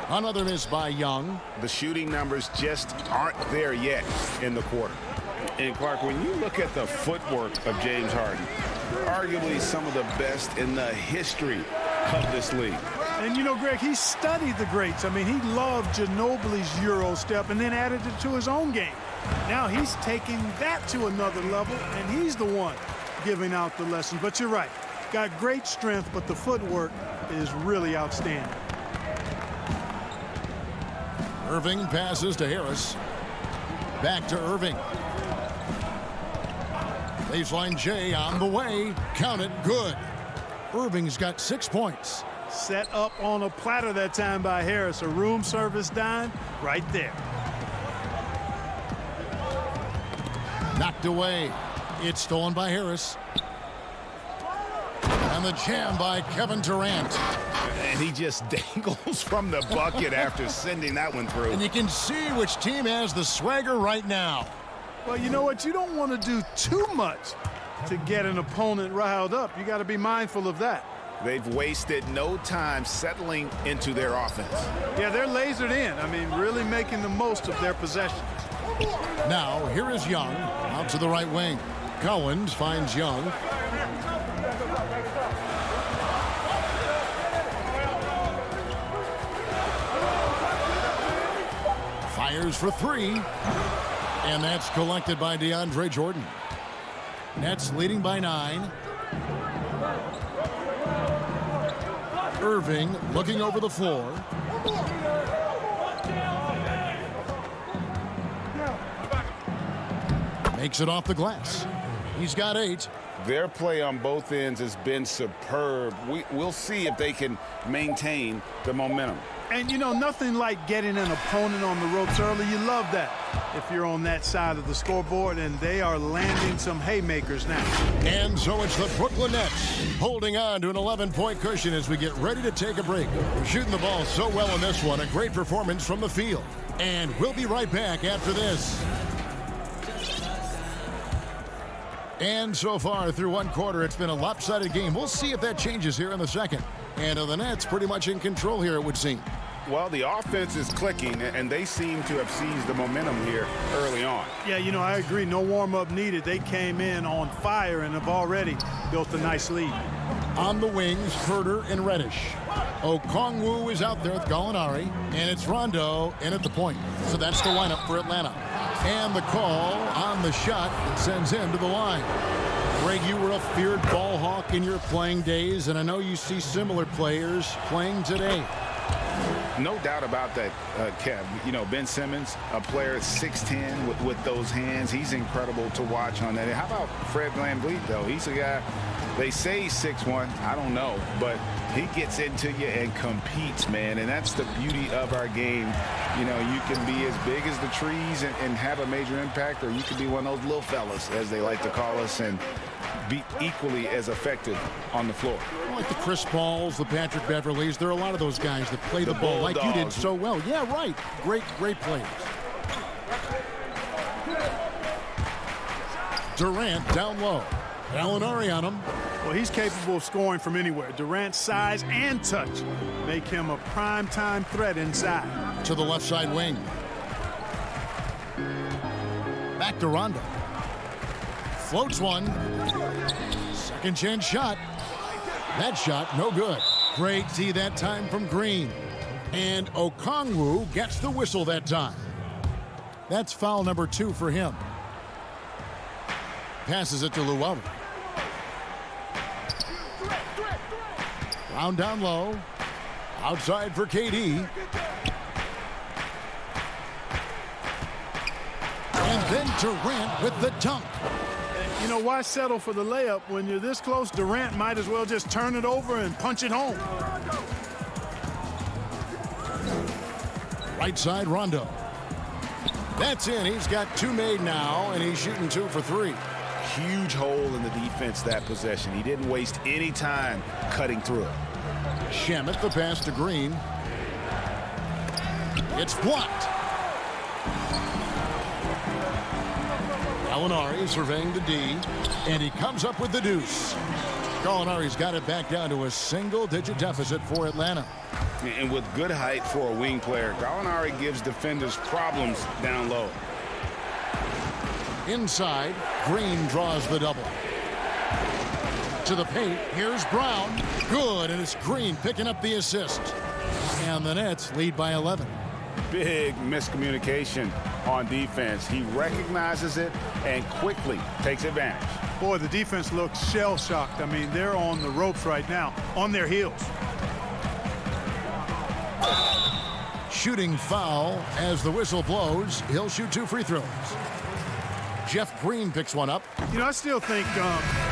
Another miss by Young. The shooting numbers just aren't there yet in the quarter. And, Clark, when you look at the footwork of James Harden, arguably some of the best in the history of this league. And, you know, Greg, he studied the greats. I mean, he loved Ginobili's Euro step and then added it to his own game. Now he's taking that to another level, and he's the one giving out the lessons. But you're right. Got great strength, but the footwork is really outstanding. Irving passes to Harris. Back to Irving. Baseline J on the way. Count it. Good. Irving's got 6 points. Set up on a platter that time by Harris. A room service dime right there. Knocked away. It's stolen by Harris. And the jam by Kevin Durant. And he just dangles from the bucket after sending that one through. And you can see which team has the swagger right now. Well, you know what? You don't want to do too much to get an opponent riled up. You got to be mindful of that. They've wasted no time settling into their offense. Yeah, they're lasered in. I mean, really making the most of their possessions. Now, here is Young out to the right wing. Collins finds Young. Fires for three. And that's collected by DeAndre Jordan. Nets leading by 9. Irving looking over the floor. Makes it off the glass. He's got 8. Their play on both ends has been superb. We'll see if they can maintain the momentum. And, you know, nothing like getting an opponent on the ropes early. You love that if you're on that side of the scoreboard, and they are landing some haymakers now. And so it's the Brooklyn Nets holding on to an 11-point cushion as we get ready to take a break. They're shooting the ball so well in this one. A great performance from the field. And we'll be right back after this. And so far through one quarter, it's been a lopsided game. We'll see if that changes here in the second. And the Nets pretty much in control here, it would seem. Well, the offense is clicking, and they seem to have seized the momentum here early on. Yeah, you know, I agree. No warm-up needed. They came in on fire and have already built a nice lead. On the wings, Herder and Reddish. Okongwu is out there with Gallinari, and it's Rondo in at the point. So that's the lineup for Atlanta. And the call on the shot that sends him to the line. Greg, you were a feared ball hawk in your playing days, and I know you see similar players playing today. No doubt about that, Kev. You know, Ben Simmons, a player at 6'10" with those hands. He's incredible to watch on that. And how about Fred VanVleet, though? He's a guy, they say he's 6'1". I don't know, but he gets into you and competes, man. And that's the beauty of our game. You know, you can be as big as the trees and have a major impact, or you can be one of those little fellas, as they like to call us, and be equally as effective on the floor. Like the Chris Pauls, the Patrick Beverleys, there are a lot of those guys that play the ball like you did so well. Yeah, right. Great players. Durant down low. Gallinari on him. Well, he's capable of scoring from anywhere. Durant's size and touch make him a prime-time threat inside. To the left side wing. Back to Rondo. Floats one. Second chance shot. That shot, no good. Great D that time from Green. And Okongwu gets the whistle that time. That's foul number 2 for him. Passes it to Luau. Round down low. Outside for KD. And then Durant with the dunk. You know, why settle for the layup when you're this close? Durant might as well just turn it over and punch it home. Right side, Rondo. That's in. He's got 2 made now, and he's shooting 2 for 3. Huge hole in the defense that possession. He didn't waste any time cutting through it. Shamet, the pass to Green. It's blocked. Gallinari surveying the D, and he comes up with the deuce. Gallinari's got it back down to a single-digit deficit for Atlanta. And with good height for a wing player, Gallinari gives defenders problems down low. Inside, Green draws the double. To the paint, here's Brown. Good, and it's Green picking up the assist. And the Nets lead by 11. Big miscommunication on defense. He recognizes it and quickly takes advantage. Boy, the defense looks shell-shocked. I mean, they're on the ropes right now, on their heels. Shooting foul as the whistle blows. He'll shoot 2 free throws. Jeff Green picks one up. You know, I still think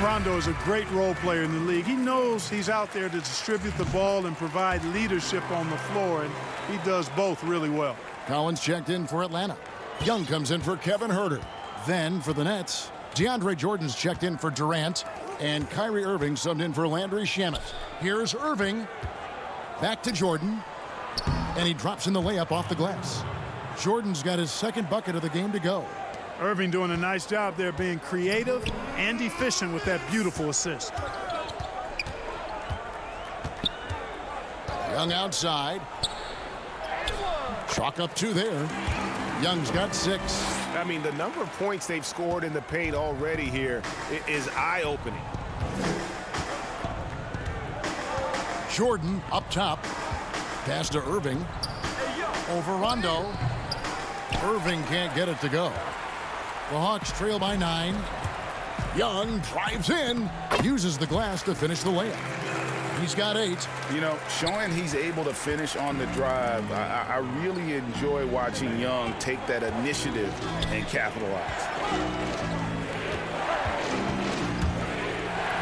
Rondo is a great role player in the league. He knows he's out there to distribute the ball and provide leadership on the floor, and he does both really well. Collins checked in for Atlanta. Young comes in for Kevin Herter. Then for the Nets, DeAndre Jordan's checked in for Durant, and Kyrie Irving subbed in for Landry Shamet. Here's Irving. Back to Jordan, and he drops in the layup off the glass. Jordan's got his second bucket of the game to go. Irving doing a nice job there, being creative and efficient with that beautiful assist. Young outside. Chalk up 2 there. Young's got 6. I mean, the number of points they've scored in the paint already here is eye-opening. Jordan up top. Pass to Irving. Over Rondo. Irving can't get it to go. The Hawks trail by 9. Young drives in. Uses the glass to finish the layup. He's got 8. You know, showing he's able to finish on the drive, I really enjoy watching Young take that initiative and capitalize.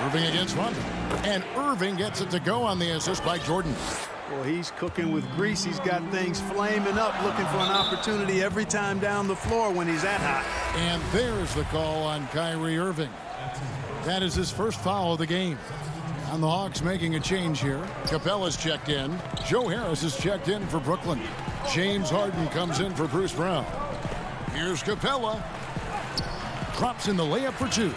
Irving against Rondo. And Irving gets it to go on the assist by Jordan. Well, he's cooking with grease. He's got things flaming up, looking for an opportunity every time down the floor when he's that hot. And there's the call on Kyrie Irving. That is his first foul of the game. And the Hawks making a change here. Capella's checked in. Joe Harris is checked in for Brooklyn. James Harden comes in for Bruce Brown. Here's Capella. Drops in the layup for two.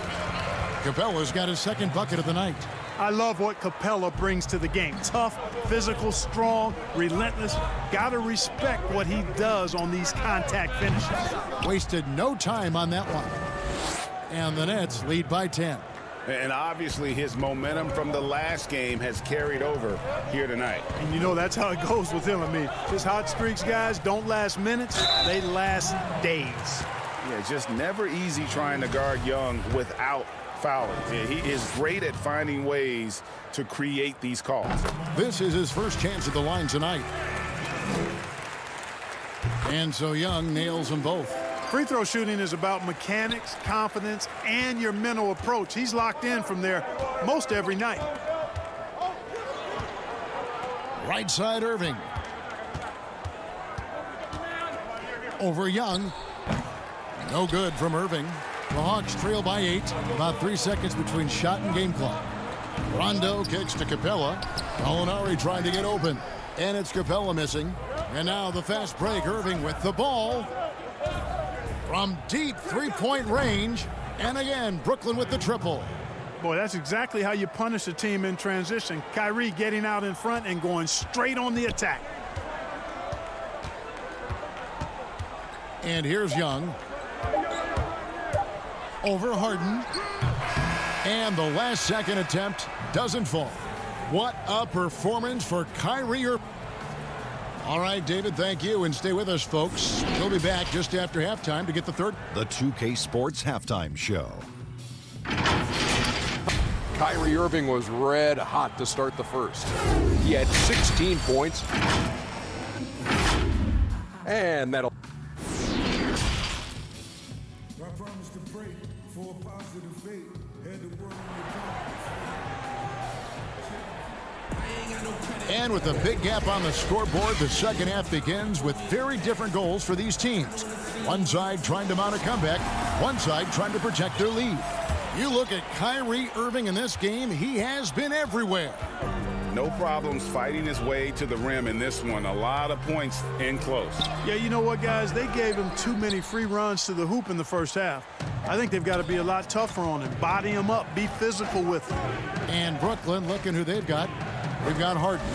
Capella's got his second bucket of the night. I love what Capella brings to the game. Tough, physical, strong, relentless. Got to respect what he does on these contact finishes. Wasted no time on that one. And the Nets lead by 10. And obviously his momentum from the last game has carried over here tonight. And you know that's how it goes with him. I mean, his hot streaks, guys, don't last minutes. They last days. Yeah, just never easy trying to guard Young without fouling. Yeah, he is great at finding ways to create these calls. This is his first chance at the line tonight. And so Young nails them both. Free throw shooting is about mechanics, confidence, and your mental approach. He's locked in from there most every night. Right side Irving. Over Young. No good from Irving. The Hawks trail by 8. About 3 seconds between shot and game clock. Rondo kicks to Capella. Gallinari trying to get open. And it's Capella missing. And now the fast break. Irving with the ball. From deep three-point range. And again, Brooklyn with the triple. Boy, that's exactly how you punish a team in transition. Kyrie getting out in front and going straight on the attack. And here's Young. Over Harden. And the last second attempt doesn't fall. What a performance for Kyrie Irving. All right, David, thank you, and stay with us, folks. We'll be back just after halftime to get the third. The 2K Sports Halftime Show. Kyrie Irving was red hot to start the first. He had 16 points. And that'll... And with a big gap on the scoreboard, the second half begins with very different goals for these teams. One side trying to mount a comeback, one side trying to protect their lead. You look at Kyrie Irving in this game, he has been everywhere. No problems fighting his way to the rim in this one. A lot of points in close. Yeah, you know what, guys? They gave him too many free runs to the hoop in the first half. I think they've got to be a lot tougher on him. Body him up. Be physical with him. And Brooklyn, looking who they've got. We've got Harden.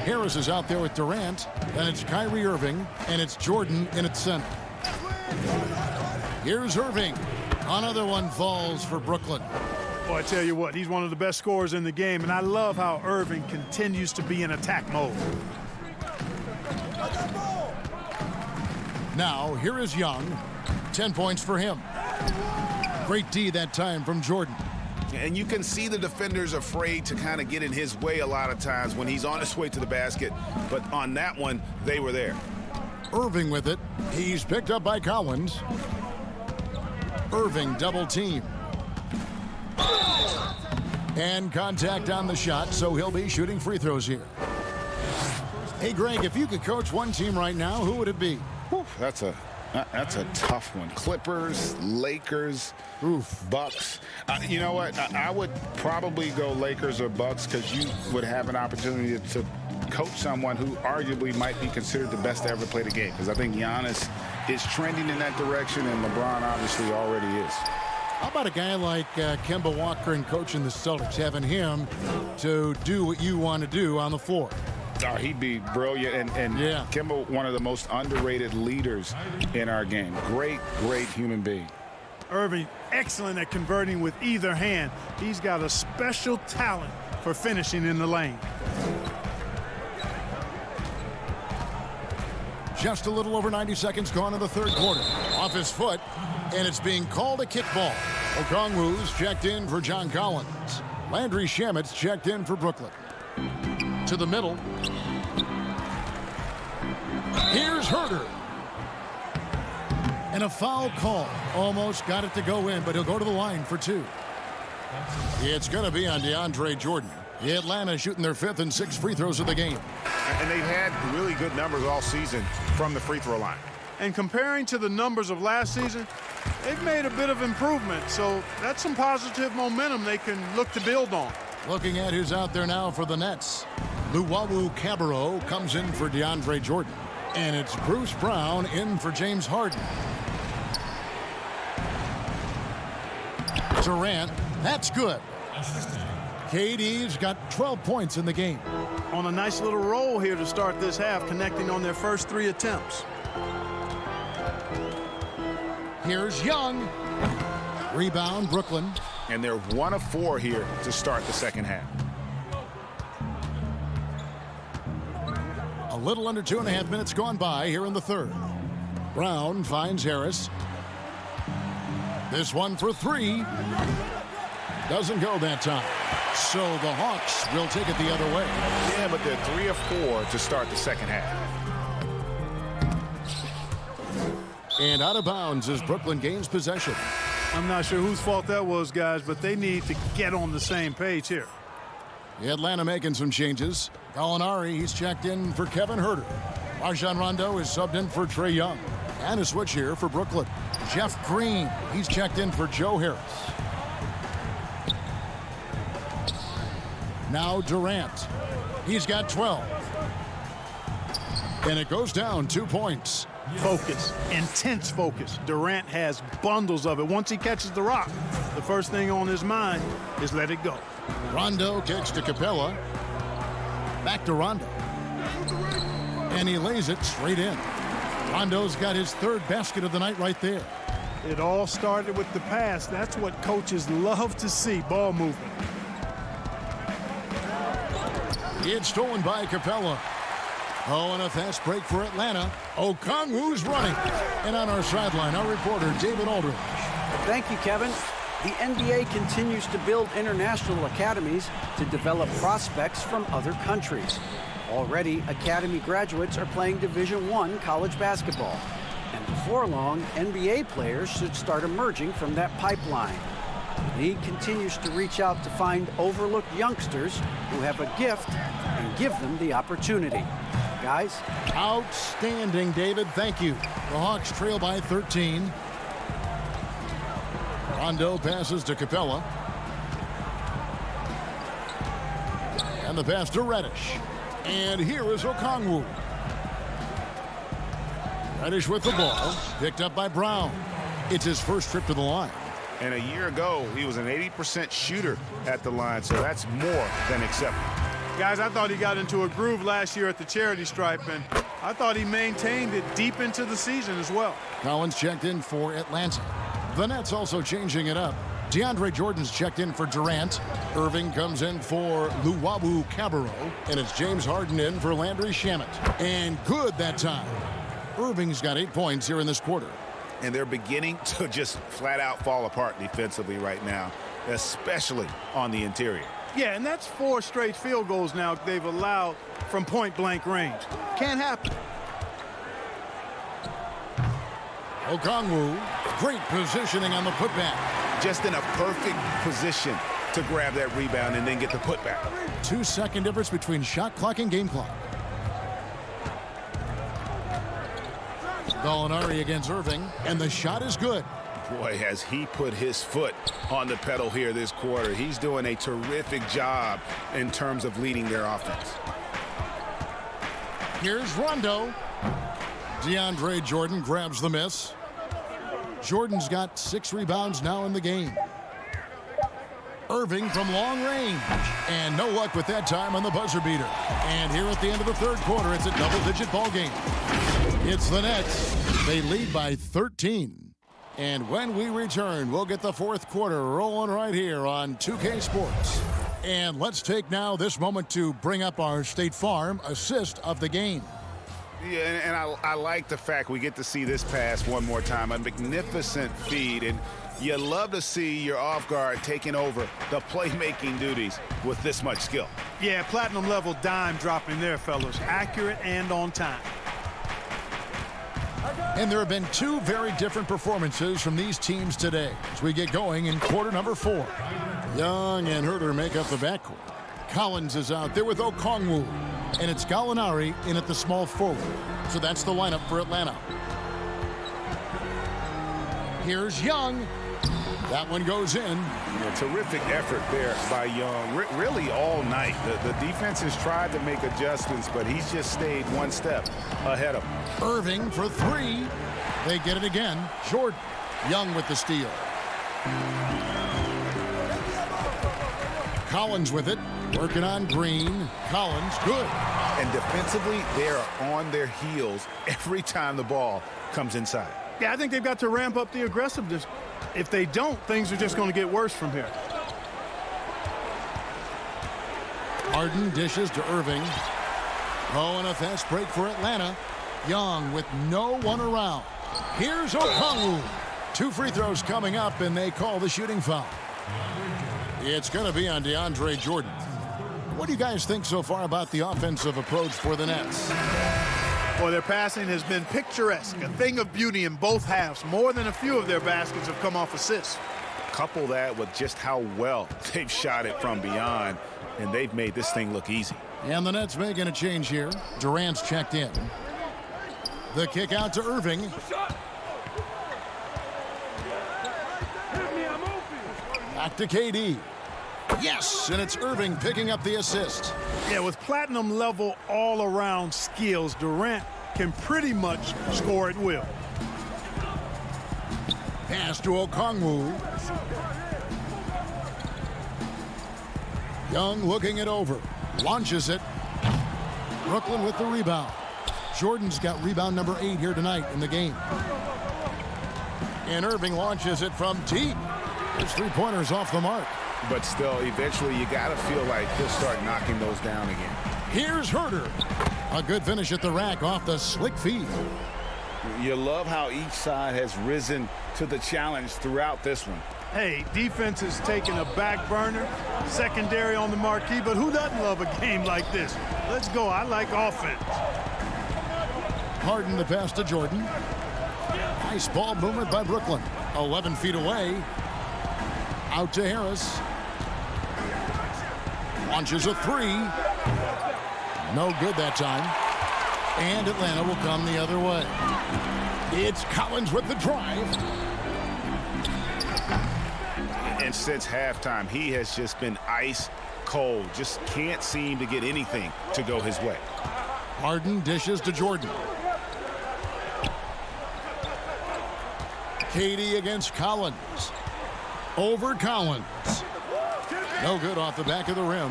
Harris is out there with Durant. And it's Kyrie Irving. And it's Jordan in its center. Here's Irving. Another one falls for Brooklyn. Boy, I tell you what, he's one of the best scorers in the game, and I love how Irving continues to be in attack mode. Now, here is Young. 10 points for him. Great D that time from Jordan. And you can see the defenders afraid to kind of get in his way a lot of times when he's on his way to the basket. But on that one, they were there. Irving with it. He's picked up by Collins. Irving double team. And contact on the shot, so he'll be shooting free throws here. Hey, Greg, if you could coach one team right now, who would it be? Whew, that's a tough one. Clippers, Lakers, Bucks. You know what? I would probably go Lakers or Bucks because you would have an opportunity to coach someone who arguably might be considered the best to ever play the game, because I think Giannis is trending in that direction, and LeBron obviously already is. How about a guy like Kemba Walker and coaching the Celtics, having him to do what you want to do on the floor? Oh, he'd be brilliant, and yeah. Kemba, one of the most underrated leaders in our game. Great human being. Irving, excellent at converting with either hand. He's got a special talent for finishing in the lane. Just a little over 90 seconds gone in the third quarter. Off his foot, and it's being called a kickball. Okongwu's checked in for John Collins. Landry Shamet's checked in for Brooklyn. To the middle. Here's Herter. And a foul call. Almost got it to go in, but he'll go to the line for two. It's going to be on DeAndre Jordan. Atlanta shooting their 5th and 6th free throws of the game. And they've had really good numbers all season from the free throw line. And comparing to the numbers of last season, they've made a bit of improvement. So that's some positive momentum they can look to build on. Looking at who's out there now for the Nets. Luwawu Cabarrot comes in for DeAndre Jordan. And it's Bruce Brown in for James Harden. Durant, that's good. KD's got 12 points in the game. On a nice little roll here to start this half, connecting on their first 3 attempts. Here's Young. Rebound, Brooklyn. And they're 1 of 4 here to start the second half. A little under 2.5 minutes gone by here in the third. Brown finds Harris. This one for 3. Doesn't go that time. So the Hawks will take it the other way. Yeah, but they're 3 of 4 to start the second half. And out of bounds as Brooklyn gains possession. I'm not sure whose fault that was, guys, but they need to get on the same page here. Atlanta making some changes. Gallinari, he's checked in for Kevin Huerter. Rajon Rondo is subbed in for Trae Young. And a switch here for Brooklyn. Jeff Green, he's checked in for Joe Harris. Now Durant. He's got 12. And it goes down 2 points. Focus, intense focus. Durant has bundles of it. Once he catches the rock, the first thing on his mind is let it go. Rondo kicks to Capella. Back to Rondo. And he lays it straight in. Rondo's got his 3rd basket of the night right there. It all started with the pass. That's what coaches love to see, ball movement. It's stolen by Capella. Oh, and a fast break for Atlanta. Okongwu's running. And on our sideline, our reporter, David Aldridge. Thank you, Kevin. The NBA continues to build international academies to develop prospects from other countries. Already, academy graduates are playing Division I college basketball. And before long, NBA players should start emerging from that pipeline. The league continues to reach out to find overlooked youngsters who have a gift and give them the opportunity. Guys? Outstanding, David. Thank you. The Hawks trail by 13. Rondo passes to Capella. And the pass to Reddish. And here is Okongwu. Reddish with the ball. Picked up by Brown. It's his first trip to the line. And a year ago, he was an 80% shooter at the line, so that's more than acceptable. Guys, I thought he got into a groove last year at the charity stripe, and I thought he maintained it deep into the season as well. Collins checked in for Atlanta. The Nets also changing it up. DeAndre Jordan's checked in for Durant. Irving comes in for Luwawu Cabarrot. And it's James Harden in for Landry Shamet. And good that time. Irving's got 8 points here in this quarter. And they're beginning to just flat out fall apart defensively right now, especially on the interior. Yeah, and that's 4 straight field goals now they've allowed from point-blank range. Can't happen. Okongwu, great positioning on the putback. Just in a perfect position to grab that rebound and then get the putback. 2-second difference between shot clock and game clock. Gallinari against Irving, and the shot is good. Boy, has he put his foot on the pedal here this quarter. He's doing a terrific job in terms of leading their offense. Here's Rondo. DeAndre Jordan grabs the miss. Jordan's got 6 rebounds now in the game. Irving from long range. And no luck with that time on the buzzer beater. And here at the end of the third quarter, it's a double-digit ball game. It's the Nets. They lead by 13. And when we return, we'll get the fourth quarter rolling right here on 2K Sports. And let's take now this moment to bring up our State Farm assist of the game. Yeah, and I like the fact we get to see this pass one more time. A magnificent feed, and you love to see your off guard taking over the playmaking duties with this much skill. Yeah, platinum level dime dropping there, fellas. Accurate and on time. And there have been 2 very different performances from these teams today as we get going in quarter number 4. Young and Huerter make up the backcourt. Collins is out there with Okongwu. And it's Gallinari in at the small forward. So that's the lineup for Atlanta. Here's Young. That one goes in. A terrific effort there by Young, really all night. The defense has tried to make adjustments, but he's just stayed one step ahead of him. Irving for three. They get it again. Jordan. Young with the steal. Collins with it. Working on Green. Collins, good. And defensively, they are on their heels every time the ball comes inside. Yeah, I think they've got to ramp up the aggressiveness. If they don't, things are just going to get worse from here. Harden dishes to Irving. Oh, and a fast break for Atlanta. Young with no one around. Here's Okongwu. 2 free throws coming up, and they call the shooting foul. It's going to be on DeAndre Jordan. What do you guys think so far about the offensive approach for the Nets? Well, their passing has been picturesque, a thing of beauty in both halves. More than a few of their baskets have come off assists. Couple that with just how well they've shot it from beyond, and they've made this thing look easy. And the Nets making a change here. Durant's checked in. The kick out to Irving. Back to KD. Yes, and it's Irving picking up the assist. Yeah, with platinum level all-around skills, Durant can pretty much score at will. Pass to Okongwu. Young looking it over. Launches it. Brooklyn with the rebound. Jordan's got rebound number 8 here tonight in the game. And Irving launches it from deep. There's 3-pointers off the mark. But still, eventually, you got to feel like he'll start knocking those down again. Here's Herter. A good finish at the rack off the slick feed. You love how each side has risen to the challenge throughout this one. Hey, defense is taking a back burner, secondary on the marquee, but who doesn't love a game like this? Let's go. I like offense. Harden the pass to Jordan. Nice ball movement by Brooklyn. 11 feet away. Out to Harris. Launches a 3. No good that time. And Atlanta will come the other way. It's Collins with the drive. And since halftime, he has just been ice cold. Just can't seem to get anything to go his way. Harden dishes to Jordan. KD against Collins. Over Collins. No good off the back of the rim.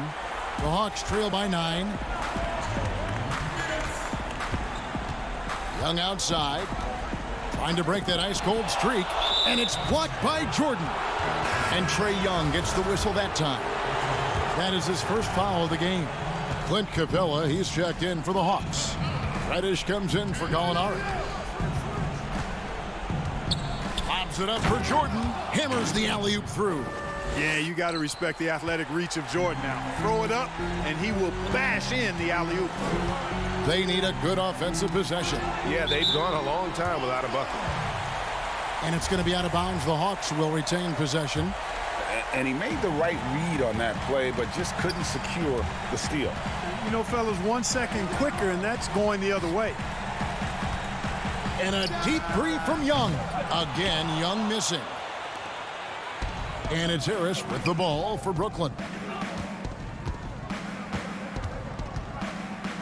The Hawks trail by 9. Young outside. Trying to break that ice-cold streak. And it's blocked by Jordan. And Trae Young gets the whistle that time. That is his first foul of the game. Clint Capella, he's checked in for the Hawks. Reddish comes in for Gallinari. Lobs it up for Jordan. Hammers the alley-oop through. Yeah, you got to respect the athletic reach of Jordan now. Throw it up, and he will bash in the alley-oop. They need a good offensive possession. Yeah, they've gone a long time without a bucket. And it's going to be out of bounds. The Hawks will retain possession. And he made the right read on that play, but just couldn't secure the steal. You know, fellas, 1 second quicker, and that's going the other way. And a deep 3 from Young. Again, Young missing. And it's Harris with the ball for Brooklyn.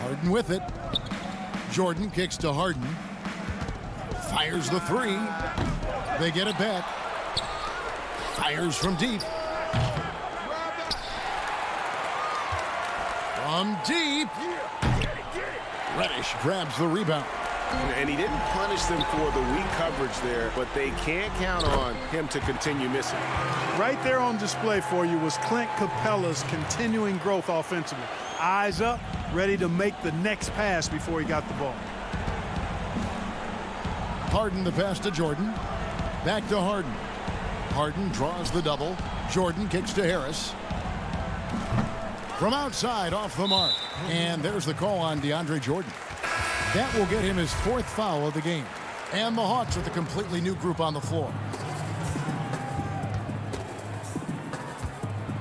Harden with it. Jordan kicks to Harden. Fires the 3. They get it back. Fires from deep. From deep. Reddish grabs the rebound. And he didn't punish them for the weak coverage there, but they can't count on him to continue missing. Right there on display for you was Clint Capella's continuing growth offensively. Eyes up, ready to make the next pass before he got the ball. Harden the pass to Jordan. Back to Harden. Harden draws the double. Jordan kicks to Harris. From outside, off the mark. And there's the call on DeAndre Jordan. That will get him his 4th foul of the game. And the Hawks with a completely new group on the floor.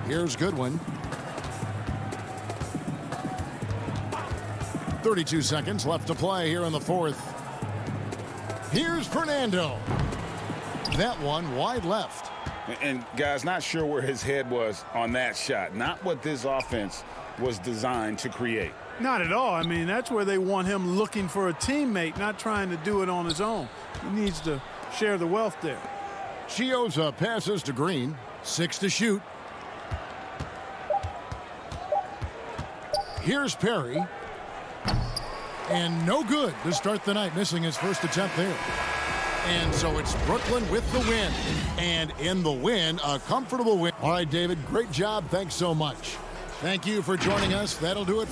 Here's Goodwin. 32 seconds left to play here in the fourth. Here's Fernando. That one wide left. And guys, not sure where his head was on that shot. Not what this offense was designed to create. Not at all. I mean, that's where they want him looking for a teammate, not trying to do it on his own. He needs to share the wealth there. Chioza passes to Green. 6 to shoot. Here's Perry. And no good to start the night, missing his first attempt there. And so it's Brooklyn with the win. And in the win, a comfortable win. All right, David, great job. Thanks so much. Thank you for joining us. That'll do it.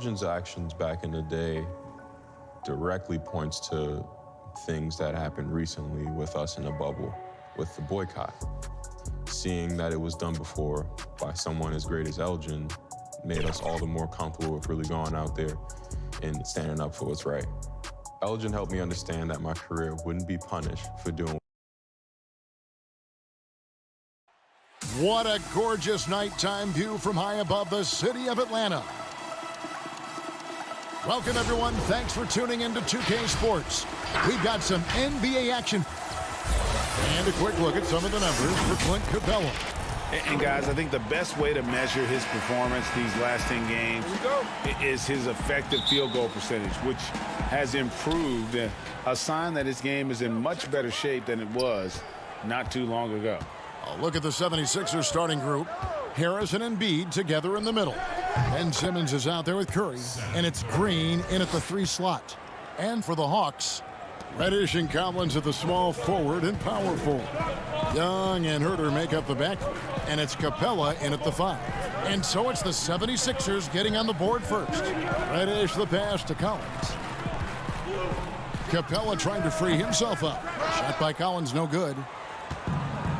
Elgin's actions back in the day directly points to things that happened recently with us in the bubble, with the boycott. Seeing that it was done before by someone as great as Elgin made us all the more comfortable with really going out there and standing up for what's right. Elgin helped me understand that my career wouldn't be punished for doing. What a gorgeous nighttime view from high above the city of Atlanta. Welcome, everyone. Thanks for tuning into 2K Sports. We've got some NBA action. And a quick look at some of the numbers for Clint Capella. And guys, I think the best way to measure his performance these last 10 games is his effective field goal percentage, which has improved, a sign that his game is in much better shape than it was not too long ago. A look at the 76ers starting group. Harris and Embiid together in the middle. Ben Simmons is out there with Curry, and it's Green in at the 3 slot. And for the Hawks, Reddish and Collins at the small forward and power forward. Young and Herter make up the backcourt, and it's Capella in at the 5. And so it's the 76ers getting on the board first. Reddish the pass to Collins. Capella trying to free himself up. Shot by Collins, no good.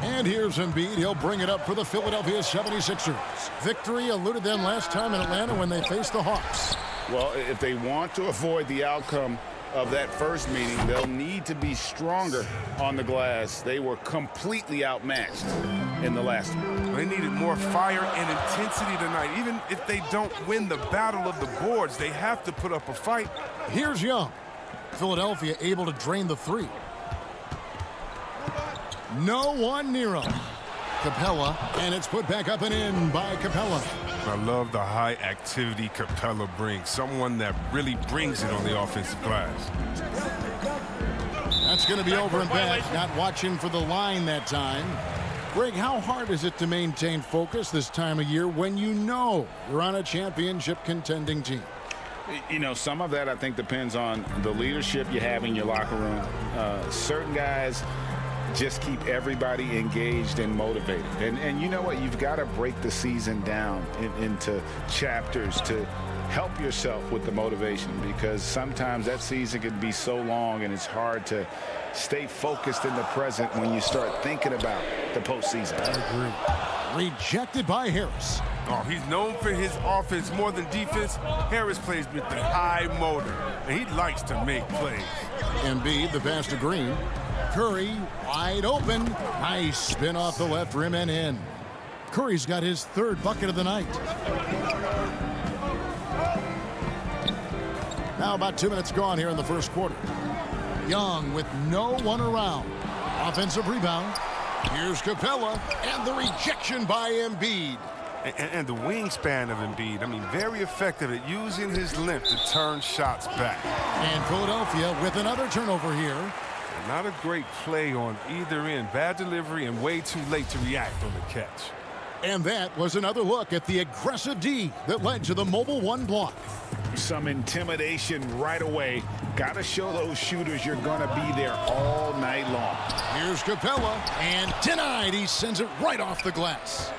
And here's Embiid. He'll bring it up for the Philadelphia 76ers. Victory eluded them last time in Atlanta when they faced the Hawks. Well, if they want to avoid the outcome of that first meeting, they'll need to be stronger on the glass. They were completely outmatched in the last one. They needed more fire and intensity tonight. Even if they don't win the battle of the boards, they have to put up a fight. Here's Young. Philadelphia able to drain the 3. No one near him. Capella, and it's put back up and in by Capella. I love the high activity Capella brings. Someone that really brings it on the offensive glass. That's going to be over and back. Not watching for the line that time. Greg, how hard is it to maintain focus this time of year when you know you're on a championship contending team? You know, some of that I think depends on the leadership you have in your locker room. Certain guys just keep everybody engaged and motivated. And you know what? You've got to break the season down into chapters to help yourself with the motivation, because sometimes that season can be so long and it's hard to stay focused in the present when you start thinking about the postseason. I agree. Rejected by Harris. Oh, he's known for his offense more than defense. Harris plays with the high motor, and he likes to make plays. Embiid, the pass to Green. Curry, wide open. Nice spin off the left rim and in. Curry's got his third bucket of the night. Now about 2 minutes gone here in the first quarter. Young with no one around. Offensive rebound. Here's Capella, and the rejection by Embiid. And the wingspan of Embiid, I mean, very effective at using his length to turn shots back. And Philadelphia with another turnover here. Not a great play on either end. Bad delivery and way too late to react on the catch. And that was another look at the aggressive D that led to the mobile one block. Some intimidation right away. Got to show those shooters you're going to be there all night long. Here's Capella, and denied. He sends it right off the glass.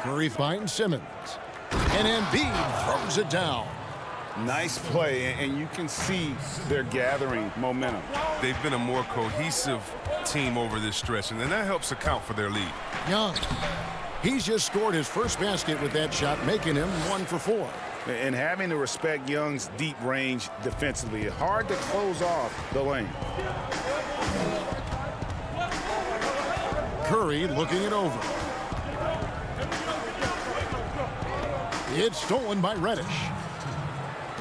Curry finds Simmons, and Embiid throws it down. Nice play, and you can see they're gathering momentum. They've been a more cohesive team over this stretch, and then that helps account for their lead. Young, he's just scored his first basket with that shot, making him 1 for 4. And having to respect Young's deep range defensively, hard to close off the lane. Curry looking it over. It's stolen by Reddish.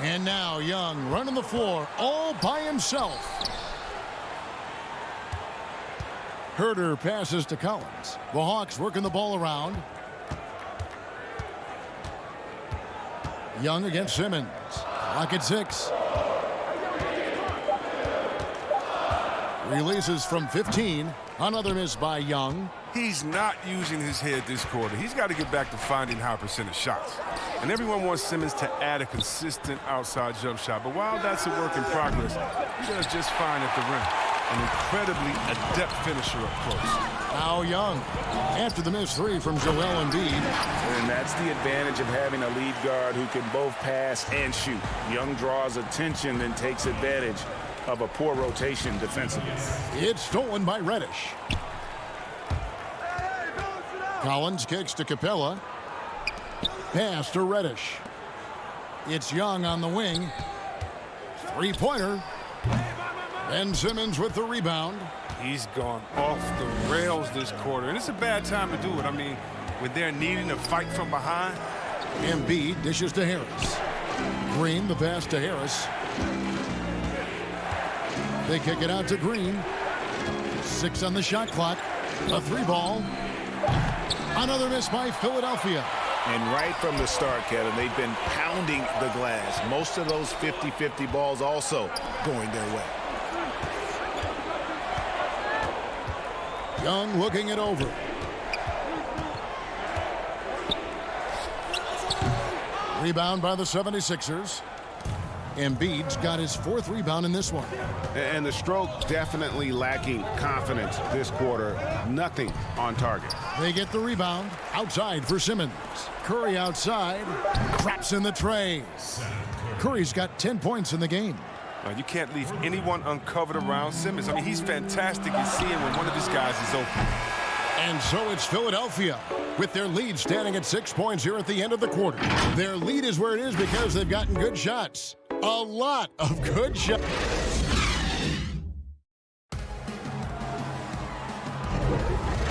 And now Young running the floor all by himself. Herter passes to Collins. The Hawks working the ball around. Young against Simmons. Clock at 6. Releases from 15. Another miss by Young. He's not using his head this quarter. He's got to get back to finding high percentage shots. And everyone wants Simmons to add a consistent outside jump shot. But while that's a work in progress, he does just fine at the rim. An incredibly adept finisher up close. Now Young, after the missed 3 from Joel Embiid. And that's the advantage of having a lead guard who can both pass and shoot. Young draws attention and takes advantage of a poor rotation defensively. It's stolen by Reddish. Collins kicks to Capella. Pass to Reddish. It's Young on the wing. Three-pointer. Ben Simmons with the rebound. He's gone off the rails this quarter, and it's a bad time to do it. I mean, when they're needing to fight from behind. Embiid dishes to Harris. Green, the pass to Harris. They kick it out to Green. 6 on the shot clock. A 3-ball. Another miss by Philadelphia. And right from the start, Kevin, they've been pounding the glass. Most of those 50-50 balls also going their way. Young looking it over. Rebound by the 76ers. Embiid's got his 4th rebound in this one. And the stroke definitely lacking confidence this quarter. Nothing on target. They get the rebound outside for Simmons. Curry outside. Traps in the tray. Curry's got 10 points in the game. You can't leave anyone uncovered around Simmons. I mean, he's fantastic at seeing when one of his guys is open. And so it's Philadelphia with their lead standing at 6 points here at the end of the quarter. Their lead is where it is because they've gotten good shots. A lot of good shots.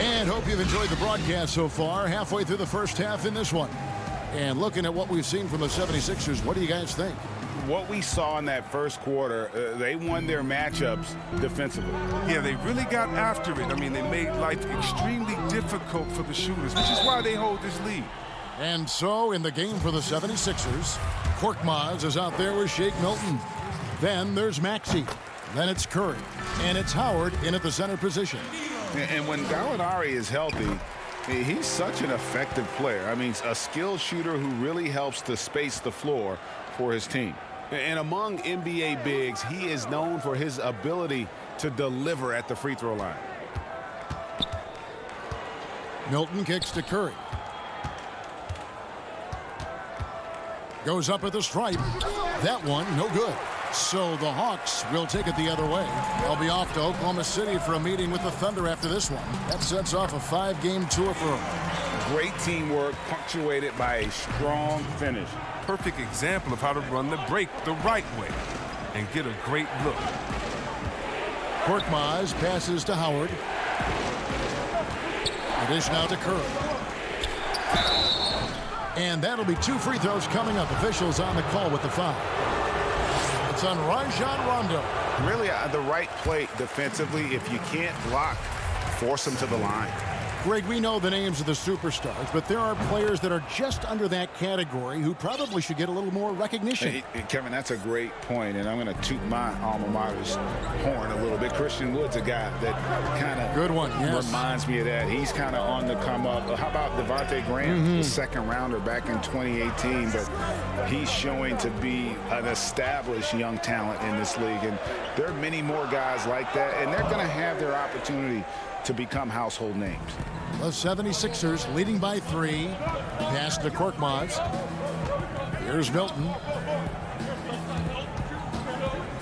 And hope you've enjoyed the broadcast so far. Halfway through the first half in this one. And looking at what we've seen from the 76ers, what do you guys think? What we saw in that first quarter, they won their matchups defensively. Yeah, they really got after it. I mean, they made life extremely difficult for the shooters, which is why they hold this lead. And so in the game for the 76ers, Korkmaz is out there with Shake Milton. Then there's Maxey. Then it's Curry. And it's Howard in at the center position. And when Gallinari is healthy, he's such an effective player. I mean, a skilled shooter who really helps to space the floor for his team. And among NBA bigs, he is known for his ability to deliver at the free throw line. Milton kicks to Curry. Goes up at the stripe. That one, no good. So the Hawks will take it the other way. They'll be off to Oklahoma City for a meeting with the Thunder after this one. That sets off a 5-game tour for them. Great teamwork, punctuated by a strong finish. Perfect example of how to run the break the right way and get a great look. Korkmaz passes to Howard. The dish now to Curry. And that'll be 2 free throws coming up. Officials on the call with the foul. It's on Rajon Rondo. Really the right play defensively. If you can't block, force them to the line. Greg, we know the names of the superstars, but there are players that are just under that category who probably should get a little more recognition. Hey, Kevin, that's a great point, and I'm going to toot my alma mater's horn a little bit. Christian Wood's a guy that kind of good one, yes. Reminds me of that. He's kind of on the come up. How about Devontae Graham, the second rounder back in 2018, but he's showing to be an established young talent in this league, and there are many more guys like that, and they're going to have their opportunity to become household names. The 76ers leading by 3. Pass to Korkmaz. Here's Milton.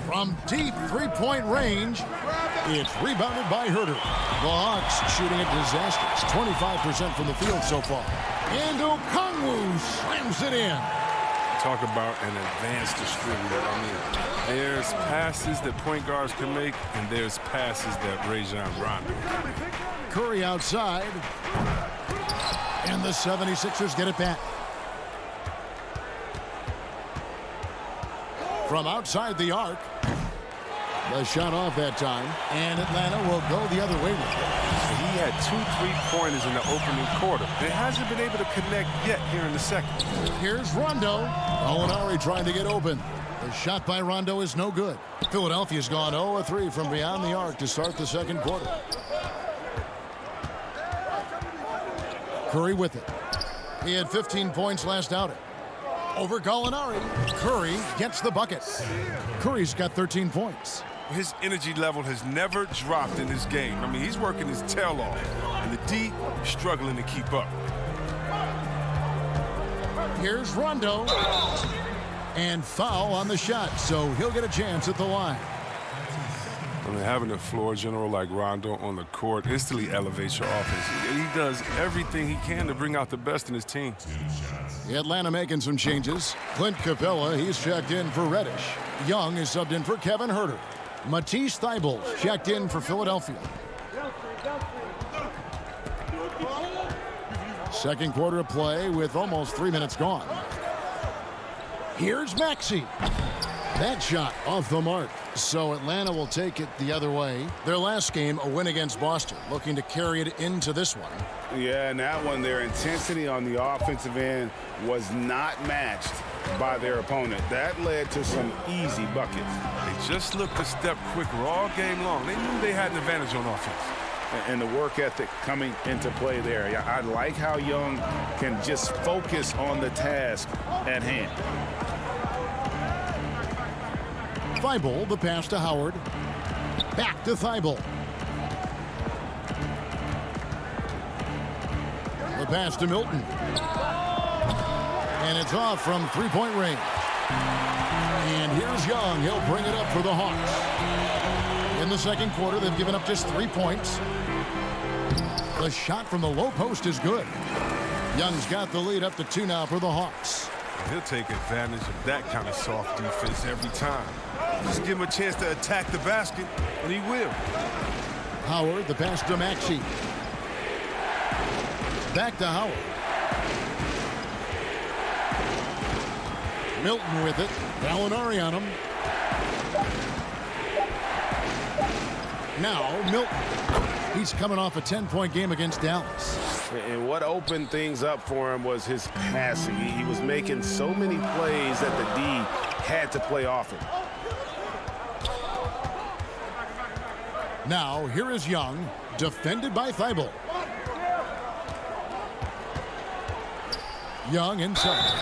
From deep 3-point range, it's rebounded by Herter. The Hawks shooting a disastrous 25% from the field so far. And Okongwu slams it in. Talk about an advanced distributor. I mean, there's passes that point guards can make, and there's passes that Rajon Rondo. Curry outside, and the 76ers get it back. From outside the arc, the shot off that time, and Atlanta will go the other way with it. He had 2 3-pointers in the opening quarter. It hasn't been able to connect yet here in the second. Here's Rondo. Gallinari trying to get open. The shot by Rondo is no good. Philadelphia's gone 0-3 from beyond the arc to start the second quarter. Curry with it. He had 15 points last outing. Over Gallinari. Curry gets the bucket. Curry's got 13 points. His energy level has never dropped in his game. I mean, he's working his tail off, and the D struggling to keep up. Here's Rondo. And foul on the shot, so he'll get a chance at the line. I mean, having a floor general like Rondo on the court instantly elevates your offense. He does everything he can to bring out the best in his team. Atlanta making some changes. Clint Capella, he's checked in for Reddish. Young is subbed in for Kevin Herter. Matisse Thybulle checked in for Philadelphia. Second quarter of play with almost 3 minutes gone. Here's Maxey. That shot off the mark. So Atlanta will take it the other way. Their last game, a win against Boston, looking to carry it into this one. Yeah, and that one, their intensity on the offensive end was not matched by their opponent. That led to some easy buckets. They just looked a step quicker all game long. They knew they had an advantage on offense. And the work ethic coming into play there. I like how Young can just focus on the task at hand. Thybulle, the pass to Howard. Back to Thybulle. The pass to Milton. And it's off from 3-point range. And here's Young. He'll bring it up for the Hawks. In the second quarter, they've given up just 3 points. The shot from the low post is good. Young's got the lead up to 2 now for the Hawks. He'll take advantage of that kind of soft defense every time. Just give him a chance to attack the basket, and he will. Howard, the pass to Maxey. Back to Howard. Milton with it. Gallinari on him. Now Milton. He's coming off a 10-point game against Dallas. And what opened things up for him was his passing. He was making so many plays that the D had to play off him. Now, here is Young, defended by Thybulle. Young inside.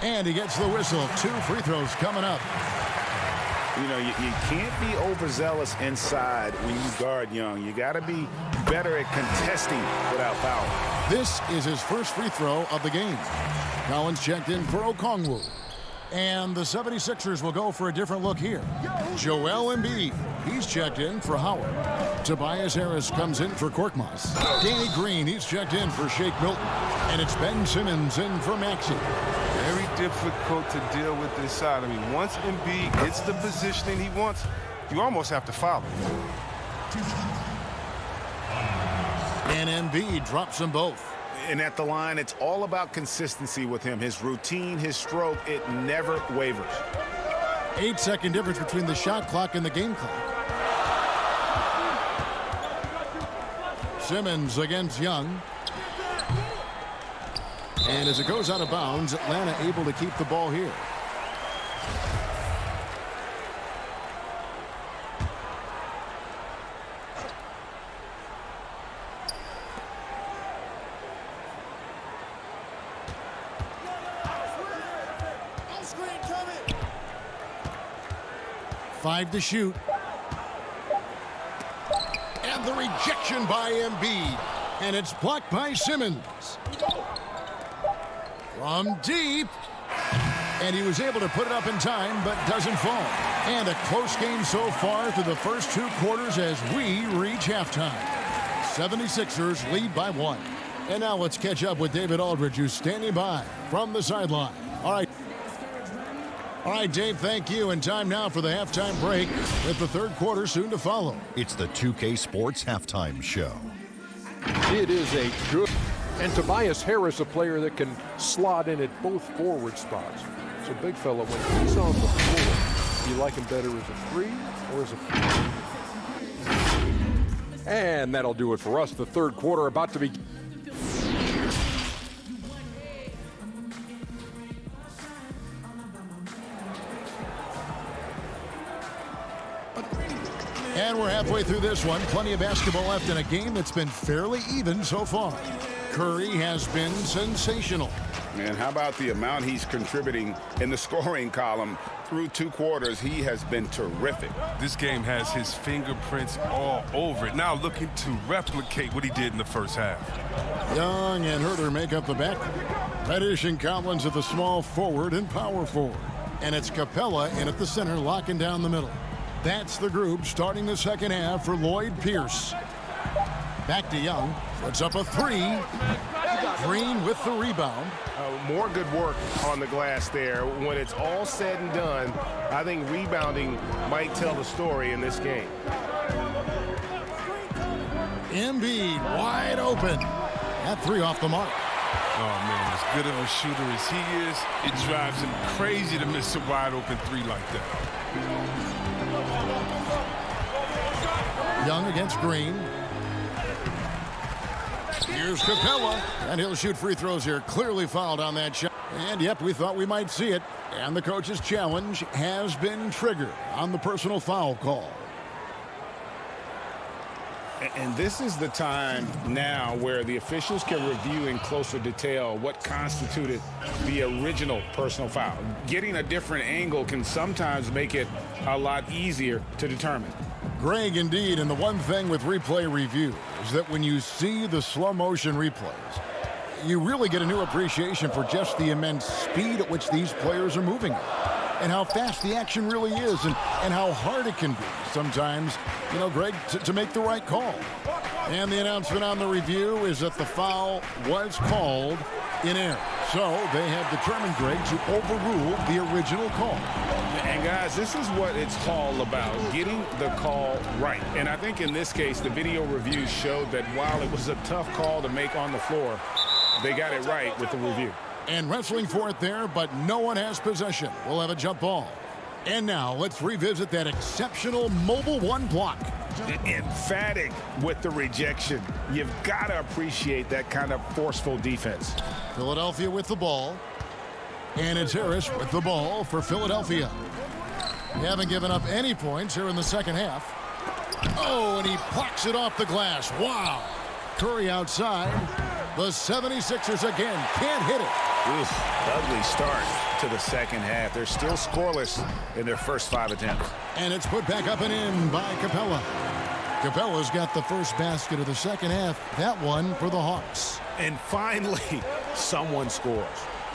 And he gets the whistle. 2 free throws coming up. You know, you can't be overzealous inside when you guard Young. You got to be better at contesting without foul. This is his first free throw of the game. Collins checked in for Okongwu. And the 76ers will go for a different look here. Joel Embiid, he's checked in for Howard. Tobias Harris comes in for Korkmaz. Danny Green, he's checked in for Shake Milton. And it's Ben Simmons in for Maxey. Very difficult to deal with this side. I mean, once Embiid gets the positioning he wants, you almost have to foul him. And Embiid drops them both. And at the line, it's all about consistency with him. His routine, his stroke, it never wavers. 8-second difference between the shot clock and the game clock. Simmons against Young. And as it goes out of bounds, Atlanta able to keep the ball here. Five to shoot. And the rejection by Embiid. And it's blocked by Simmons. From deep. And he was able to put it up in time, but doesn't fall. And a close game so far through the first 2 quarters as we reach halftime. 76ers lead by 1. And now let's catch up with David Aldridge, who's standing by from the sideline. All right, Dave, thank you. And time now for the halftime break with the third quarter soon to follow. It's the 2K Sports Halftime Show. It is a good... And Tobias Harris, a player that can slot in at both forward spots. So, big fella, when he's on the floor, do you like him better as a 3 or as a 4? And that'll do it for us. The third quarter about to be... And we're halfway through this one. Plenty of basketball left in a game that's been fairly even so far. Curry has been sensational. Man, how about the amount he's contributing in the scoring column? Through 2 quarters, he has been terrific. This game has his fingerprints all over it. Now looking to replicate what he did in the first half. Young and Herter make up the backcourt. Reddish and Collins at the small forward and power forward. And it's Capella in at the center, locking down the middle. That's the group starting the second half for Lloyd Pierce. Back to Young. Puts up a 3. Green with the rebound. More good work on the glass there. When it's all said and done, I think rebounding might tell the story in this game. Embiid wide open. That 3 off the mark. Oh, man, as good of a shooter as he is, it drives him crazy to miss a wide open 3 like that. Young against Green. Here's Capella, and he'll shoot free throws here. Clearly fouled on that shot. And, yep, we thought we might see it. And the coach's challenge has been triggered on the personal foul call. And this is the time now where the officials can review in closer detail what constituted the original personal foul. Getting a different angle can sometimes make it a lot easier to determine. Greg, indeed, and the one thing with replay review is that when you see the slow motion replays, you really get a new appreciation for just the immense speed at which these players are moving and how fast the action really is and how hard it can be sometimes, you know, Greg, to make the right call. And the announcement on the review is that the foul was called in error. So they have determined, Greg, to overrule the original call. And guys, this is what it's all about, getting the call right. And I think in this case, the video review showed that while it was a tough call to make on the floor, they got it right with the review. And wrestling for it there, but no one has possession. We'll have a jump ball. And now let's revisit that exceptional mobile 1 block. Emphatic with the rejection. You've got to appreciate that kind of forceful defense. Philadelphia with the ball. And it's Harris with the ball for Philadelphia. They haven't given up any points here in the second half. Oh, and he plucks it off the glass. Wow. Curry outside. The 76ers again can't hit it. Ugly start to the second half. They're still scoreless in their first 5 attempts. And it's put back up and in by Capella. Capella's got the first basket of the second half. That one for the Hawks. And finally, someone scores.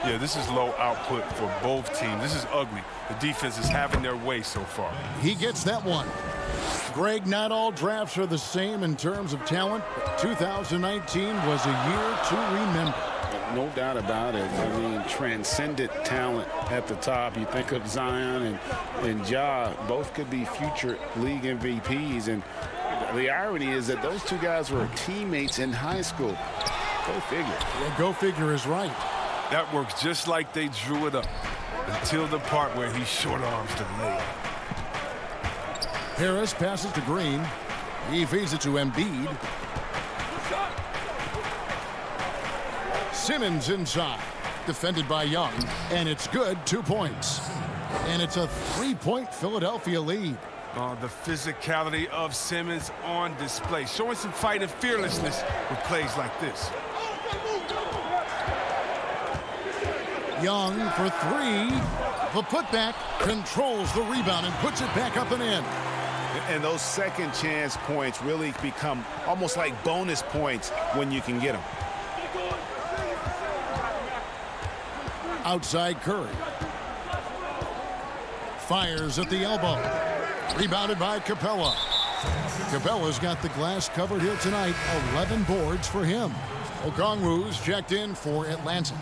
Yeah, this is low output for both teams. This is ugly. The defense is having their way so far. He gets that one. Greg, not all drafts are the same in terms of talent, but 2019 was a year to remember. No doubt about it. I mean, transcendent talent at the top. You think of Zion and Ja, both could be future league MVPs. And the irony is that those two guys were teammates in high school. Go figure. Yeah, go figure is right. That works just like they drew it up until the part where he short arms the layup. Harris passes to Green. He feeds it to Embiid. Simmons inside, defended by Young, and it's good. 2 points. And it's a 3-point Philadelphia lead. The physicality of Simmons on display, showing some fight and fearlessness with plays like this. Young for 3. The putback controls the rebound and puts it back up and in. And those second chance points really become almost like bonus points when you can get them. Outside Curry. Fires at the elbow. Rebounded by Capella. Capella's got the glass covered here tonight. 11 boards for him. Okongwu's checked in for Atlanta.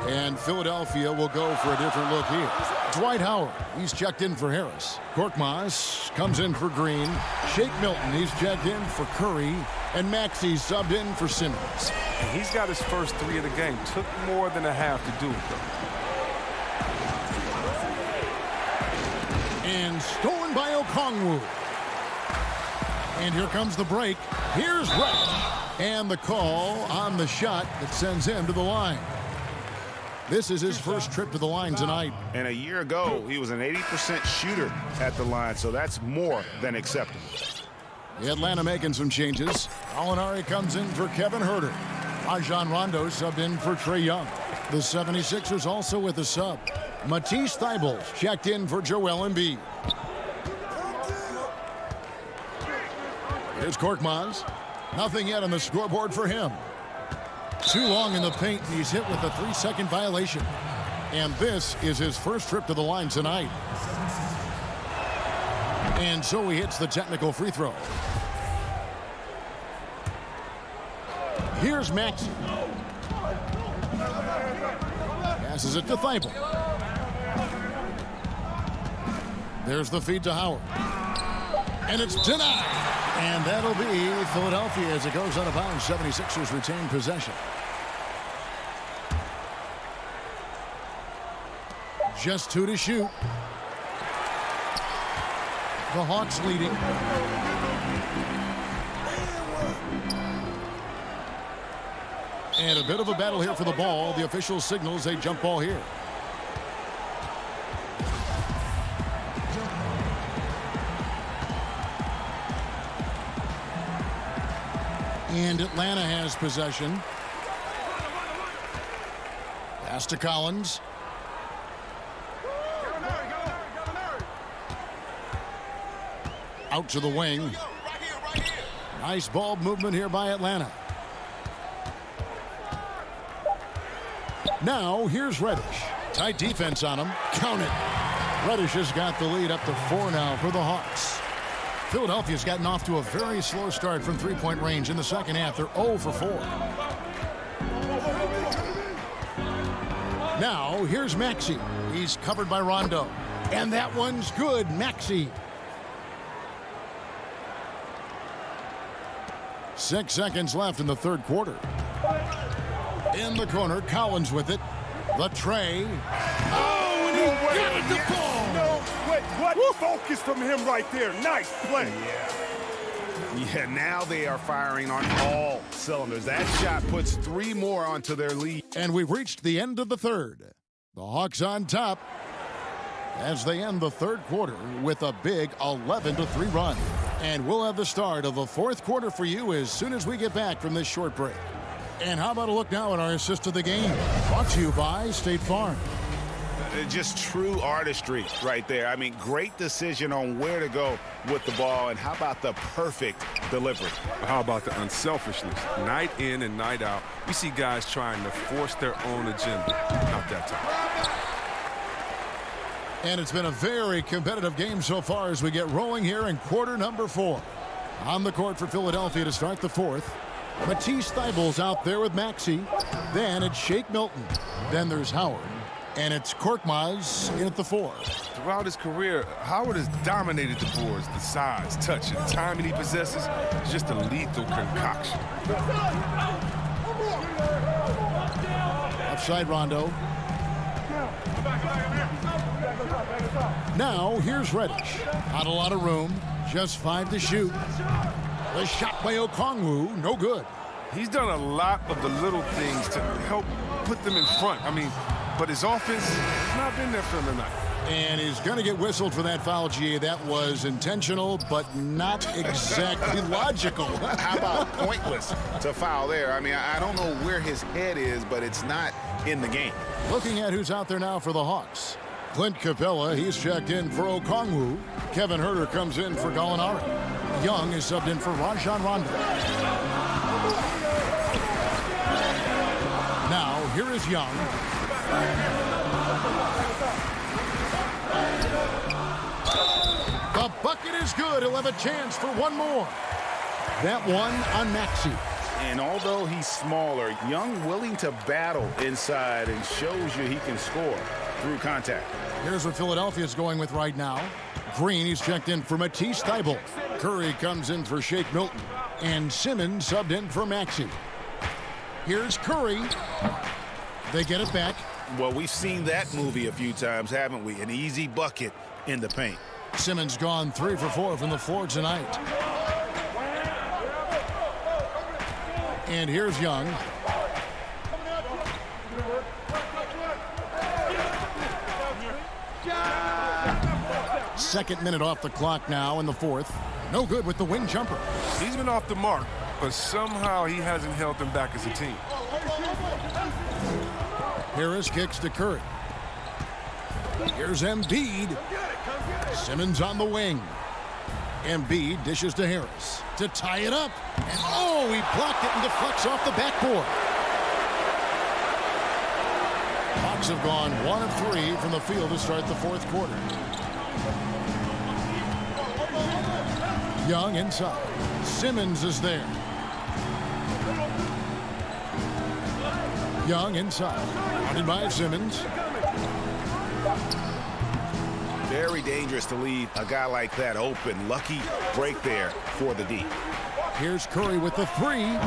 And Philadelphia will go for a different look here. Dwight Howard, he's checked in for Harris. Korkmaz comes in for Green. Shake Milton, he's checked in for Curry. And Maxey's subbed in for Simmons. And he's got his first 3 of the game. Took more than a half to do it, though. And stolen by Okongwu. And here comes the break. Here's Reddish. And the call on the shot that sends him to the line. This is his first trip to the line tonight. And a year ago, he was an 80% shooter at the line, so that's more than acceptable. Atlanta making some changes. Alinari comes in for Kevin Huerter. Rajon Rondo subbed in for Trae Young. The 76ers also with a sub. Matisse Thybulle checked in for Joel Embiid. Here's Korkmaz. Nothing yet on the scoreboard for him. Too long in the paint, and he's hit with a 3-second violation. And this is his first trip to the line tonight. And so he hits the technical free throw. Here's Maxey. Passes it to Thybulle. There's the feed to Howard. And it's denied. And that'll be Philadelphia as it goes out of bounds. 76ers retain possession. Just 2 to shoot. The Hawks leading. And a bit of a battle here for the ball. The official signals a jump ball here. And Atlanta has possession. Pass to Collins. Out to the wing. Nice ball movement here by Atlanta. Now here's Reddish. Tight defense on him. Count it. Reddish has got the lead up to 4 now for the Hawks. Philadelphia's gotten off to a very slow start from three-point range in the second half. They're 0 for 4. Now here's Maxey. He's covered by Rondo. And that one's good. Maxey. 6 seconds left in the third quarter. In the corner, Collins with it. The Trae. Oh, and he got it to fall. No, wait, what focus from him right there. Nice play. Yeah, now they are firing on all cylinders. That shot puts 3 more onto their lead. And we've reached the end of the third. The Hawks on top as they end the third quarter with a big 11-3 run. And we'll have the start of the fourth quarter for you as soon as we get back from this short break. And how about a look now at our assist of the game? Brought to you by State Farm. Just true artistry right there. I mean, great decision on where to go with the ball, and how about the perfect delivery? How about the unselfishness? Night in and night out, we see guys trying to force their own agenda. Not that time. And it's been a very competitive game so far as we get rolling here in quarter number 4. On the court for Philadelphia to start the 4th. Matisse Thybulle's out there with Maxey. Then it's Shake Milton. Then there's Howard. And it's Korkmaz in at the 4. Throughout his career, Howard has dominated the boards. The size, touch, and timing he possesses is just a lethal concoction. Offside Rondo. Now here's Reddish. Not a lot of room. Just 5 to shoot. The shot by Okongwu, no good. He's done a lot of the little things to help put them in front. I mean, but his offense has not been there for him tonight. And he's going to get whistled for that foul, GA. That was intentional, but not exactly logical. How about pointless to foul there? I mean, I don't know where his head is, but it's not in the game. Looking at who's out there now for the Hawks. Clint Capella, he's checked in for Okongwu. Kevin Huerter comes in for Gallinari. Young is subbed in for Rajon Rondo. Now, here is Young. The bucket is good. He'll have a chance for one more. That one on Maxey. And although he's smaller, Young willing to battle inside and shows you he can score through contact. Here's what Philadelphia's going with right now. Green, he's checked in for Matisse Thybulle. Curry comes in for Shake Milton. And Simmons subbed in for Maxey. Here's Curry. They get it back. Well, we've seen that movie a few times, haven't we? An easy bucket in the paint. Simmons gone 3 for 4 from the floor tonight. And here's Young. Second minute off the clock now in the 4th. No good with the wing jumper. He's been off the mark, but somehow he hasn't held them back as a team. Harris kicks to Curry. Here's Embiid. Simmons on the wing. Embiid dishes to Harris to tie it up. And oh, he blocked it and deflects off the backboard. Hawks have gone 1 of 3 from the field to start the 4th quarter. Young inside. Simmons is there. Young inside. Guarded by Simmons. Very dangerous to leave a guy like that open. Lucky break there for the D. Here's Curry with the 3.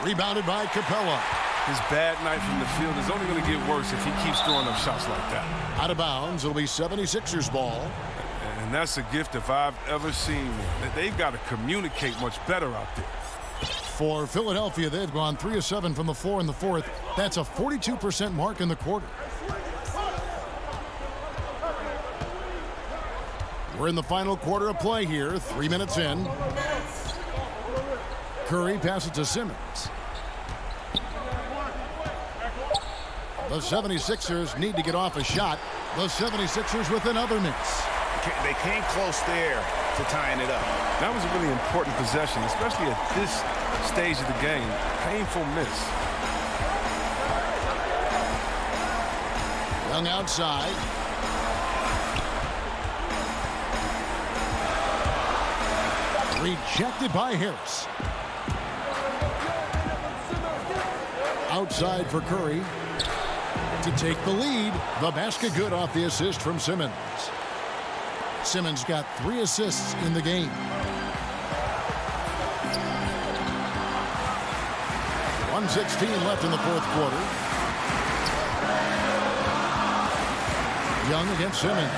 Rebounded by Capella. His bad night from the field is only going to get worse if he keeps throwing up shots like that. Out of bounds. It'll be 76ers ball. And that's a gift if I've ever seen one. They've got to communicate much better out there. For Philadelphia, they've gone 3 of 7 from the floor in the 4th. That's a 42% mark in the quarter. We're in the final quarter of play here, 3 minutes in. Curry passes to Simmons. The 76ers need to get off a shot. The 76ers with another miss. They came close there to tying it up. That was a really important possession, especially at this stage of the game. Painful miss. Young outside. Rejected by Harris. Outside for Curry to take the lead. The basket good off the assist from Simmons. Simmons got 3 assists in the game. 1:16 left in the 4th quarter. Young against Simmons.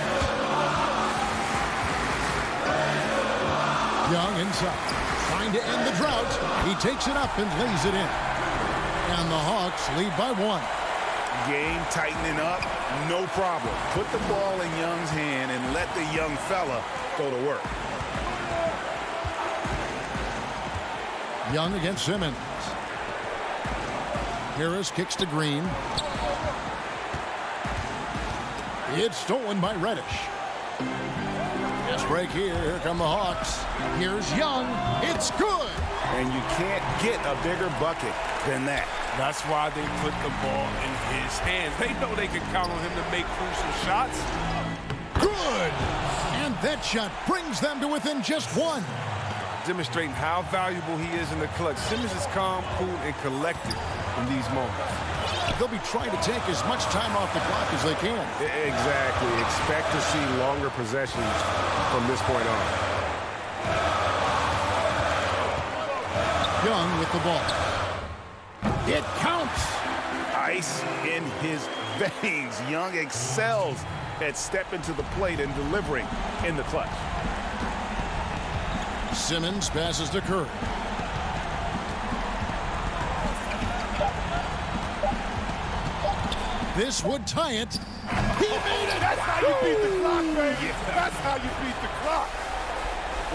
Young inside. Trying to end the drought. He takes it up and lays it in. And the Hawks lead by 1. Game tightening up, no problem. Put the ball in Young's hand and let the young fella go to work. Young against Simmons. Harris kicks to Green. It's stolen by Reddish. Fast break here. Here come the Hawks. Here's Young. It's good. And you can't get a bigger bucket than that. That's why they put the ball in his hands. They know they can count on him to make crucial shots. Good. And that shot brings them to within just one. Demonstrating how valuable he is in the clutch. Simmons is calm, cool, and collected in these moments. They'll be trying to take as much time off the clock as they can. Exactly. Expect to see longer possessions from this point on. Young with the ball. It counts. Ice in his veins. Young excels at stepping to the plate and delivering in the clutch. Simmons passes to Curry. This would tie it. He made it. That's how you beat the clock, baby. That's how you beat the clock.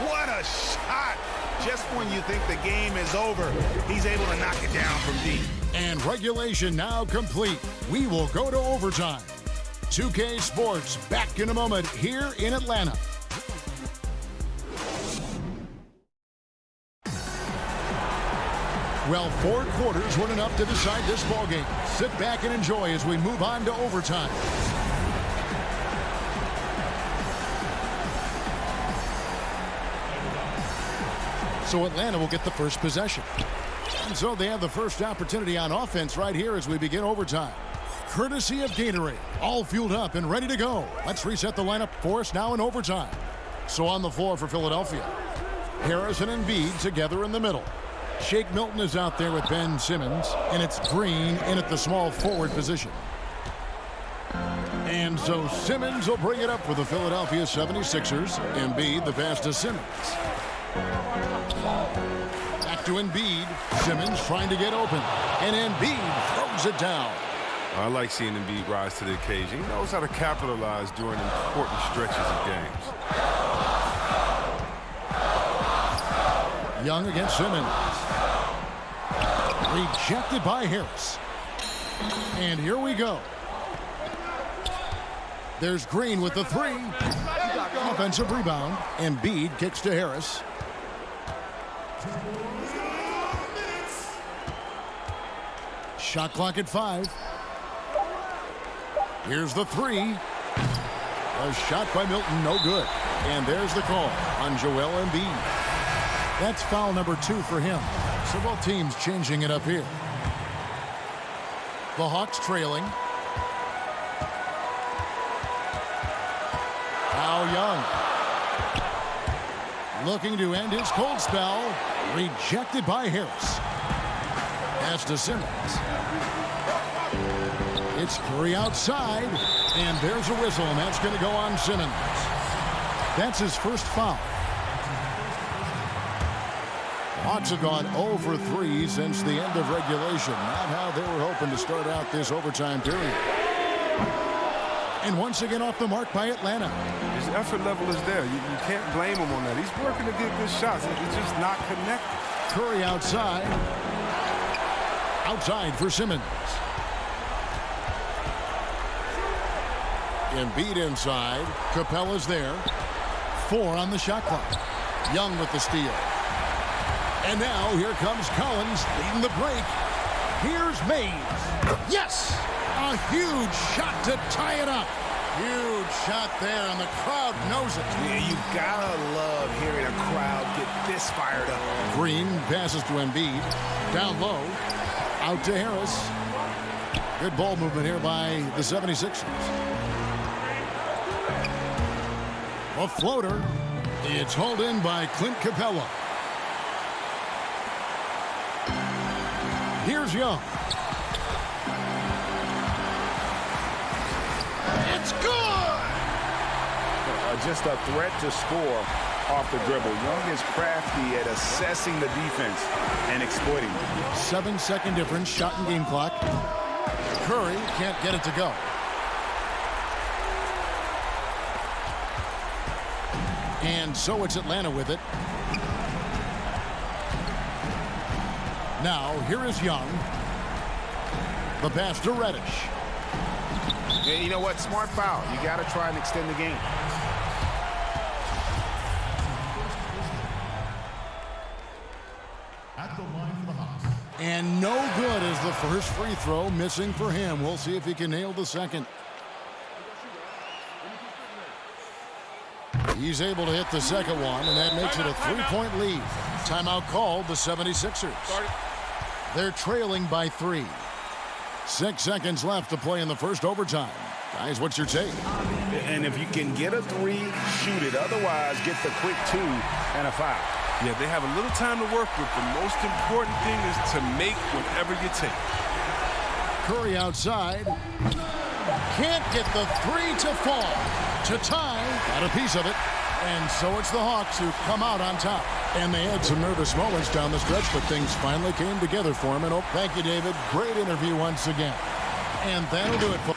What a shot. Just when you think the game is over, he's able to knock it down from deep. And regulation now complete. We will go to overtime. 2K Sports back in a moment here in Atlanta. Well, 4 quarters weren't enough to decide this ballgame. Sit back and enjoy as we move on to overtime. So Atlanta will get the first possession. And so they have the first opportunity on offense right here as we begin overtime. Courtesy of Gatorade, all fueled up and ready to go. Let's reset the lineup for us now in overtime. So on the floor for Philadelphia, Harris and Embiid together in the middle. Shake Milton is out there with Ben Simmons, and it's Green in at the small forward position. And so Simmons will bring it up for the Philadelphia 76ers. Embiid the pass to Simmons. Back to Embiid. Simmons trying to get open, and Embiid throws it down. I like seeing Embiid rise to the occasion. He knows how to capitalize during important stretches of games. Young against Simmons. Rejected by Harris. And here we go. There's Green with the 3. Offensive rebound. Embiid kicks to Harris. Shot clock at 5. Here's the 3. A shot by Milton, no good. And there's the call on Joel Embiid. That's foul number 2 for him. So both teams changing it up here. The Hawks trailing. Now Young. Looking to end his cold spell. Rejected by Harris. Pass to Simmons. It's Curry outside. And there's a whistle, and that's going to go on Simmons. That's his first foul. Hawks have gone 0 for 3 since the end of regulation. Not how they were hoping to start out this overtime period. And once again off the mark by Atlanta. His effort level is there. You can't blame him on that. He's working to get good shots. He's just not connected. Curry outside. Outside for Simmons. Embiid inside. Capella's there. 4 on the shot clock. Young with the steal. And now here comes Collins leading the break. Here's Mays. Yes! A huge shot to tie it up. Huge shot there, and the crowd knows it. Yeah, you gotta love hearing a crowd get this fired up. Green passes to Embiid. Down low. Out to Harris. Good ball movement here by the 76ers. A floater. It's hauled in by Clint Capella. Here's Young. It's good! Just a threat to score off the dribble. Young is crafty at assessing the defense and exploiting it. 7-second difference, shot and game clock. Curry can't get it to go. And so it's Atlanta with it. Now, here is Young. The pass to Reddish. Yeah, you know what? Smart foul. You got to try and extend the game. At the line for the Hawks. And no good is the first free throw, missing for him. We'll see if he can nail the second. He's able to hit the second one, and that makes it a three-point lead. Timeout called, the 76ers. They're trailing by 3. 6 seconds left to play in the first overtime. Guys, what's your take? And if you can get a 3, shoot it. Otherwise, get the quick 2 and a foul. Yeah, they have a little time to work with. The most important thing is to make whatever you take. Curry outside. Can't get the 3 to fall. To tie. Got a piece of it. And so it's the Hawks who come out on top. And they had some nervous moments down the stretch, but things finally came together for him. And thank you, David. Great interview once again. And that'll do it for